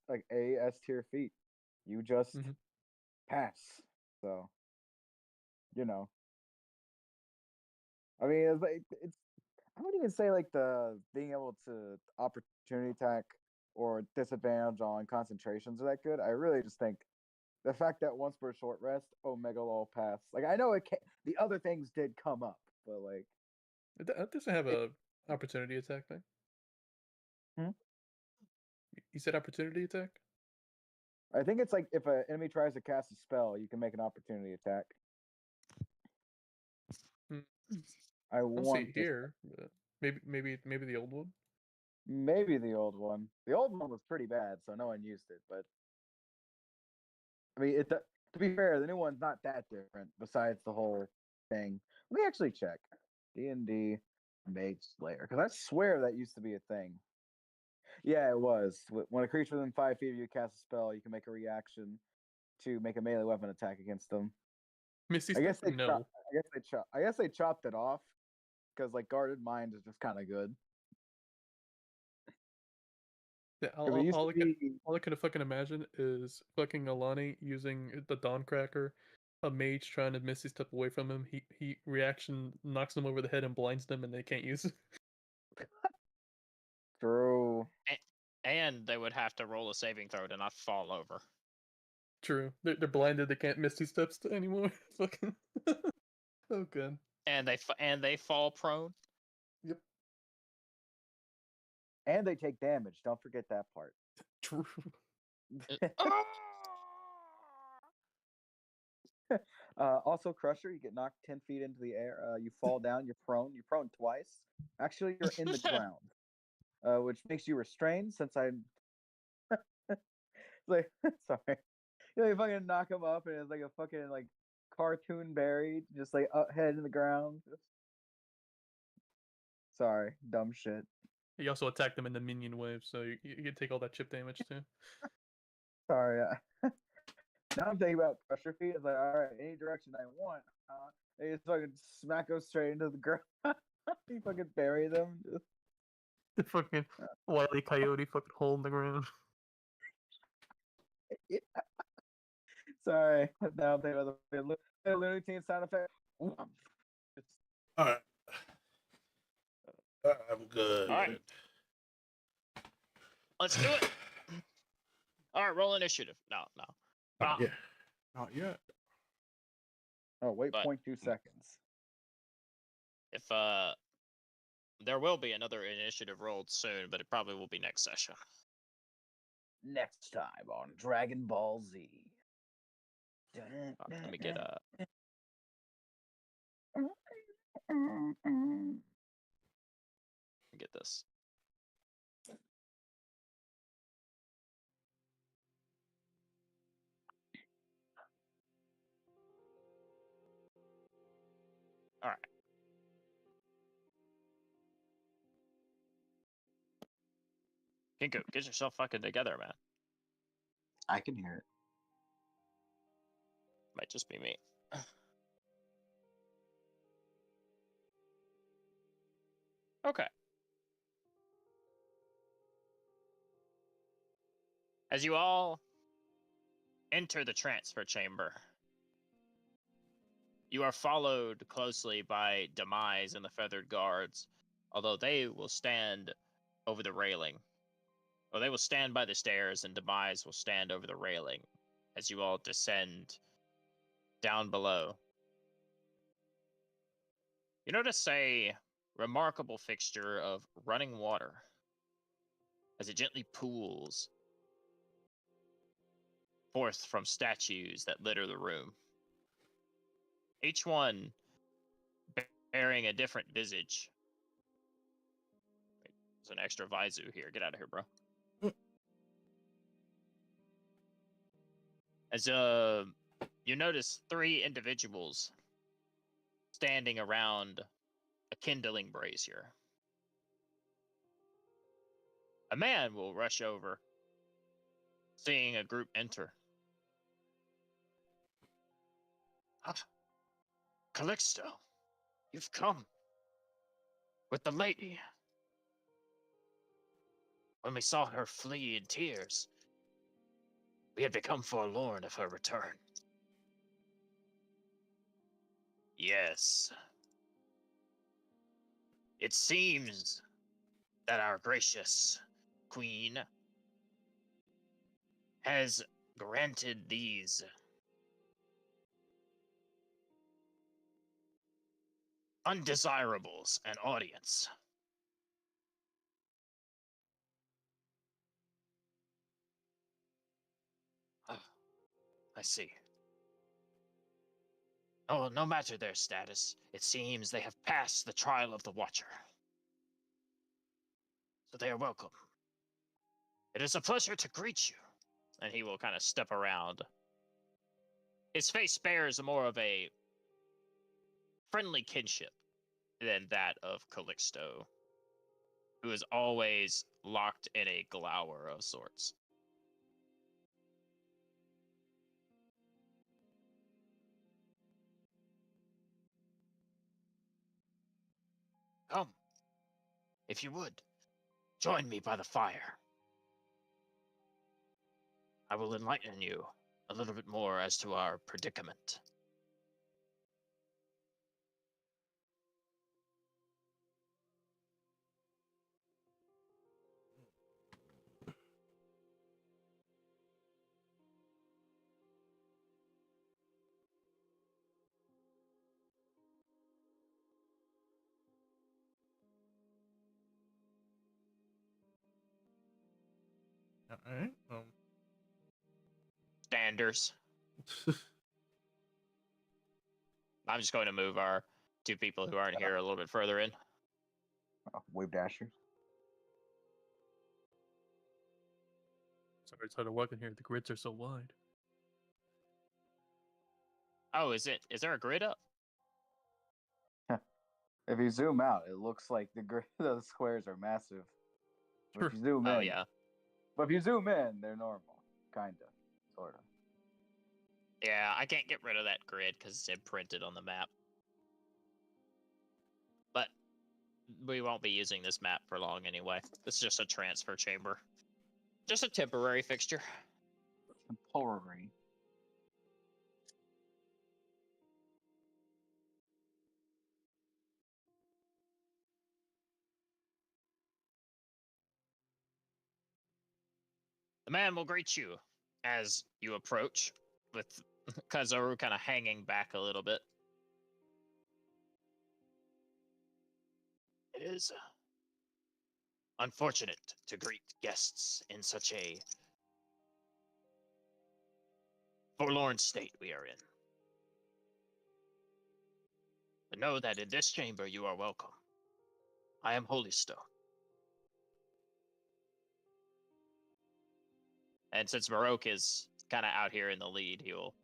tier feat. You just Mhm. pass. So, you know. I mean, it's I wouldn't even say like the being able to opportunity attack or disadvantage on concentrations are that good. I really just think the fact that once per short rest, Omega Law pass. Like I know the other things did come up, but like It doesn't have it, a opportunity attack thing. Hmm? You said opportunity attack? I think it's like if an enemy tries to cast a spell, you can make an opportunity attack. Hmm. I I don't see want it to here, but maybe the old one. maybe the old one. The old one was pretty bad, so no one used it. But I mean, to be fair, the new one's not that different. Besides the whole thing, let me actually check D&D Mage Slayer because I swear that used to be a thing. Yeah, it was. When a creature within 5 feet of you casts a spell, you can make a reaction to make a melee weapon attack against them. Misty I guess Step? No. I guess they chopped it off because like guarded mind is just kind of good. Yeah, 'Cause it used to be all I can fucking imagine is fucking Alani using the Dawn-Cracker, a mage trying to Misty Step away from him. He reaction knocks them over the head and blinds them, and they can't use it. true. And they would have to roll a saving throw to not fall over. True. They're blinded. They can't Misty Steps anymore. Fucking. Oh, good. And they fall prone. Yep. And they take damage. Don't forget that part. True. Ah! Also, Crusher, you get knocked 10 feet into the air. You fall down. You're prone. You're prone twice. Actually, you're in the ground, which makes you restrained. Since I, like, sorry, you fucking knock him up, and it's like a fucking like cartoon buried, just like head in the ground. Sorry, dumb shit. You also attack them in the minion wave, so you can take all that chip damage too. Sorry. Now I'm thinking about pressure feet. It's like, all right, any direction I want. They just fucking smack them straight into the ground. You fucking bury them. Just... The fucking Wile E. Coyote fucking hole in the ground. Yeah. Sorry. Now I'm thinking about the Looney Tunes sound effect. All right. I'm good. All right. Let's do it. All right, roll initiative. No. Not yet. Not yet. Oh, wait, But- 0.2 seconds. If there will be another initiative rolled soon, but it probably will be next session. Next time on Dragon Ball Z. Let me get this. All right. Kinko, get yourself fucking together, man. I can hear it. Might just be me. Okay. As you all enter the transfer chamber, you are followed closely by Demise and the Feathered Guards, although they will stand over the railing. Well, they will stand by the stairs, and Demise will stand over the railing as you all descend down below. You notice a remarkable fixture of running water as it gently pools forth from statues that litter the room. Each one bearing a different visage. There's an extra Vizu here. Get out of here, bro. As you notice 3 individuals standing around a kindling brazier. A man will rush over, seeing a group enter. Ah, Calixto, you've come with the lady. When we saw her flee in tears, we had become forlorn of her return. Yes. It seems that our gracious queen has granted these undesirables an audience. Ah, I see. Oh, no matter their status, it seems they have passed the trial of the Watcher. So they are welcome. It is a pleasure to greet you. And he will kind of step around. His face bears more of a friendly kinship than that of Calixto, who is always locked in a glower of sorts. Come, if you would, join me by the fire. I will enlighten you a little bit more as to our predicament. Alright. Standers. I'm just going to move our 2 people who aren't here a little bit further in. Wave dashers. Sorry, it's hard to walk in here. The grids are so wide. Oh, is there a grid up? If you zoom out, it looks like the squares are massive. But if you zoom Oh, in, yeah. But if you zoom in, they're normal, kinda, sorta. Yeah, I can't get rid of that grid because it's imprinted on the map. But we won't be using this map for long anyway. This is just a transfer chamber. Just a temporary fixture. Temporary. The man will greet you as you approach, with Kazoru kind of hanging back a little bit. It is unfortunate to greet guests in such a forlorn state we are in. But know that in this chamber you are welcome. I am Holy Stone. And since Marok is kind of out here in the lead, he'll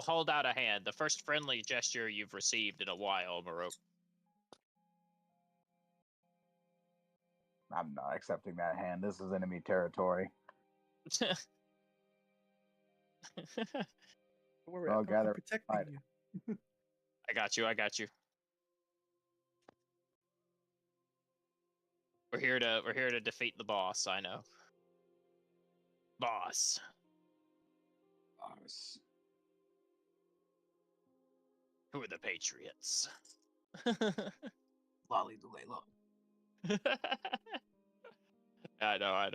hold out a hand. The first friendly gesture you've received in a while, Marok. I'm not accepting that hand. This is enemy territory. We're I'll gather protecting fight. you. I got you. We're here to defeat the boss. I know. Boss. Who are the Patriots? Lolly the Layla. I know.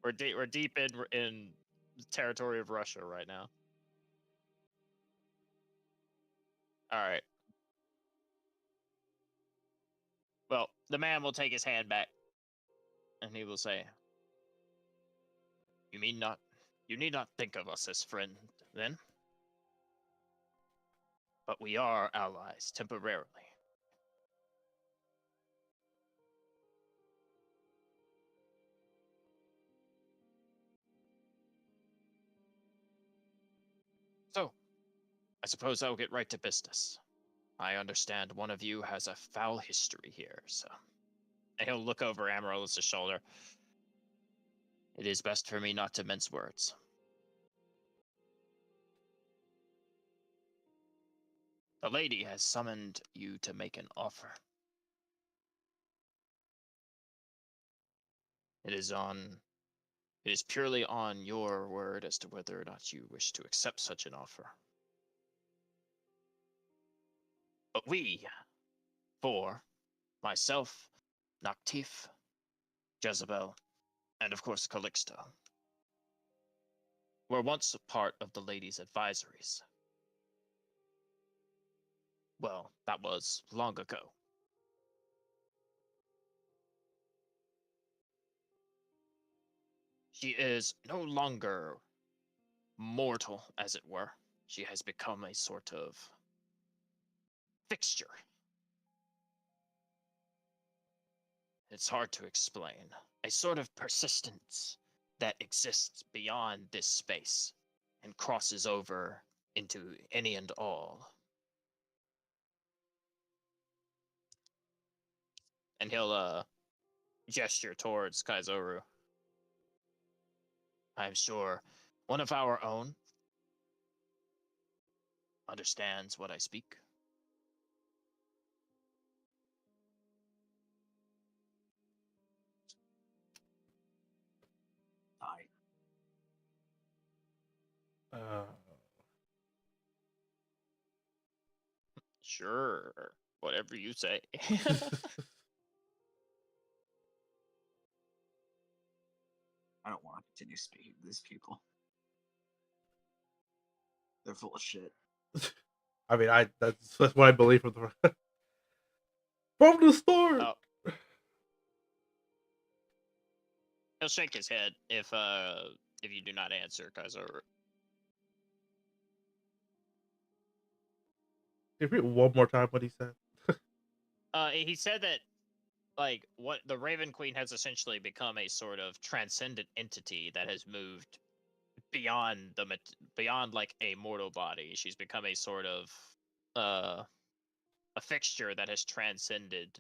We're deep in territory of Russia right now. All right. Well, the man will take his hand back, and he will say, You need not think of us as friends, then. But we are allies, temporarily. So, I suppose I'll get right to business. I understand one of you has a foul history here, so... And he'll look over Amaryllis' shoulder. It is best for me not to mince words. The lady has summoned you to make an offer. It is purely on your word as to whether or not you wish to accept such an offer. But we, four, myself, Noctif, Jezebel, and of course Calixto, were once a part of the ladies' advisories. Well, that was long ago. She is no longer mortal, as it were. She has become a sort of fixture. It's hard to explain. A sort of persistence that exists beyond this space and crosses over into any and all. And he'll gesture towards Kaizoru. I'm sure one of our own understands what I speak. Aye. Sure, whatever you say. I don't want to continue speaking to these people. They're full of shit. I mean, that's what I believe from the from the start. Oh. He'll shake his head if you do not answer, Kaizoru. Can you read one more time what he said? He said that, like, what the Raven Queen has essentially become a sort of transcendent entity that has moved beyond beyond like a mortal body. She's become a sort of a fixture that has transcended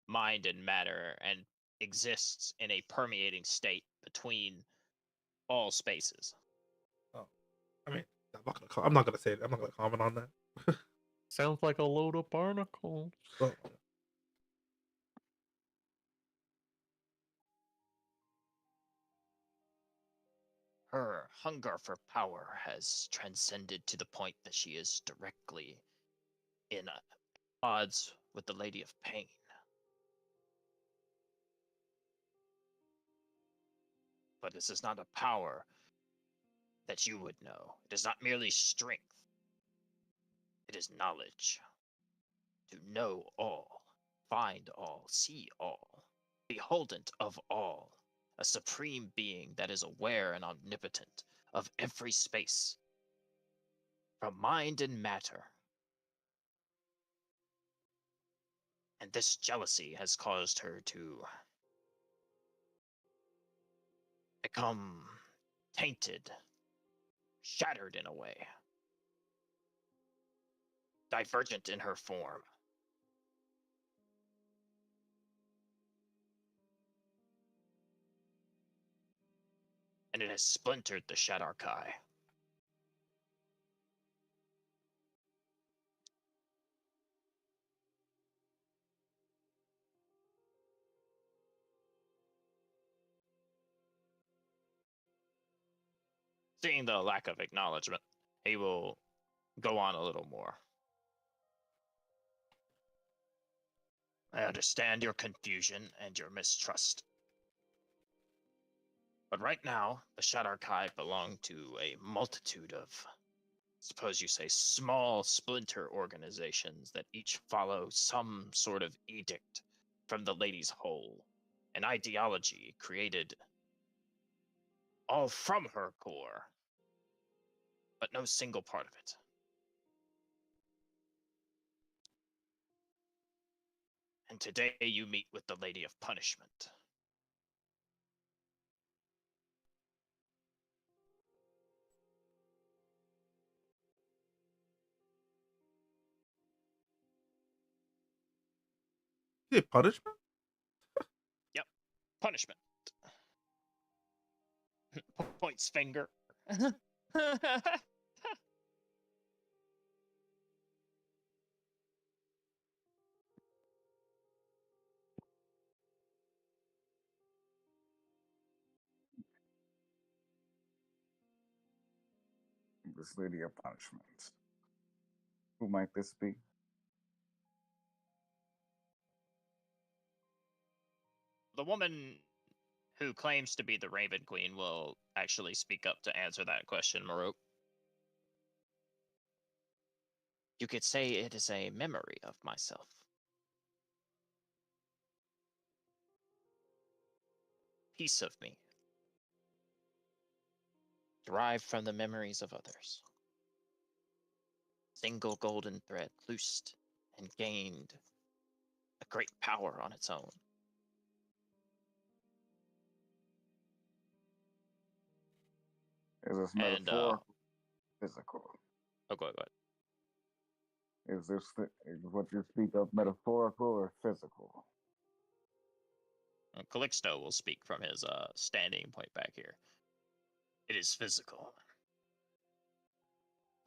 mind and matter and exists in a permeating state between all spaces. Oh, I mean, I'm not gonna say it. I'm not gonna comment on that. Sounds like a load of barnacles. So, Her hunger for power has transcended to the point that she is directly in odds with the Lady of Pain. But this is not a power that you would know. It is not merely strength. It is knowledge. To know all, find all, see all, beholden of all. A supreme being that is aware and omnipotent of every space, from mind and matter. And this jealousy has caused her to become tainted, shattered in a way, divergent in her form. And it has splintered the Shadarkai. Seeing the lack of acknowledgement, he will go on a little more. I understand your confusion and your mistrust. But right now, the Shadarkai belong to a multitude of, suppose you say, small splinter organizations that each follow some sort of edict from the lady's whole, an ideology created all from her core, but no single part of it. And today you meet with the Lady of Punishment. Is it punishment? Yep, punishment. Points finger. This lady of punishment. Who might this be? The woman who claims to be the Raven Queen will actually speak up to answer that question, Marok. You could say it is a memory of myself. Piece of me. Derived from the memories of others. Single golden thread loosed and gained a great power on its own. Is this And, metaphorical? Physical? Oh, go ahead. Is this is what you speak of metaphorical or physical? Calixto will speak from his standing point back here. It is physical.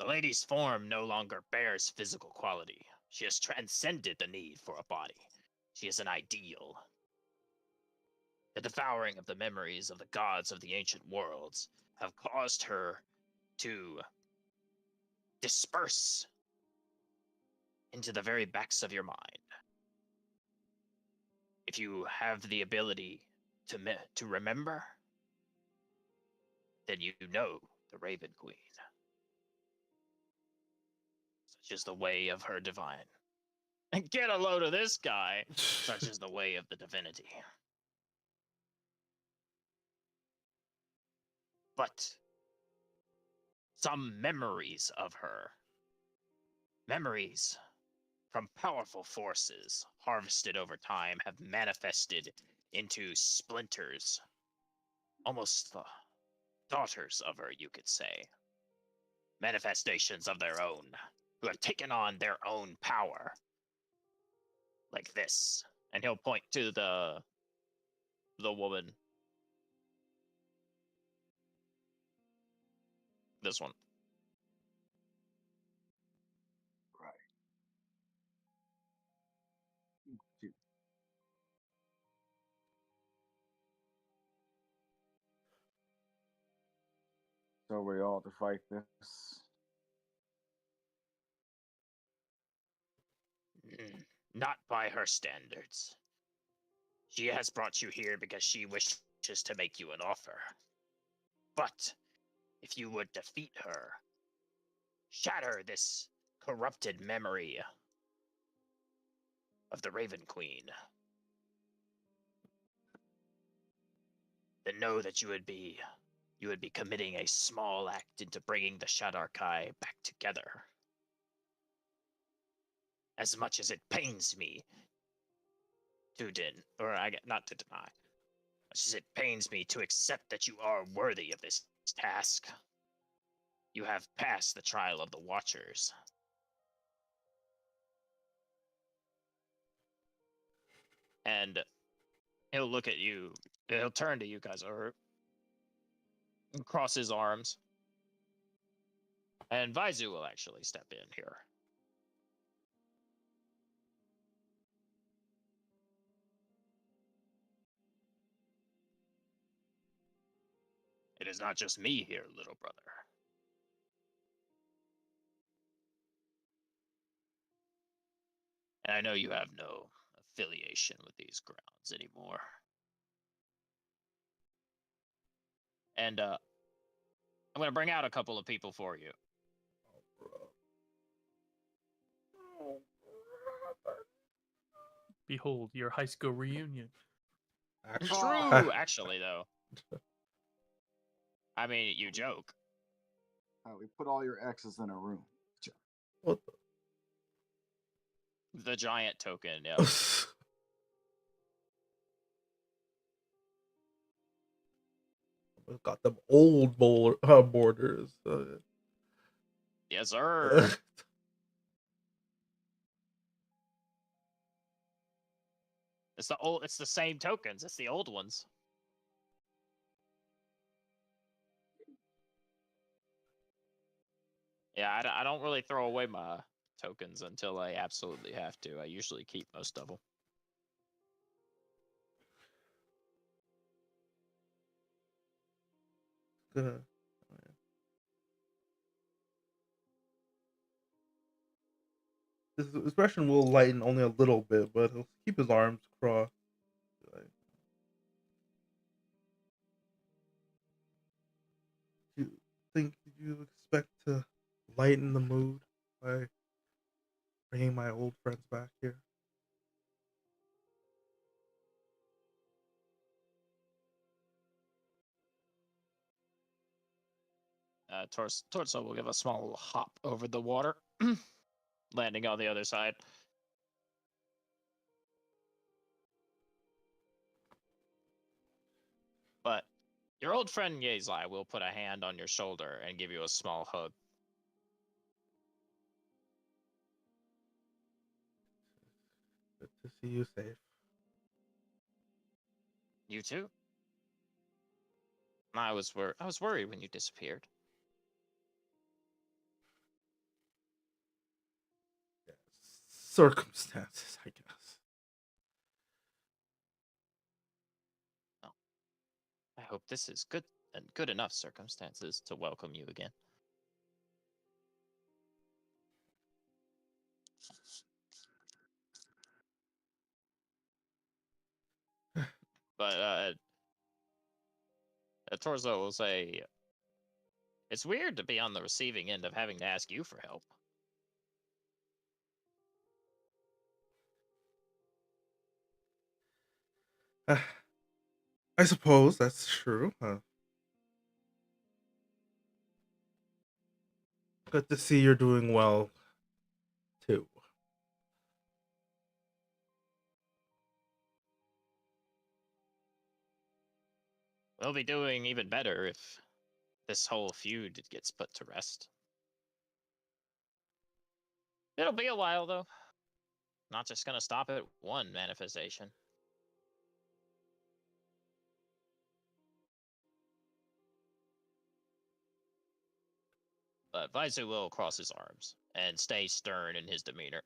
The lady's form no longer bears physical quality. She has transcended the need for a body. She is an ideal. The devouring of the memories of the gods of the ancient worlds have caused her to disperse into the very backs of your mind. If you have the ability to remember, then you know the Raven Queen. Such is the way of her divine. And get a load of this guy. Such is the way of the divinity. But some memories of her, memories from powerful forces harvested over time, have manifested into splinters, almost the daughters of her, you could say. Manifestations of their own, who have taken on their own power. Like this. And he'll point to the woman. This one. Right. So we all to fight this. Not by her standards. She has brought you here because she wishes to make you an offer. But if you would defeat her, shatter this corrupted memory of the Raven Queen, then know that you would be committing a small act into bringing the Shadarkai back together. As much as it pains me to not to deny, as much as it pains me to accept that you are worthy of this task, you have passed the trial of the Watchers. And he'll look at you, he'll turn to you guys, or cross his arms. And Vaizu will actually step in here. It is not just me here, little brother. And I know you have no affiliation with these grounds anymore. And I'm going to bring out a couple of people for you. Behold, your high school reunion. True, actually, though. I mean, you joke. We put all your exes in a room. What The giant token, yeah. the? Got them old borders. Yes, sir. It's the same tokens. It's the old ones. Yeah, I don't really throw away my tokens until I absolutely have to. I usually keep most of them. Gonna. His expression will lighten only a little bit, but he'll keep his arms crossed. You expect to lighten the mood by bringing my old friends back here? Torso will give a small hop over the water, landing on the other side. But your old friend Yezli will put a hand on your shoulder and give you a small hug. Good to see you safe. You too? I was worried when you disappeared. Yeah, circumstances, I guess. Oh, I hope this is good enough circumstances to welcome you again. But Torso will say, it's weird to be on the receiving end of having to ask you for help. I suppose that's true. Good to see you're doing well, too. We'll be doing even better if this whole feud gets put to rest. It'll be a while, though. Not just gonna stop at one manifestation. But Vaizu will cross his arms and stay stern in his demeanor.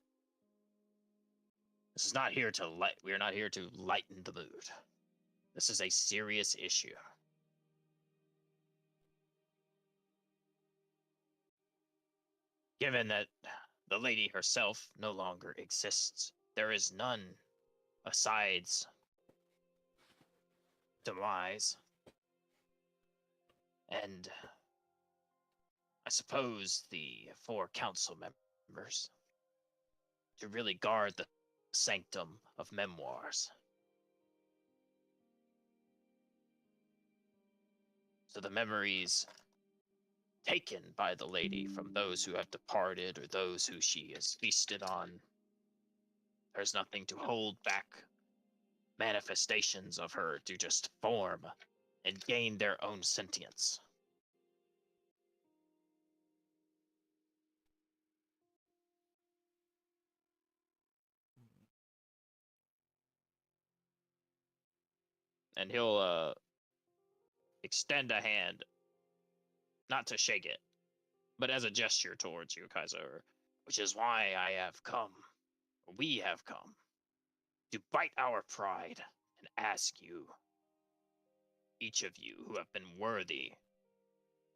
This is not here to we are not here to lighten the mood. This is a serious issue. Given that the lady herself no longer exists, there is none asides demise. And I suppose the 4 council members to really guard the sanctum of memoirs. So the memories taken by the lady from those who have departed or those who she has feasted on, there's nothing to hold back manifestations of her to just form and gain their own sentience. And he'll extend a hand, not to shake it, but as a gesture towards you, Kaiser, which is why I have come, we have come, to bite our pride and ask you, each of you who have been worthy,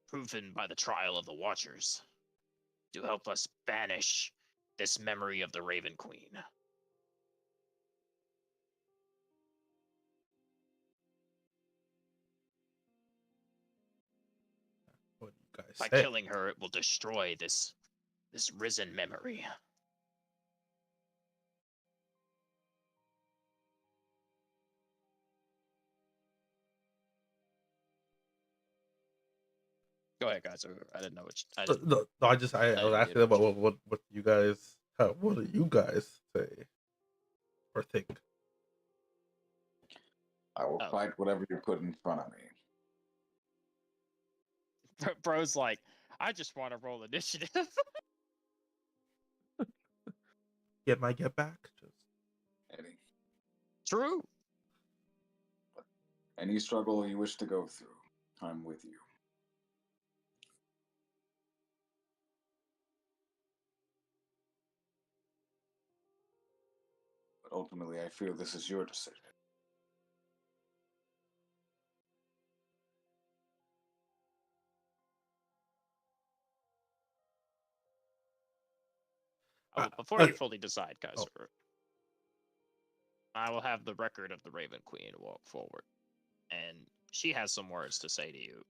proven by the trial of the Watchers, to help us banish this memory of the Raven Queen. What do you guys By say? killing her, it will destroy this risen memory. Go ahead, guys. I didn't know I didn't. No, I was didn't asking mean about to- what you guys what do you guys say or think? I will Oh. fight whatever you put in front of me. Bro's like, I just want to roll initiative. Get my get back? Just Eddie, True. any struggle you wish to go through, I'm with you. But ultimately, I feel this is your decision. Oh, before you okay. fully decide, Kaiser, I will have the record of the Raven Queen walk forward, and she has some words to say to you.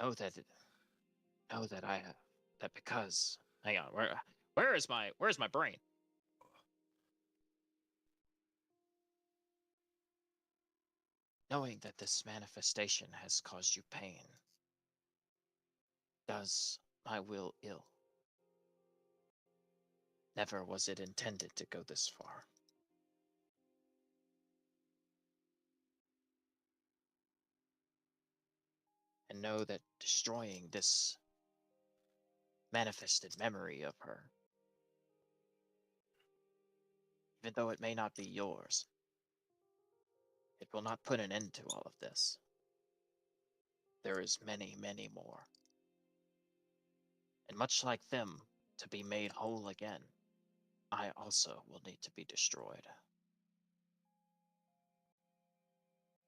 Know that I that because hang on, where's my brain? Knowing that this manifestation has caused you pain does my will ill. Never was it intended to go this far. And know that destroying this manifested memory of her, even though it may not be yours, it will not put an end to all of this. There is many, many more. And much like them, to be made whole again, I also will need to be destroyed.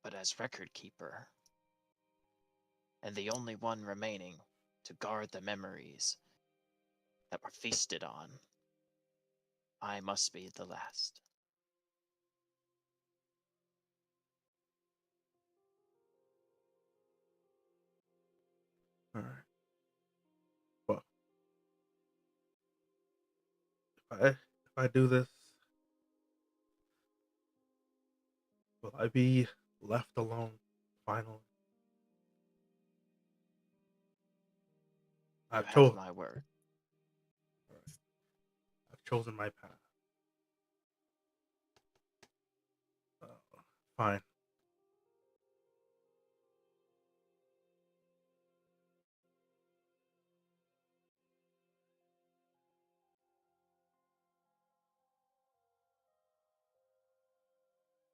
But as record keeper, and the only one remaining to guard the memories that were feasted on, I must be the last. All right. Well, if I do this, will I be left alone finally? You I've have my word. chosen my path. Fine.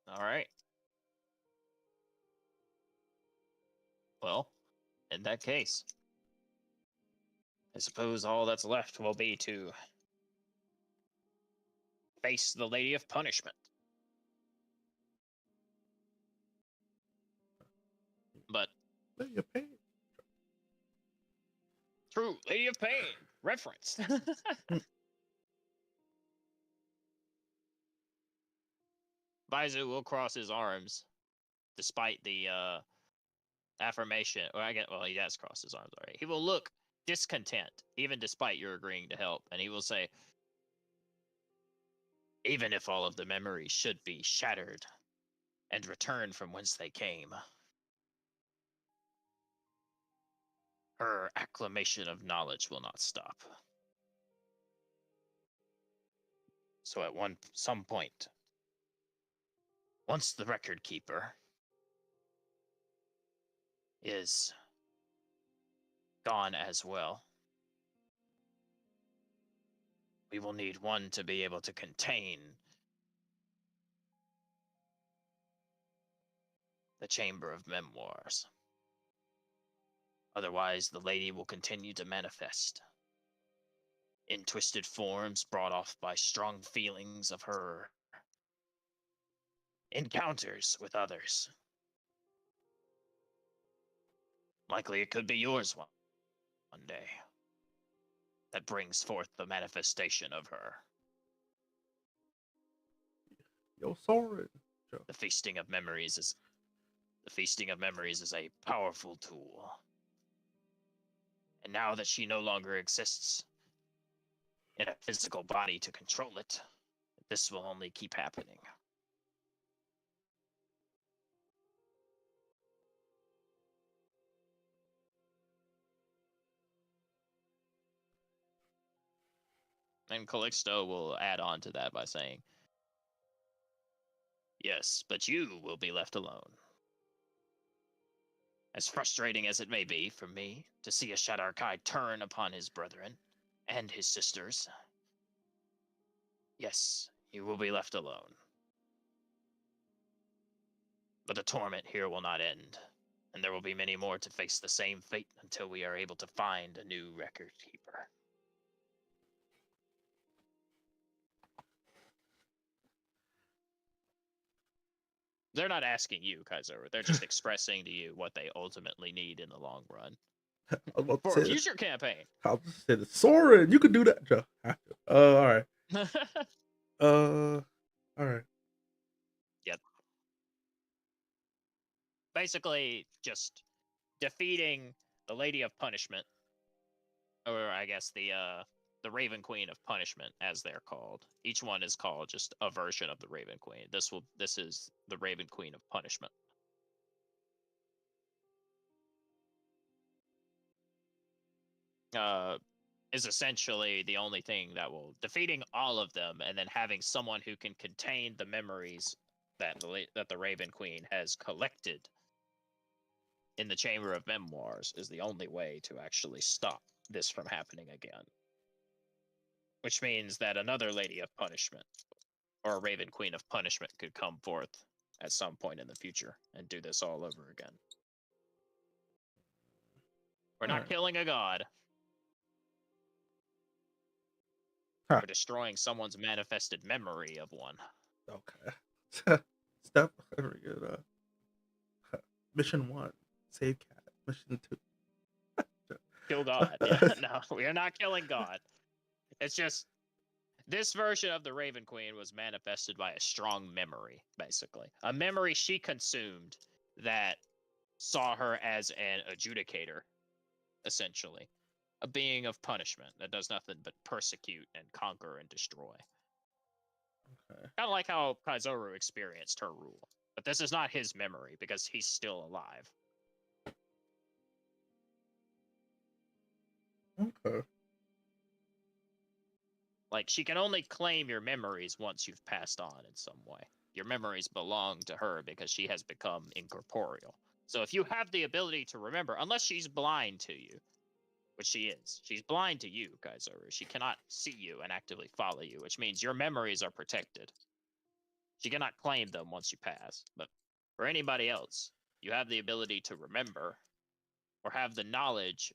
All right. Well, in that case, I suppose all that's left will be to face the Lady of Punishment. But Let you pay. True, Lady of Pain referenced. Baizu will cross his arms, despite the affirmation. Or he has crossed his arms already. He will look discontent, even despite your agreeing to help, and he will say, "Even if all of the memories should be shattered and return from whence they came, her acclamation of knowledge will not stop. So at some point, once the record keeper is gone as well, we will need one to be able to contain the Chamber of Memoirs. Otherwise, the lady will continue to manifest in twisted forms brought off by strong feelings of her encounters with others. Likely it could be yours one day that brings forth the manifestation of her. Yo, Soren. The feasting of memories is a powerful tool. And now that she no longer exists in a physical body to control it, this will only keep happening. And Calixto will add on to that by saying, "Yes, but you will be left alone. As frustrating as it may be for me to see a Shadarkai turn upon his brethren and his sisters, yes, you will be left alone. But the torment here will not end, and there will be many more to face the same fate until we are able to find a new record keeper." They're not asking you, Kaiser. They're just expressing to you what they ultimately need in the long run I was about to for a say future campaign. I was about to say this. Soren, you can do that, Joe. All right. All right. Yep. Basically, just defeating the Lady of Punishment, or I guess the Raven Queen of Punishment, as they're called. Each one is called just a version of the Raven Queen. This is the Raven Queen of Punishment. Is essentially the only thing that will defeating all of them, and then having someone who can contain the memories that the Raven Queen has collected in the Chamber of Memoirs is the only way to actually stop this from happening again. Which means that another Lady of Punishment or a Raven Queen of Punishment could come forth at some point in the future and do this all over again. We're not killing a god. Huh. We're destroying someone's manifested memory of one. Okay. Step very good. Mission 1, save cat. Mission 2, kill God. Yeah, no, we are not killing God. It's just this version of the Raven Queen was manifested by a strong memory, basically. A memory she consumed that saw her as an adjudicator, essentially. A being of punishment that does nothing but persecute and conquer and destroy. Okay. Kind of like how Kaizoru experienced her rule. But this is not his memory because he's still alive. Okay. Like, she can only claim your memories once you've passed on in some way. Your memories belong to her because she has become incorporeal. So if you have the ability to remember, unless she's blind to you, which she is. She's blind to you, Kaizoru. She cannot see you and actively follow you, which means your memories are protected. She cannot claim them once you pass. But for anybody else, you have the ability to remember or have the knowledge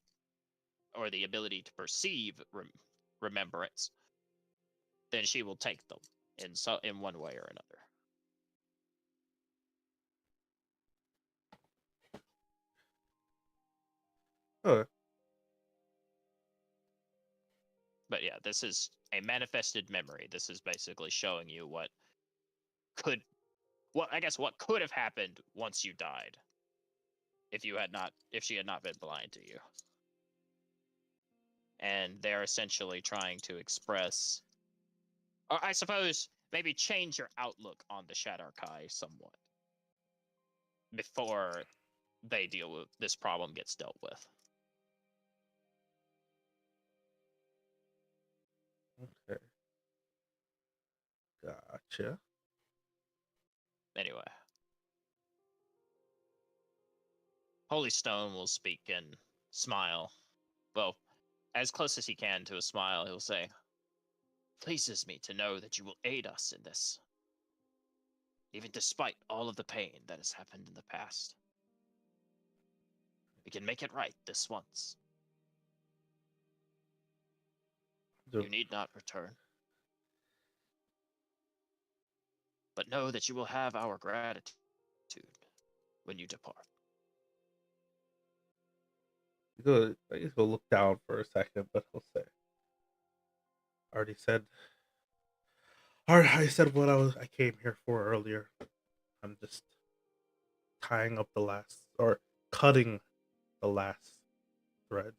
or the ability to perceive remembrance, then she will take them in one way or another. But yeah, this is a manifested memory. This is basically showing you what could, what could have happened once you died, if she had not been blind to you. And they're essentially trying to express, or I suppose maybe change your outlook on the Shadar-kai somewhat before they deal with this problem gets dealt with. Okay. Gotcha. Anyway, Holy Stone will speak and smile. Well, as close as he can to a smile, he'll say, "Pleases me to know that you will aid us in this, even despite all of the pain that has happened in the past. We can make it right this once. Do- You need not return. But know that you will have our gratitude when you depart." Good. I guess he'll look down for a second, but he'll say, "Already said. I said what I came here for earlier. I'm just tying up the last, or cutting the last threads.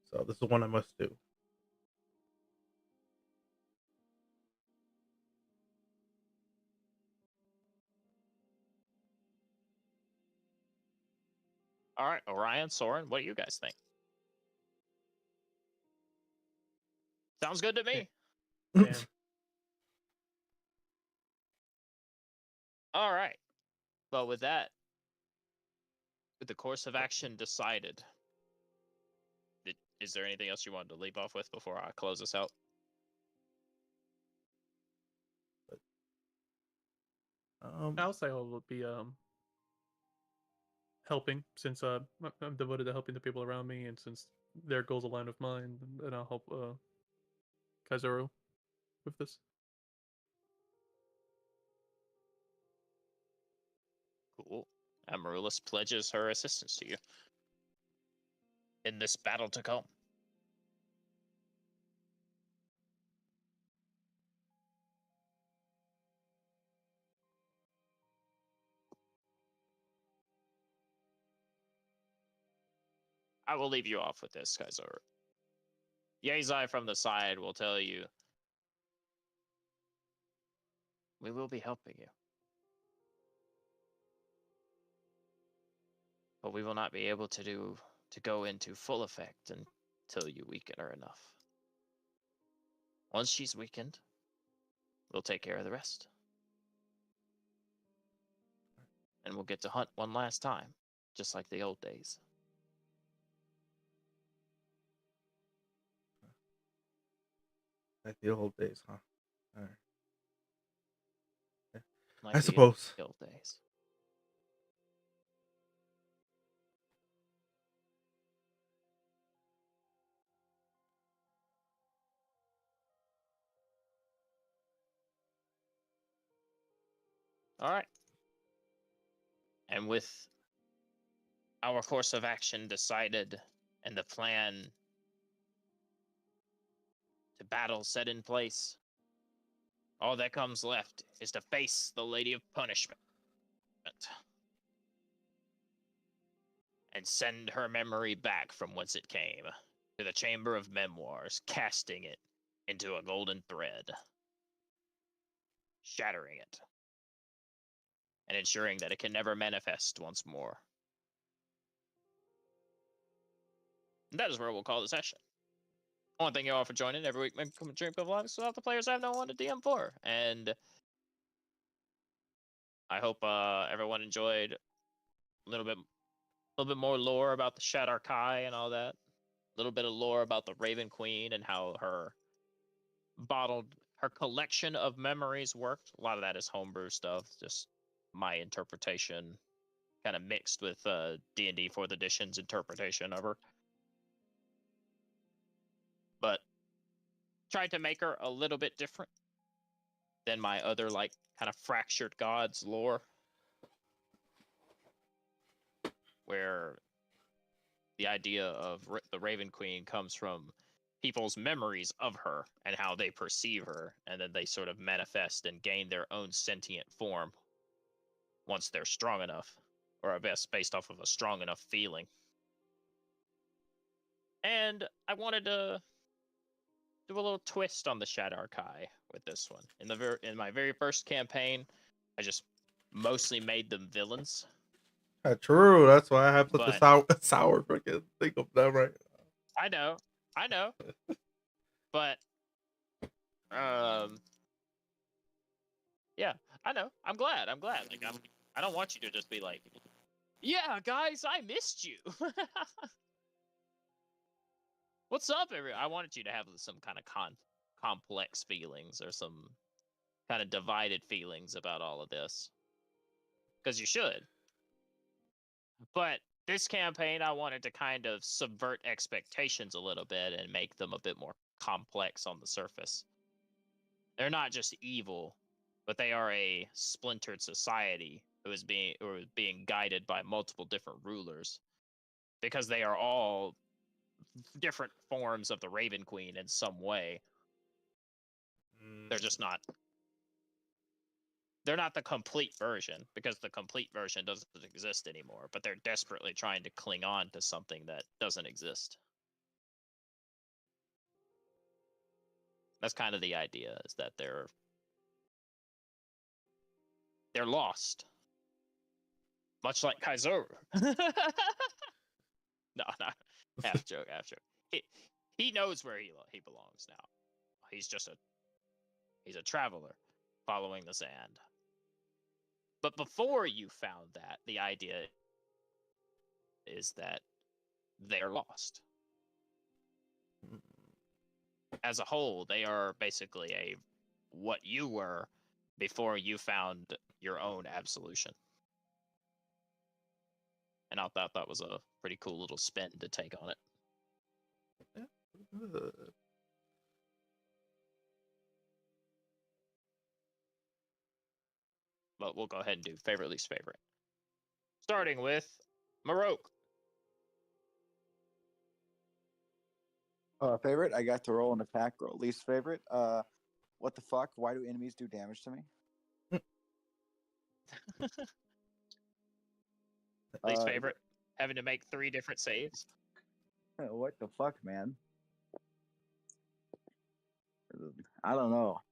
So this is one I must do." All right, Orion, Soren, what do you guys think? Sounds good to me. Damn. All right. Well, with that, with the course of action decided, is there anything else you wanted to leave off with before I close this out? I'll say I will be helping, since I'm devoted to helping the people around me, and since their goals align with mine, and I'll help Kaizuru with this. Cool. Amaryllis pledges her assistance to you in this battle to come. I will leave you off with this, Kaizuru. Yazai from the side will tell you, we will be helping you. But we will not be able to go into full effect until you weaken her enough. Once she's weakened, we'll take care of the rest. And we'll get to hunt one last time, just like the old days. Like the old days, huh? All right. Like I the suppose. old days. All right. And with our course of action decided and the plan to battle set in place, all that comes left is to face the Lady of Punishment and send her memory back from whence it came to the Chamber of Memoirs, casting it into a golden thread, shattering it, and ensuring that it can never manifest once more. And that is where we'll call the session. I want to thank you all for joining. Every week, come and drink of vlogs without the players have no one to DM for. And I hope everyone enjoyed a little bit more lore about the Shadar-kai and all that. A little bit of lore about the Raven Queen and how her collection of memories worked. A lot of that is homebrew stuff, just my interpretation, kind of mixed with D&D 4th Edition's interpretation of her. But tried to make her a little bit different than my other, like, kind of fractured gods lore, where the idea of the Raven Queen comes from people's memories of her and how they perceive her, and then they sort of manifest and gain their own sentient form once they're strong enough, or I guess based off of a strong enough feeling. And I wanted to do a little twist on the Shadarkai with this one. In my very first campaign, I just mostly made them villains. True. That's why I have such a But sour freaking think of them right I know, but yeah, I know. I'm glad. Like I don't want you to just be like, yeah, guys, I missed you. What's up, everyone? I wanted you to have some kind of complex feelings or some kind of divided feelings about all of this, because you should. But this campaign, I wanted to kind of subvert expectations a little bit and make them a bit more complex on the surface. They're not just evil, but they are a splintered society who is being guided by multiple different rulers, because they are all different forms of the Raven Queen in some way. They're just not. They're not the complete version, because the complete version doesn't exist anymore, but they're desperately trying to cling on to something that doesn't exist. That's kind of the idea, is that they're lost. Much like Kaizoru. No, half joke. He knows where he belongs now. He's a traveler following the sand. But before you found that, the idea is that they're lost. As a whole, they are basically what you were before you found your own absolution. And I thought that was a pretty cool little spin to take on it. now. But we'll go ahead and do favorite, least favorite. Starting with Maroke. Favorite, I got to roll an attack roll. Least favorite, what the fuck? Why do enemies do damage to me? Least favorite, having to make 3 different saves. What the fuck, man? I don't know.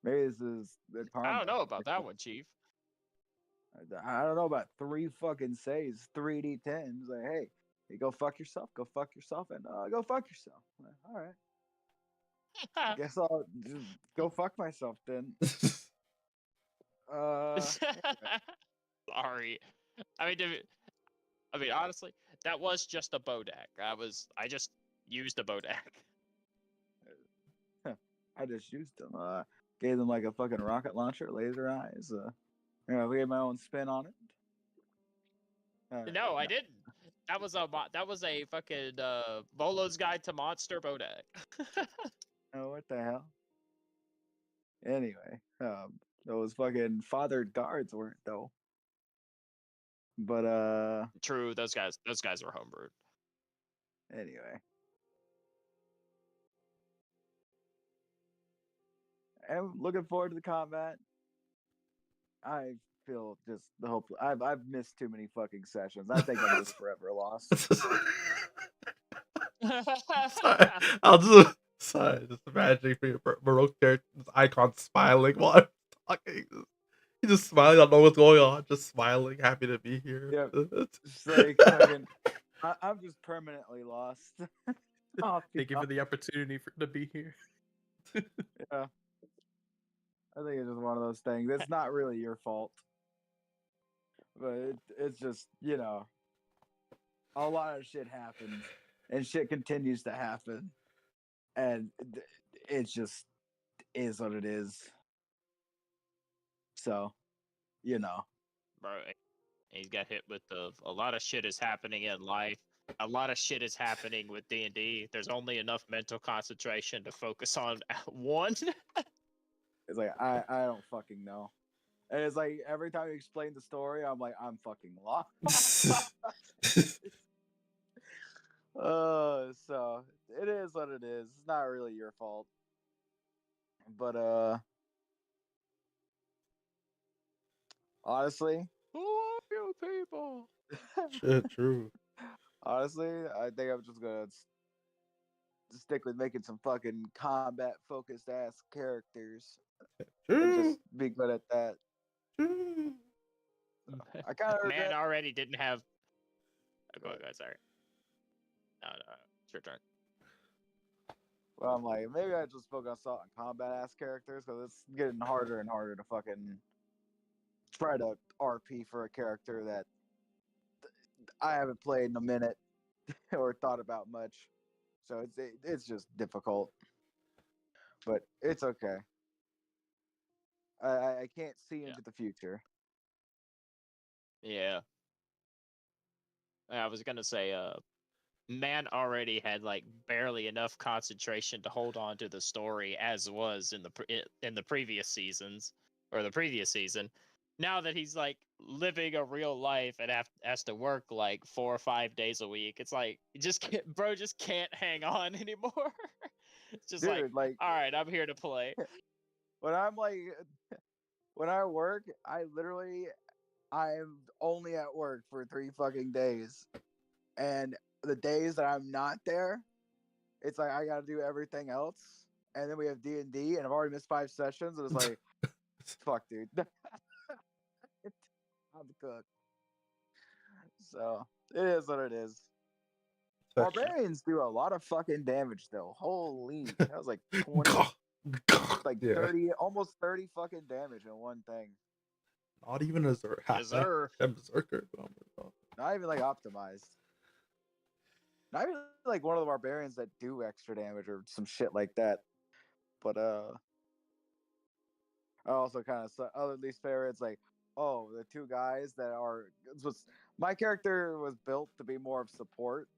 Maybe this is the karma. I don't know about that one, Chief. I don't know about 3 fucking saves, 3d10s. Like, hey, you go fuck yourself, and go fuck yourself. All right. I guess I'll just go fuck myself then. Sorry. I mean, honestly, that was just a Bodak. I just used a Bodak. I just used them. Gave them like a fucking rocket launcher, laser eyes. We gave my own spin on it. No, I didn't. That was a fucking Volo's Guide to Monster Bodak. Oh, what the hell? Anyway, those fucking fathered guards weren't though. But True, those guys were homebrewed. Anyway. I'm looking forward to the combat. I feel just the hope. I've missed too many fucking sessions. I think I'm just forever lost. Sorry, just imagining for your Baroque character's icon smiling while I'm talking. He's just smiling. I don't know what's going on. Just smiling, happy to be here. Yep. It's like fucking, I'm just permanently lost. Thank you for the opportunity to be here. Yeah. I think it's just one of those things. It's not really your fault. But it's just, a lot of shit happens. And shit continues to happen. And it just is what it is. So, Bro, he's got hit with a lot of shit is happening in life. A lot of shit is happening with D&D. There's only enough mental concentration to focus on one. It's like, I don't fucking know. And it's like every time you explain the story, I'm like, I'm fucking lost. So it is what it is. It's not really your fault. But honestly, who are you people? Shit, true. Honestly, I think I'm just gonna stick with making some fucking combat focused ass characters and True. just be good at that. True. I kind of Man regret. already didn't have. Go ahead. Sorry. No, it's your turn. Well, I'm like, maybe I just focus on combat ass characters because it's getting harder and harder to fucking try to RP for a character that I haven't played in a minute or thought about much. So it's just difficult, but it's okay. I can't see into the future. Yeah. I was gonna say, man already had like barely enough concentration to hold on to the story as was in the previous seasons or the previous season. Now that he's like living a real life and has to work like 4 or 5 days a week, it's like just can't hang on anymore. It's just Dude, like all right, I'm here to play. when I'm like when I work, I'm only at work for 3 fucking days. And the days that I'm not there, it's like I gotta do everything else. And then we have D&D, and I've already missed 5 sessions, and it's like, fuck, dude. I'm cooked. So it is what it is. Barbarians do a lot of fucking damage, though. Holy, that was like 20, like Yeah. 30, almost 30 fucking damage in one thing. Not even a berserker. Oh my god. Not even like optimized. Not even like one of the barbarians that do extra damage or some shit like that. But I also kind of other least favorite. It's like, oh, the 2 guys that are. My character was built to be more of support.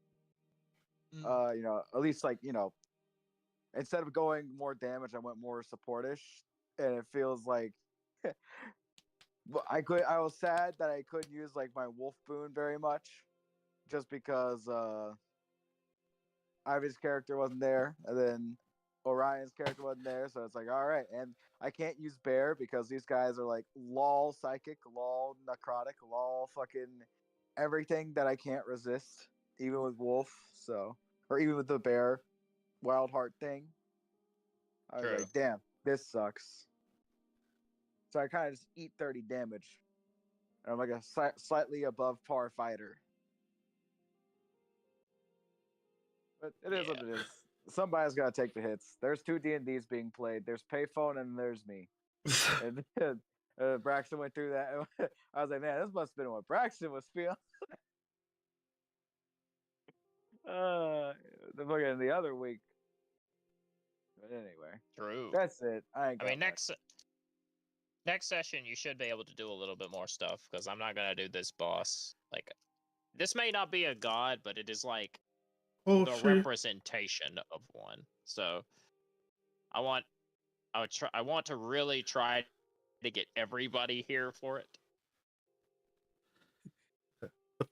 You know, at least like instead of going more damage, I went more supportish, and it feels like I was sad that I couldn't use like my wolf boon very much, just because Ivy's character wasn't there, and then Orion's character wasn't there, so it's like, all right, and I can't use bear because these guys are like lol psychic, lol necrotic, lol fucking everything that I can't resist, even with wolf, so or even with the bear wild heart thing. I was like, damn, this sucks. So I kind of just eat 30 damage, and I'm like a slightly above par fighter. But it is what it is. Somebody's got to take the hits. There's 2 D&Ds being played. There's Payphone and there's me. And Braxton went through that. I was like, man, this must have been what Braxton was feeling. The other week. But anyway. True. That's it. I mean, next session you should be able to do a little bit more stuff because I'm not gonna do this boss. Like, this may not be a god, but it is like the representation of one. So I want to really try to get everybody here for it.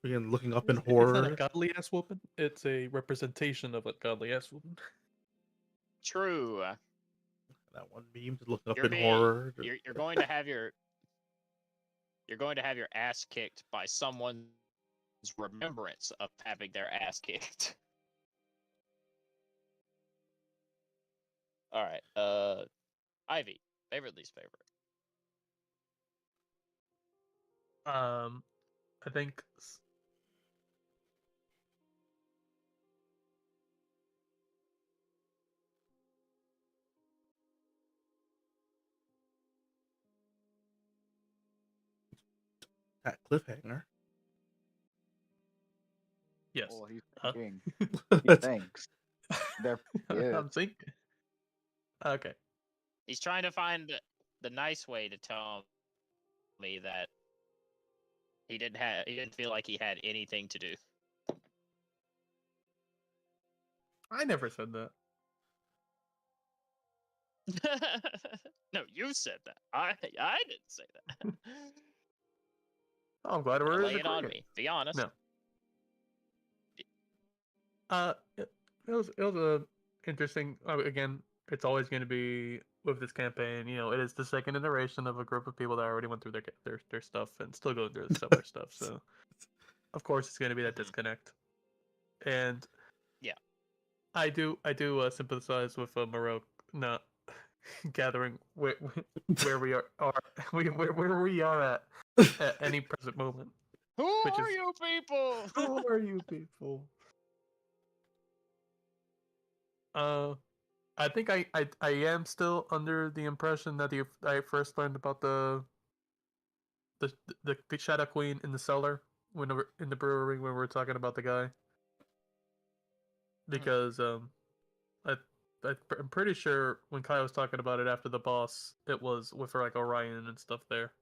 Again, looking up in horror. It's not a godly ass whooping. It's a representation of a godly ass whooping. True. That one meme to look up in horror. You're going to have your ass kicked by someone's remembrance of having their ass kicked. All right. Ivy, favorite, least favorite. I think that cliffhanger. Yes. Oh, he's thinking. He thinks. I'm thinking. Okay. He's trying to find the nice way to tell me that he didn't feel like he had anything to do. I never said that. No, you said that. I didn't say that. Oh, I'm glad Don't we're lay it on agreeing. me. Be honest. No. It was a interesting. Again, it's always going to be with this campaign. You know, it is the second iteration of a group of people that already went through their stuff and still going through similar stuff. So, of course, it's going to be that Mhm. disconnect. And Yeah. I do sympathize with Maroc not gathering where we are where we are at any present moment. Who Which are is- you people? Who are you people? I think I am still under the impression that I first learned about the Shadow Queen in the cellar when we were in the brewery when we were talking about the guy. Because I, I'm pretty sure when Kai was talking about it after the boss, it was with like Orion and stuff there.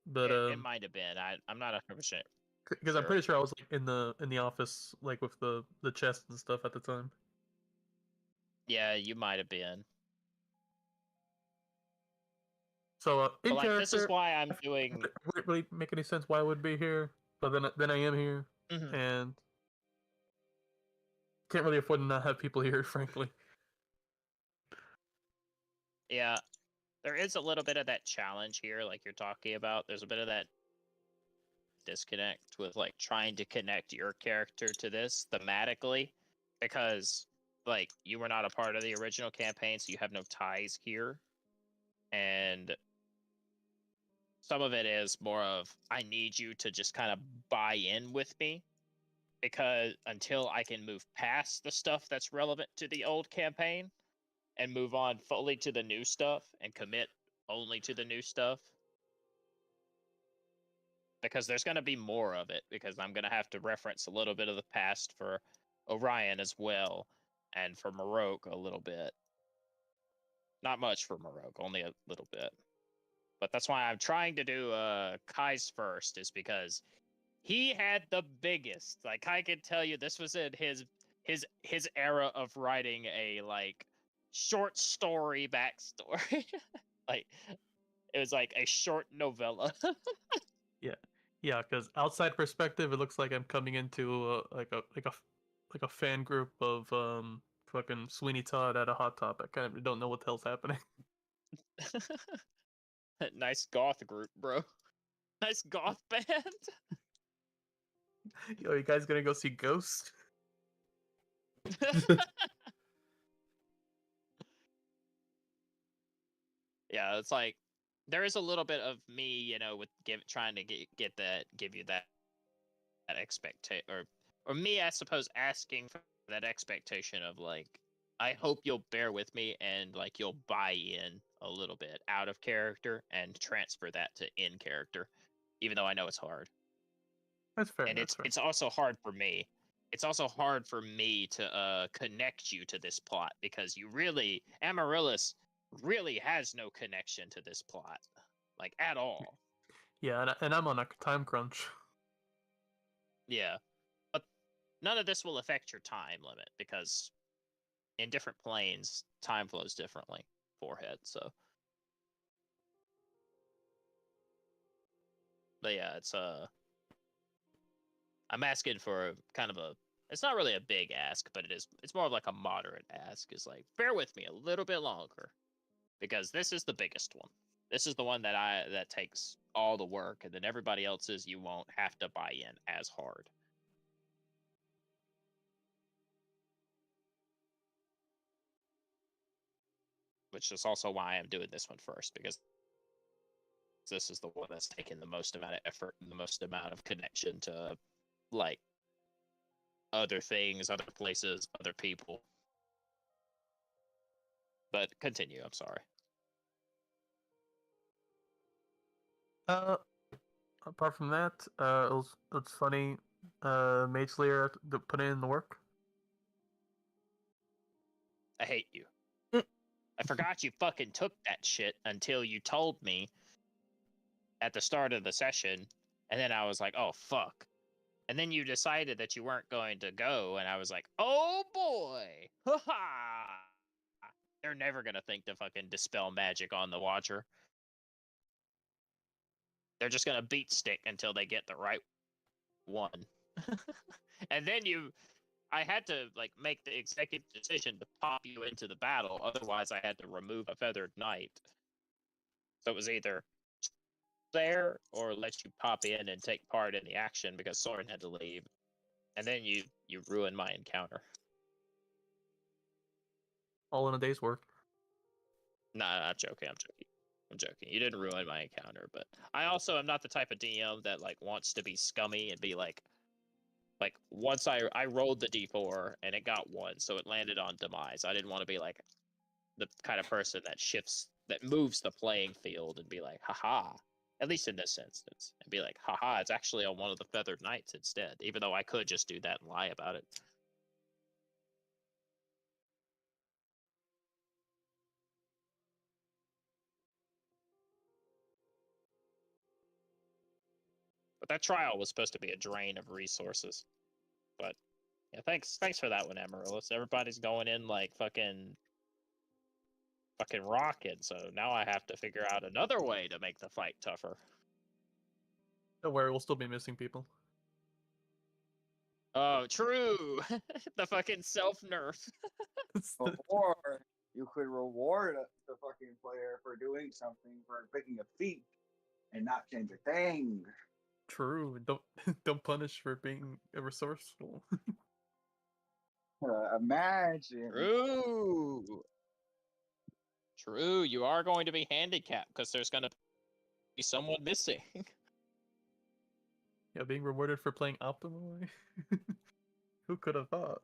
But it might have been. I'm not 100%. because I'm pretty sure I was like in the office like with the chest and stuff at the time. Yeah, you might have been. So in But like, character, this is why I'm doing. it wouldn't really make any sense why I would be here, but then I am here, Mhm. and can't really afford to not have people here, frankly. Yeah, there is a little bit of that challenge here, like you're talking about. There's a bit of that disconnect with like trying to connect your character to this thematically, because like you were not a part of the original campaign, so you have no ties here, and some of it is more of I need you to just kind of buy in with me, because until I can move past the stuff that's relevant to the old campaign and move on fully to the new stuff and commit only to the new stuff, because there's going to be more of it, because I'm going to have to reference a little bit of the past for Orion as well, and for Maroc a little bit. Not much for Maroc, only a little bit. But that's why I'm trying to do Kai's first, is because he had the biggest. Like, I can tell you, this was in his era of writing a like short story backstory. Like, it was like a short novella. Yeah, because outside perspective, it looks like I'm coming into like a fan group of fucking Sweeney Todd at a Hot Topic. I don't know what the hell's happening. Nice goth group, bro. Nice goth band. Yo, you guys gonna go see Ghost? Yeah, it's like there is a little bit of me, with trying to give you that expectation, or me, I suppose, asking for that expectation of like, I hope you'll bear with me and like you'll buy in a little bit out of character and transfer that to in character, even though I know it's hard. That's fair. And That's fair. it's also hard for me. It's also hard for me to connect you to this plot, because Amaryllis really has no connection to this plot, like at all. Yeah, and I'm on a time crunch. Yeah, but none of this will affect your time limit, because in different planes, time flows differently. Forehead, so. But yeah, I'm asking for kind of it's not really a big ask, but it's more of like a moderate ask. Is like, bear with me a little bit longer, because this is the biggest one. This is the one that takes all the work, and then everybody else's you won't have to buy in as hard. Which is also why I'm doing this one first, because this is the one that's taken the most amount of effort and the most amount of connection to like other things, other places, other people. But continue, I'm sorry. Apart from that, it's funny. Mage Slayer put in the work. I hate you. Mm. I forgot you fucking took that shit until you told me at the start of the session, and then I was like, oh fuck. And then you decided that you weren't going to go, and I was like, oh boy. Ha ha. they're never gonna think to fucking dispel magic on the Watcher. They're just gonna beat stick until they get the right one. And then I had to like make the executive decision to pop you into the battle, otherwise I had to remove a feathered knight. So it was either there or let you pop in and take part in the action because Soren had to leave. And then you ruined my encounter. All in a day's work. Nah, I'm joking. I'm joking. You didn't ruin my encounter, but I also am not the type of DM that like wants to be scummy and be like once I rolled the d4 and it got 1, so it landed on demise. I didn't want to be like the kind of person that moves the playing field and be like, haha. At least in this instance, and be like, haha, it's actually on one of the feathered knights instead, even though I could just do that and lie about it. But that trial was supposed to be a drain of resources. But yeah, thanks for that one, Amaryllis. Everybody's going in like fucking rocking, so now I have to figure out another way to make the fight tougher. Don't worry, we'll still be missing people. Oh, true. The fucking self nerf. Or you could reward the fucking player for doing something, for picking a feat, and not change a thing. True. Don't punish for being resourceful. Imagine. True, you are going to be handicapped because there's going to be someone missing. Yeah, being rewarded for playing optimally. Who could have thought?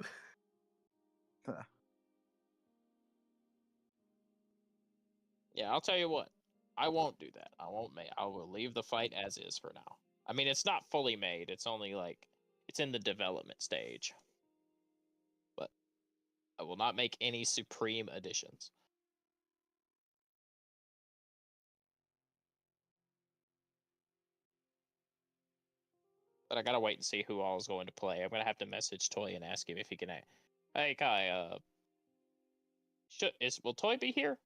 Yeah, I'll tell you what. I won't do that. I will leave the fight as is for now. I mean, it's not fully made. It's only like it's in the development stage. But I will not make any supreme additions. But I gotta wait and see who all is going to play. I'm gonna have to message Toy and ask him if he can. Hey Kai, will Toy be here?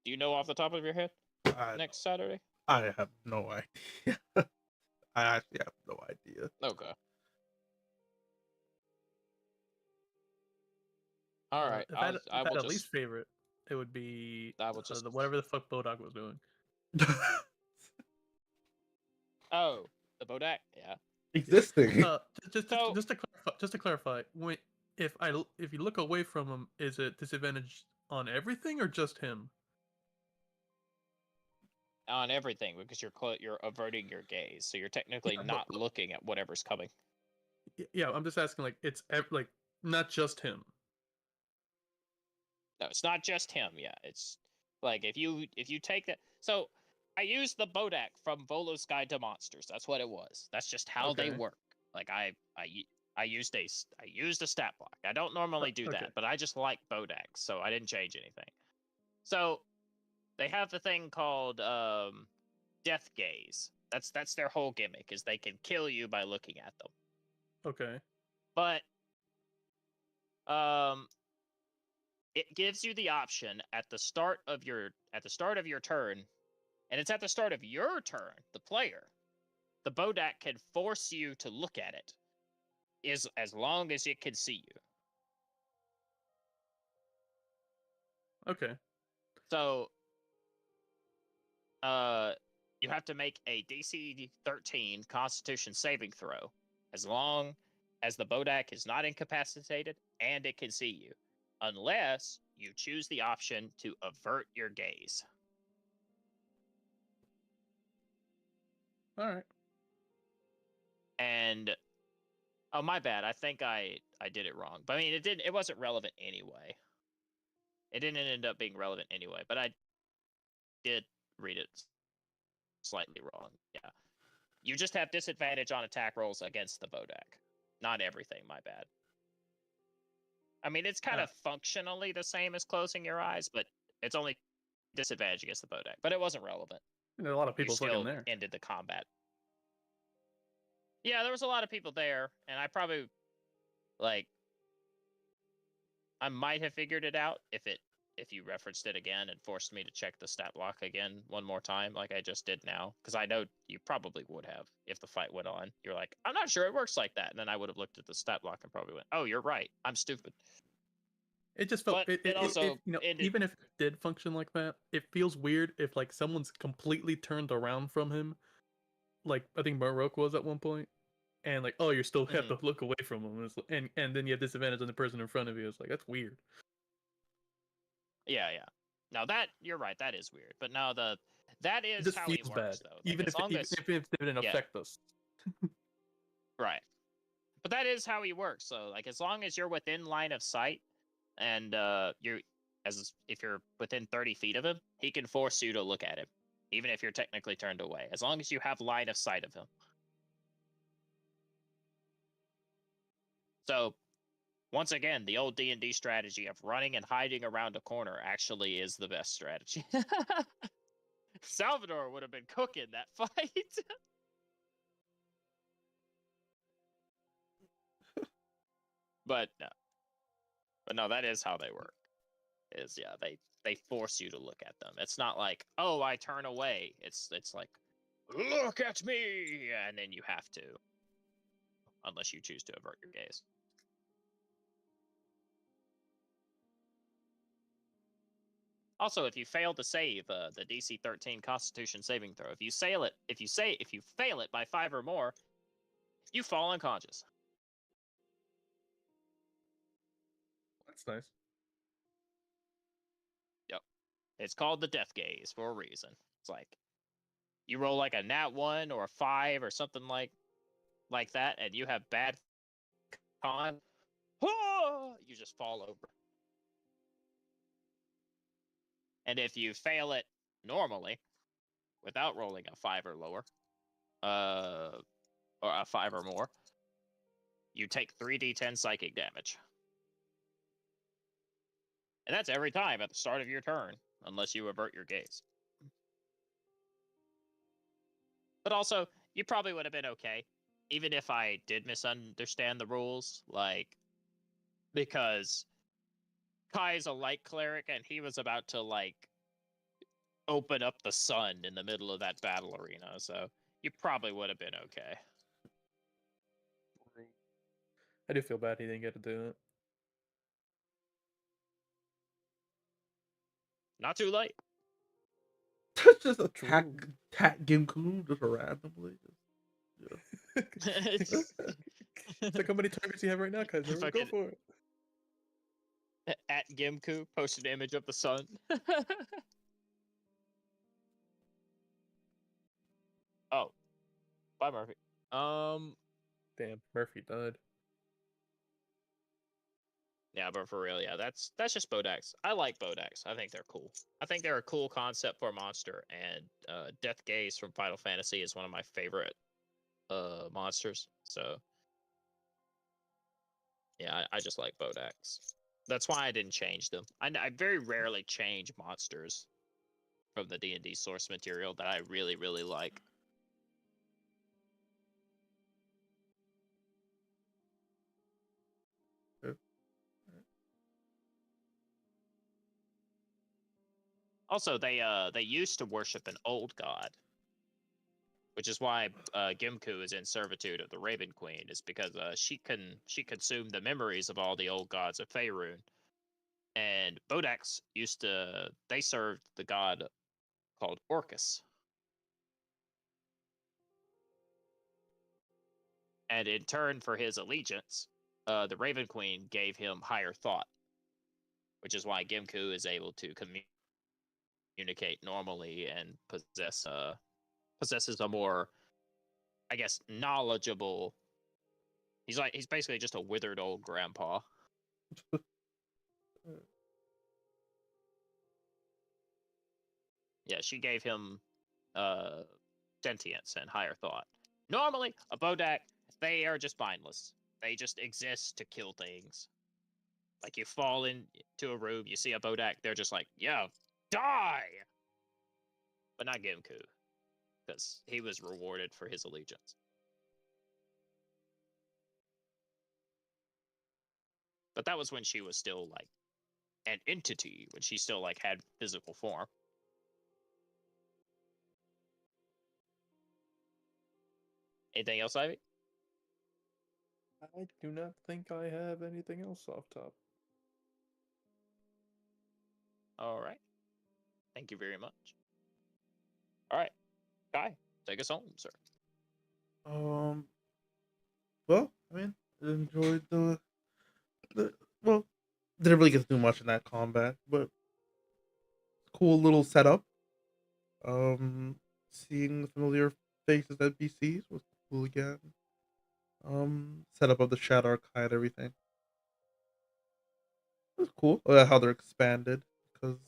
Do you know off the top of your head? Next Saturday? I have no idea. I actually have no idea. Okay. All right. If I had a least favorite, it would be whatever the fuck Bodog was doing. Oh, the Bodak, yeah. Existing. Just to clarify, if you look away from him, is it disadvantage on everything or just him? On everything, because you're averting your gaze, so you're technically not looking at whatever's coming. Yeah, I'm just asking, like, it's like not just him. No, it's not just him. Yeah, it's like if you take that. So I used the Bodak from Volo's Guide to Monsters. That's what it was. That's just how they work. Like I used a stat block. I don't normally do that, but I just like Bodak, so I didn't change anything. So they have the thing called death gaze. That's their whole gimmick, is they can kill you by looking at them. Okay. But it gives you the option at the start of your turn, and it's at the start of your turn, the player. The Bodak can force you to look at it, as long as it can see you. Okay. So, you have to make a DC 13 Constitution saving throw, as long as the Bodak is not incapacitated and it can see you, unless you choose the option to avert your gaze. All right. And oh, my bad. I think I did it wrong. But I mean, it wasn't relevant anyway. It didn't end up being relevant anyway, but I did read it slightly wrong. Yeah. You just have disadvantage on attack rolls against the Bodak. Not everything, my bad. I mean, it's kind of functionally the same as closing your eyes, but it's only disadvantage against the Bodak. But it wasn't relevant. There are a lot of people still there. Ended the combat. Yeah, there was a lot of people there, and I probably, I might have figured it out if it if you referenced it again and forced me to check the stat block again one more time, like I just did now, because I know you probably would have if the fight went on. You're like, I'm not sure it works like that, and then I would have looked at the stat block and probably went, "Oh, you're right. I'm stupid." It just felt But it also you know, ended. even if it did function like that, it feels weird if like someone's completely turned around from him, like I think Baroque was at one point, and like, oh, you still have Mhm. to look away from him, and then you have disadvantage on the person in front of you. It's like that's weird. Yeah, yeah. Now that you're right, that is weird. But now that It is just how he feels works, bad, though. Like even as if long as even if it didn't yeah, affect us. right. But that is how he works. So like as long as you're within line of sight, and you're as if you're within 30 feet of him, he can force you to look at him, even if you're technically turned away. As long as you have line of sight of him. So once again, the old D&D strategy of running and hiding around a corner actually is the best strategy. Salvador would have been cooking that fight. but no, that is how they work. Is yeah, they force you to look at them. It's not like, oh, I turn away. It's like, look at me, and then you have to, unless you choose to avert your gaze. Also, if you fail to save the DC 13 Constitution saving throw, if you fail it by 5 or more, you fall unconscious. That's nice. Yep, it's called the Death Gaze for a reason. It's like you roll like a nat 1 or a 5 or something like that, and you have bad con. You just fall over. And if you fail it normally, without rolling a 5 or lower, or a 5 or more, you take 3d10 psychic damage. And that's every time at the start of your turn, unless you avert your gaze. But also, you probably would have been okay, even if I did misunderstand the rules, like, because Kai's a light cleric and he was about to, like, open up the sun in the middle of that battle arena, so you probably would have been okay. I do feel bad he didn't get to do it. Not too late. Just attack Gimku just randomly. Look how many targets you have right now, Kaiser. Go Fucking- for it. At Gimku, posted an image of the sun. Oh. Bye, Murphy. Damn, Murphy died. Yeah, but for real, yeah, that's just Bodax. I like Bodax. I think they're cool. I think they're a cool concept for a monster, and Death Gaze from Final Fantasy is one of my favorite monsters. So yeah, I just like Bodax. That's why I didn't change them. I very rarely change monsters from the D&D source material that I really, really like. Also, they used to worship an old god, which is why Gimku is in servitude of the Raven Queen, is because she consumed the memories of all the old gods of Faerun. And Bodax they served the god called Orcus. And in turn for his allegiance, the Raven Queen gave him higher thought, which is why Gimku is able to communicate normally and possesses a more, I guess, knowledgeable. He's basically just a withered old grandpa. Yeah, she gave him sentience and higher thought. Normally, a Bodak, they are just mindless. They just exist to kill things. Like you fall into a room, you see a Bodak, they're just like, yeah, die! But not Gimku, because he was rewarded for his allegiance. But that was when she was still, like, an entity when she still like had physical form. Anything else, Ivy? I do not think I have anything else off top. All right. Thank you very much. All right, Kai, take us home, sir. Well, I mean, I enjoyed the well, didn't really get to do much in that combat, but cool little setup. Seeing the familiar faces at BCs was cool again. Setup of the Shadow Archive and everything. It was cool. How they're expanded, because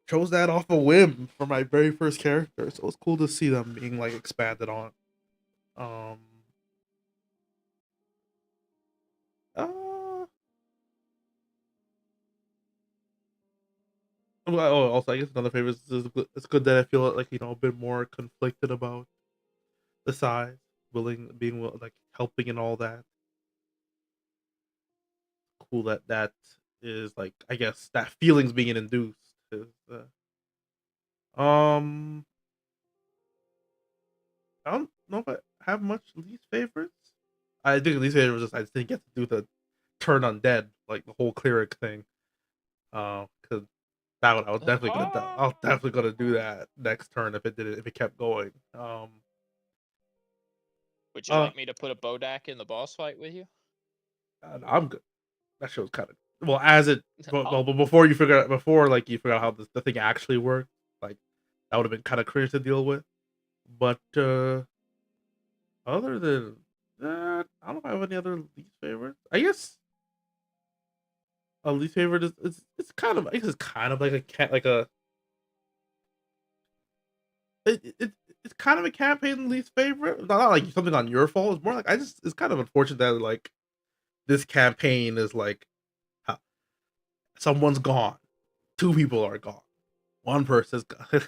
chose that off a whim for my very first character, so it was cool to see them being like expanded on. Um. Uh, well, also, I guess another favorite is it's good that I feel like a bit more conflicted about the size, like helping and all that. Cool that is like, I guess that feeling's being induced. Is, um, I don't know if I have much least favorites. I think least favorite was just I just didn't get to do the turn undead, like the whole cleric thing. Because that one I was definitely gonna do that next turn if it kept going. Would you like me to put a Bodak in the boss fight with you? I'm good. That show's kind of well as it Oh. but before like you figure out how the thing actually worked, like that would have been kind of cringe to deal with. But other than that, I don't have any other least favorites. I guess a least favorite is it's kind of, I guess it's kind of like a cat like a it's kind of a campaign least favorite. Not like something on your fault. It's more like it's kind of unfortunate that like this campaign is like how someone's gone, two people are gone, one person's gone.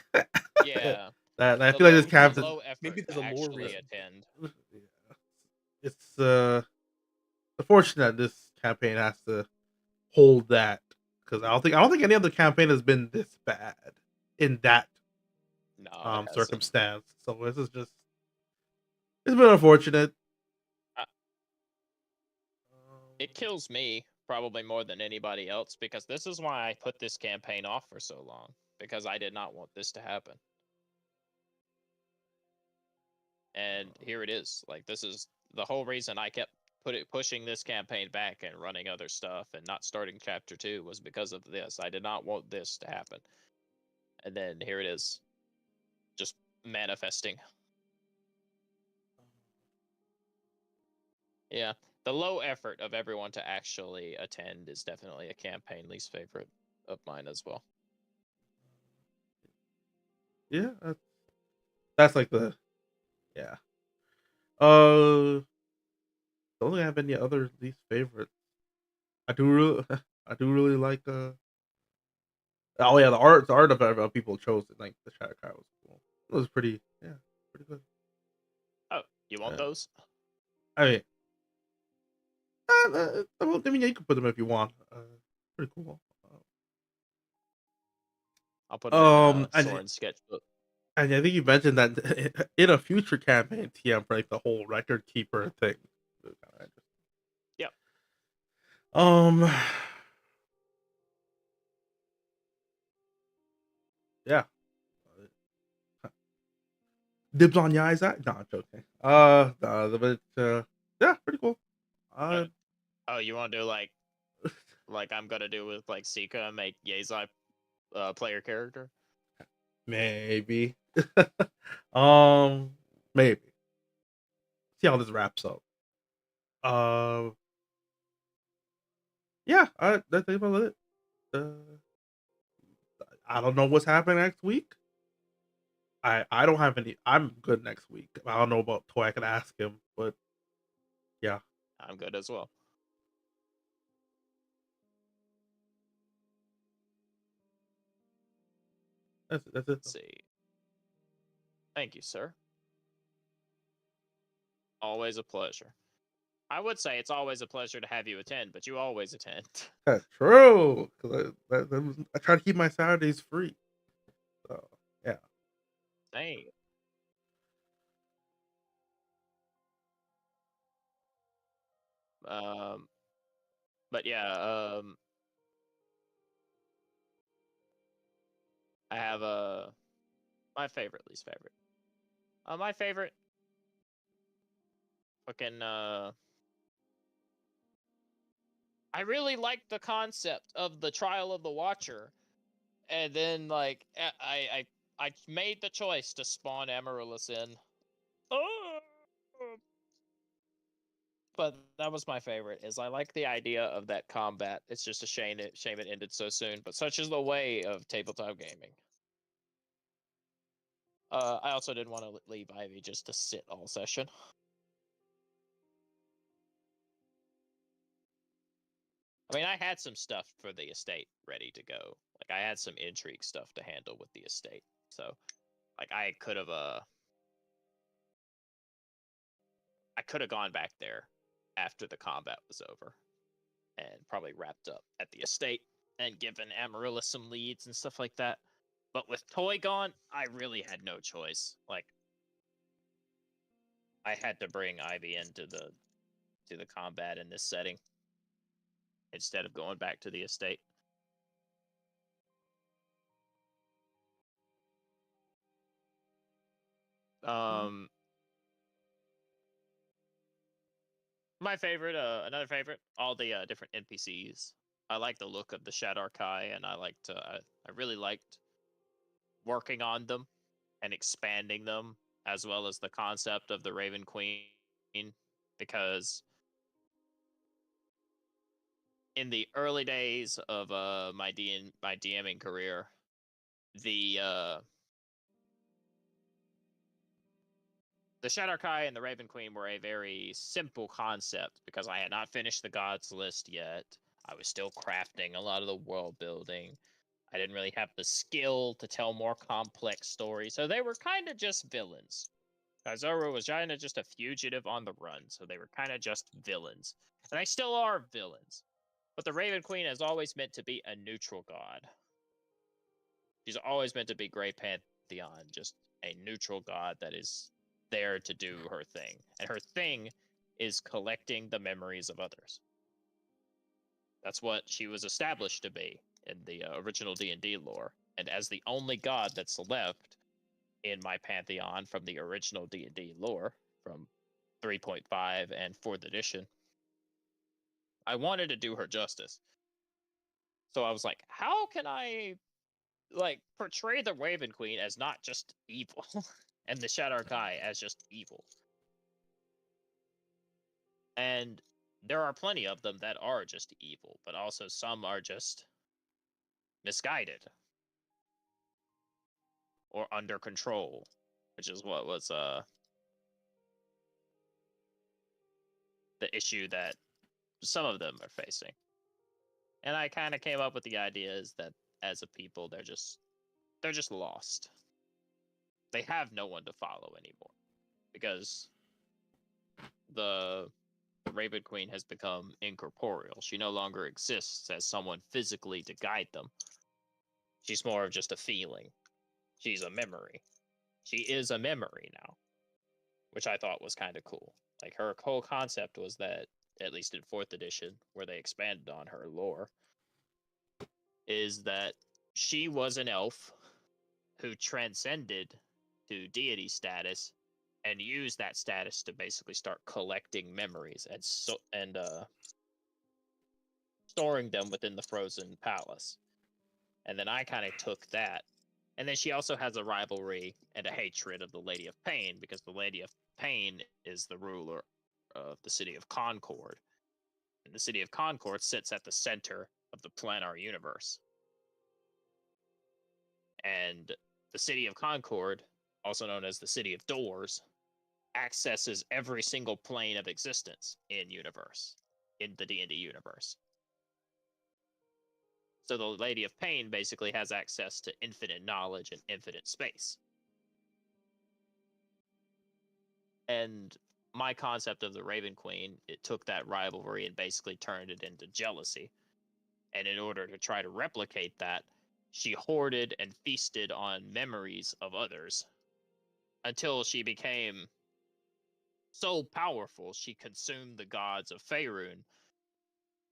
Yeah. That I The feel like this low, campaign. low effort Maybe there's to a lore actually reason. attend. Yeah. It's unfortunate this campaign has to hold that, because I don't think any other campaign has been this bad in that No, it hasn't. circumstance. So this is just it's been unfortunate. It kills me probably more than anybody else, because this is why I put this campaign off for so long, because I did not want this to happen. And here it is. Like, this is the whole reason I kept pushing this campaign back and running other stuff and not starting chapter 2 was because of this. I did not want this to happen. And then here it is, just manifesting. Yeah, the low effort of everyone to actually attend is definitely a campaign least favorite of mine as well. Yeah, that's like the yeah. Don't really have any other least favorites. I do really I do really like oh yeah, the art of people chose it, like the Shadow Card was cool. It was pretty good. Oh, you want Yeah. those? I mean, well, I mean, yeah, you can put them if you want. Pretty cool. I'll put them in And Soren's sketchbook. and I think you mentioned that in a future campaign, TM for like the whole record keeper thing. It was kinda interesting. Yep. Yeah. Dibs on your eyes. No, I'm joking. No, but yeah, pretty cool. Oh, you want to do like I'm gonna do with like Sika and make Yezai player character? Maybe. Maybe. See how this wraps up. Yeah, I think about it. I don't know what's happening next week. I don't have any. I'm good next week. I don't know about Toy. I can ask him, but yeah, I'm good as well. that's it. Let's see. Thank you, sir. Always a pleasure. I would say it's always a pleasure to have you attend, but you always attend. That's true. 'Cause I try to keep my Saturdays free. So yeah. Dang. Um, but yeah, I have my favorite, least favorite. My favorite, fucking I really liked the concept of the trial of the Watcher, and then like I made the choice to spawn Amaryllis in. Oh! But that was my favorite. Is I like the idea of that combat. It's just a shame it ended so soon. But such is the way of tabletop gaming. I also didn't want to leave Ivy just to sit all session. I mean, I had some stuff for the estate ready to go. Like I had some intrigue stuff to handle with the estate. So, like I could have gone back there after the combat was over and probably wrapped up at the estate and given Amaryllis some leads and stuff like that. But with Toy gone, I really had no choice. Like I had to bring Ivy into the combat in this setting instead of going back to the estate. My favorite, another favorite, all the different NPCs. I like the look of the Shadarkai, and I really liked working on them and expanding them, as well as the concept of the Raven Queen, because in the early days of my DMing career, the Shadarkai and the Raven Queen were a very simple concept because I had not finished the gods list yet. I was still crafting a lot of the world building. I didn't really have the skill to tell more complex stories, so they were kind of just villains. Zoro was kind of just a fugitive on the run, so they were kind of just villains. And they still are villains. But the Raven Queen has always meant to be a neutral god. She's always meant to be Grey Pantheon, just a neutral god that is there to do her thing. And her thing is collecting the memories of others. That's what she was established to be in the original D&D lore. And as the only god that's left in my pantheon from the original D&D lore, from 3.5 and 4th edition, I wanted to do her justice. So I was like, how can I portray the Raven Queen as not just evil and the Shadarkai as just evil? And there are plenty of them that are just evil, but also some are just misguided or under control, which is what was the issue that some of them are facing. And I kind of came up with the idea is that as a people, they're just lost. They have no one to follow anymore because the Raven Queen has become incorporeal. She no longer exists as someone physically to guide them. She's more of just a feeling. She's a memory. She is a memory now, which I thought was kind of cool. Like her whole concept was that, at least in 4th edition, where they expanded on her lore, is that she was an elf who transcended to deity status and used that status to basically start collecting memories and storing them within the frozen palace. And then I kind of took that. And then she also has a rivalry and a hatred of the Lady of Pain, because the Lady of Pain is the ruler of the city of Concord. And the city of Concord sits at the center of the planar universe. And the city of Concord, also known as the City of Doors, accesses every single plane of existence in the D&D universe. So the Lady of Pain basically has access to infinite knowledge and infinite space. And my concept of the Raven Queen, it took that rivalry and basically turned it into jealousy. And in order to try to replicate that, she hoarded and feasted on memories of others until she became so powerful she consumed the gods of Faerun,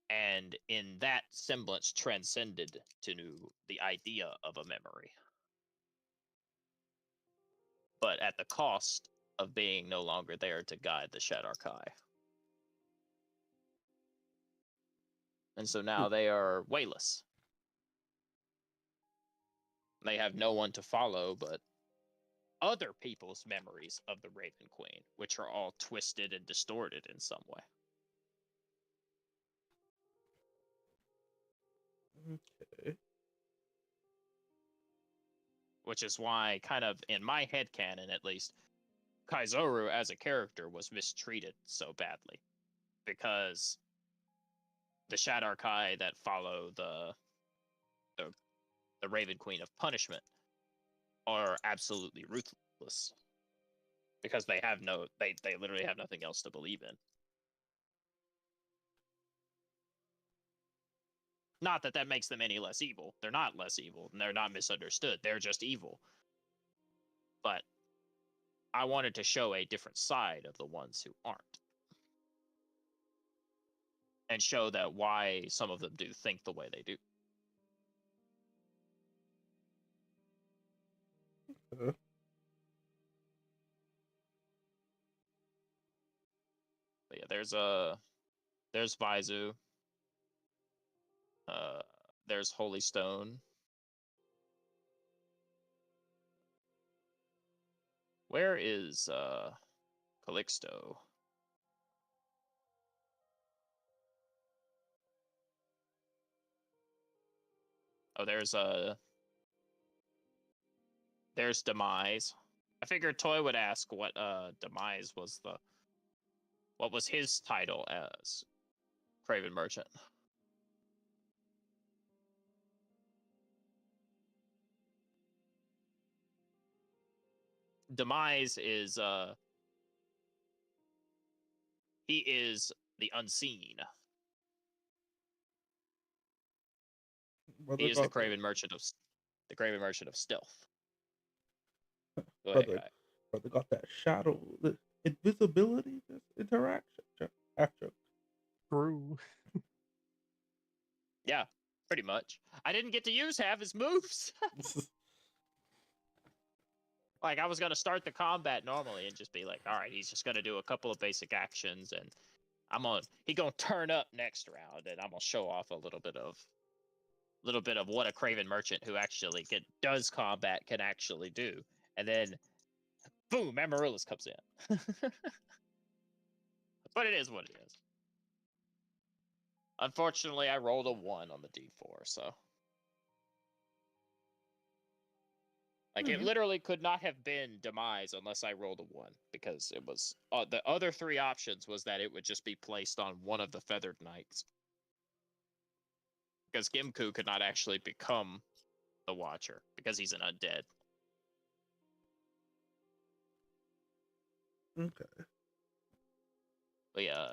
and in that semblance transcended to the idea of a memory. But at the cost of being no longer there to guide the Shadar-kai. And so now they are wayless. They have no one to follow but other people's memories of the Raven Queen, which are all twisted and distorted in some way. Okay. Which is why, kind of, in my headcanon at least, Kaizoru as a character was mistreated so badly. Because the Shadar-kai that follow the Raven Queen of Punishment are absolutely ruthless. Because they have they literally have nothing else to believe in. Not that that makes them any less evil. They're not less evil, and they're not misunderstood. They're just evil. But I wanted to show a different side of the ones who aren't. And show that why some of them do think the way they do. But yeah, there's Vaizu. There's Holy Stone. Where is Calixto? Oh, there's Demise. I figured Toy would ask what Demise was what was his title as Craven Merchant. Demise is he is the unseen. He is the Craven Merchant of Stealth. Go ahead, Kai. Brother got that shadow, the invisibility, this interaction. After. True. Yeah, pretty much. I didn't get to use half his moves. Like, I was going to start the combat normally and just be like, all right, he's just going to do a couple of basic actions, and he going to turn up next round, and I'm going to show off a little bit of what a Craven Merchant who actually does combat can actually do. And then, boom, Amaryllis comes in. But it is what it is. Unfortunately, I rolled a 1 on the D4, so... Like, it literally could not have been Demise unless I rolled a 1, because it was... the other 3 options was that it would just be placed on one of the Feathered Knights. Because Gimku could not actually become the Watcher, because he's an undead. Okay. But yeah,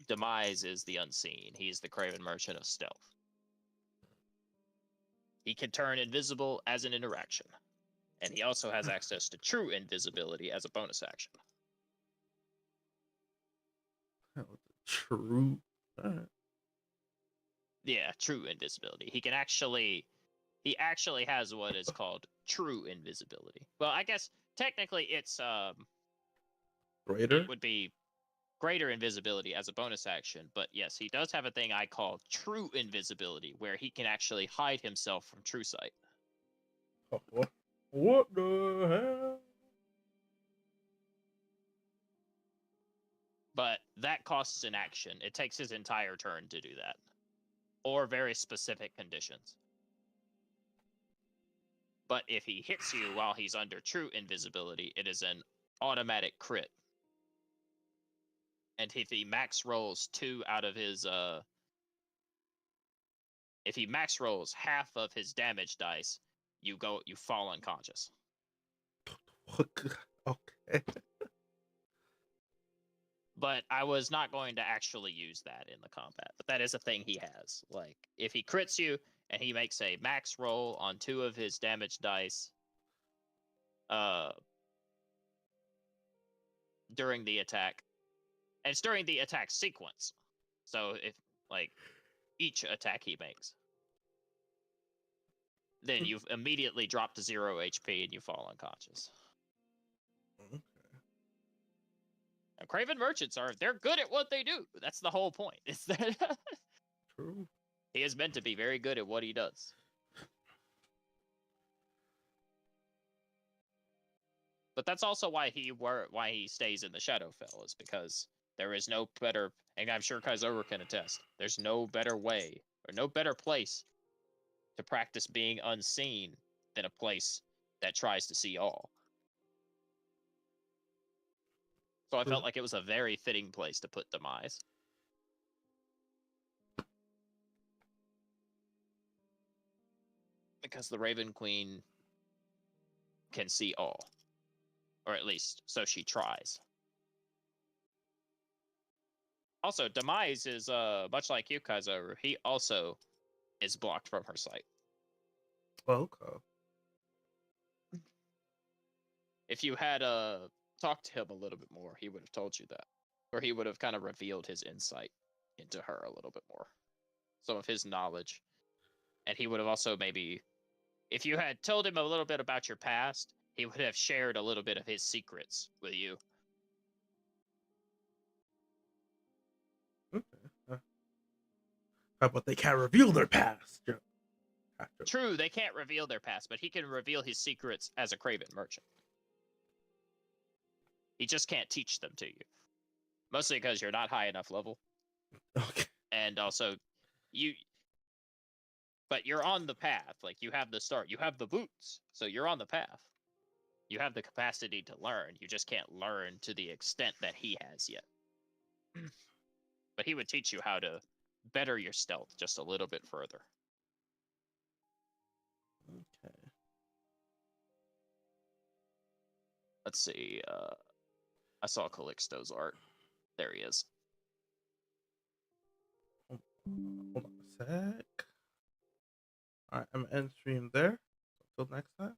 Demise is the Unseen. He's the Craven Merchant of Stealth. He can turn invisible as an interaction. And he also has access to true invisibility as a bonus action. True. Yeah, true invisibility. He actually has what is called true invisibility. Well, I guess technically it's Greater? it would be greater invisibility as a bonus action, but yes, he does have a thing I call true invisibility, where he can actually hide himself from true sight. Oh, what the hell? But that costs an action. It takes his entire turn to do that. Or very specific conditions. But if he hits you while he's under true invisibility, it is an automatic crit. And if he max rolls 2 out of his if he max rolls half of his damage dice, you fall unconscious. Okay. But I was not going to actually use that in the combat. But that is a thing he has. Like, if he crits you and he makes a max roll on 2 of his damage dice during the attack, and it's during the attack sequence. So if, like, each attack he makes, then you've immediately dropped to 0 HP and you fall unconscious. Okay. Now, Craven merchants they're good at what they do. That's the whole point. It's that True. he is meant to be very good at what he does. But that's also why he stays in the Shadowfell, is because there is no better, and I'm sure Kaizoru can attest, there's no better way or no better place to practice being unseen than a place that tries to see all. So I felt like it was a very fitting place to put Demise. Because the Raven Queen can see all. Or at least, so she tries. Also, Demise is, much like you, Kaizoru, he also is blocked from her sight. Okay. If you had talked to him a little bit more, he would have told you that. Or he would have kind of revealed his insight into her a little bit more. Some of his knowledge. And he would have also maybe, if you had told him a little bit about your past, he would have shared a little bit of his secrets with you. Okay. But they can't reveal their past. Yeah. True, they can't reveal their past, but he can reveal his secrets as a Craven merchant. He just can't teach them to you. Mostly because you're not high enough level. Okay. And also, but you're on the path. Like, you have the start. You have the boots. So you're on the path. You have the capacity to learn. You just can't learn to the extent that he has yet. But he would teach you how to better your stealth just a little bit further. Okay. Let's see. I saw Calixto's art. There he is. Hold on a sec. Alright, I'm end stream there. Until next time.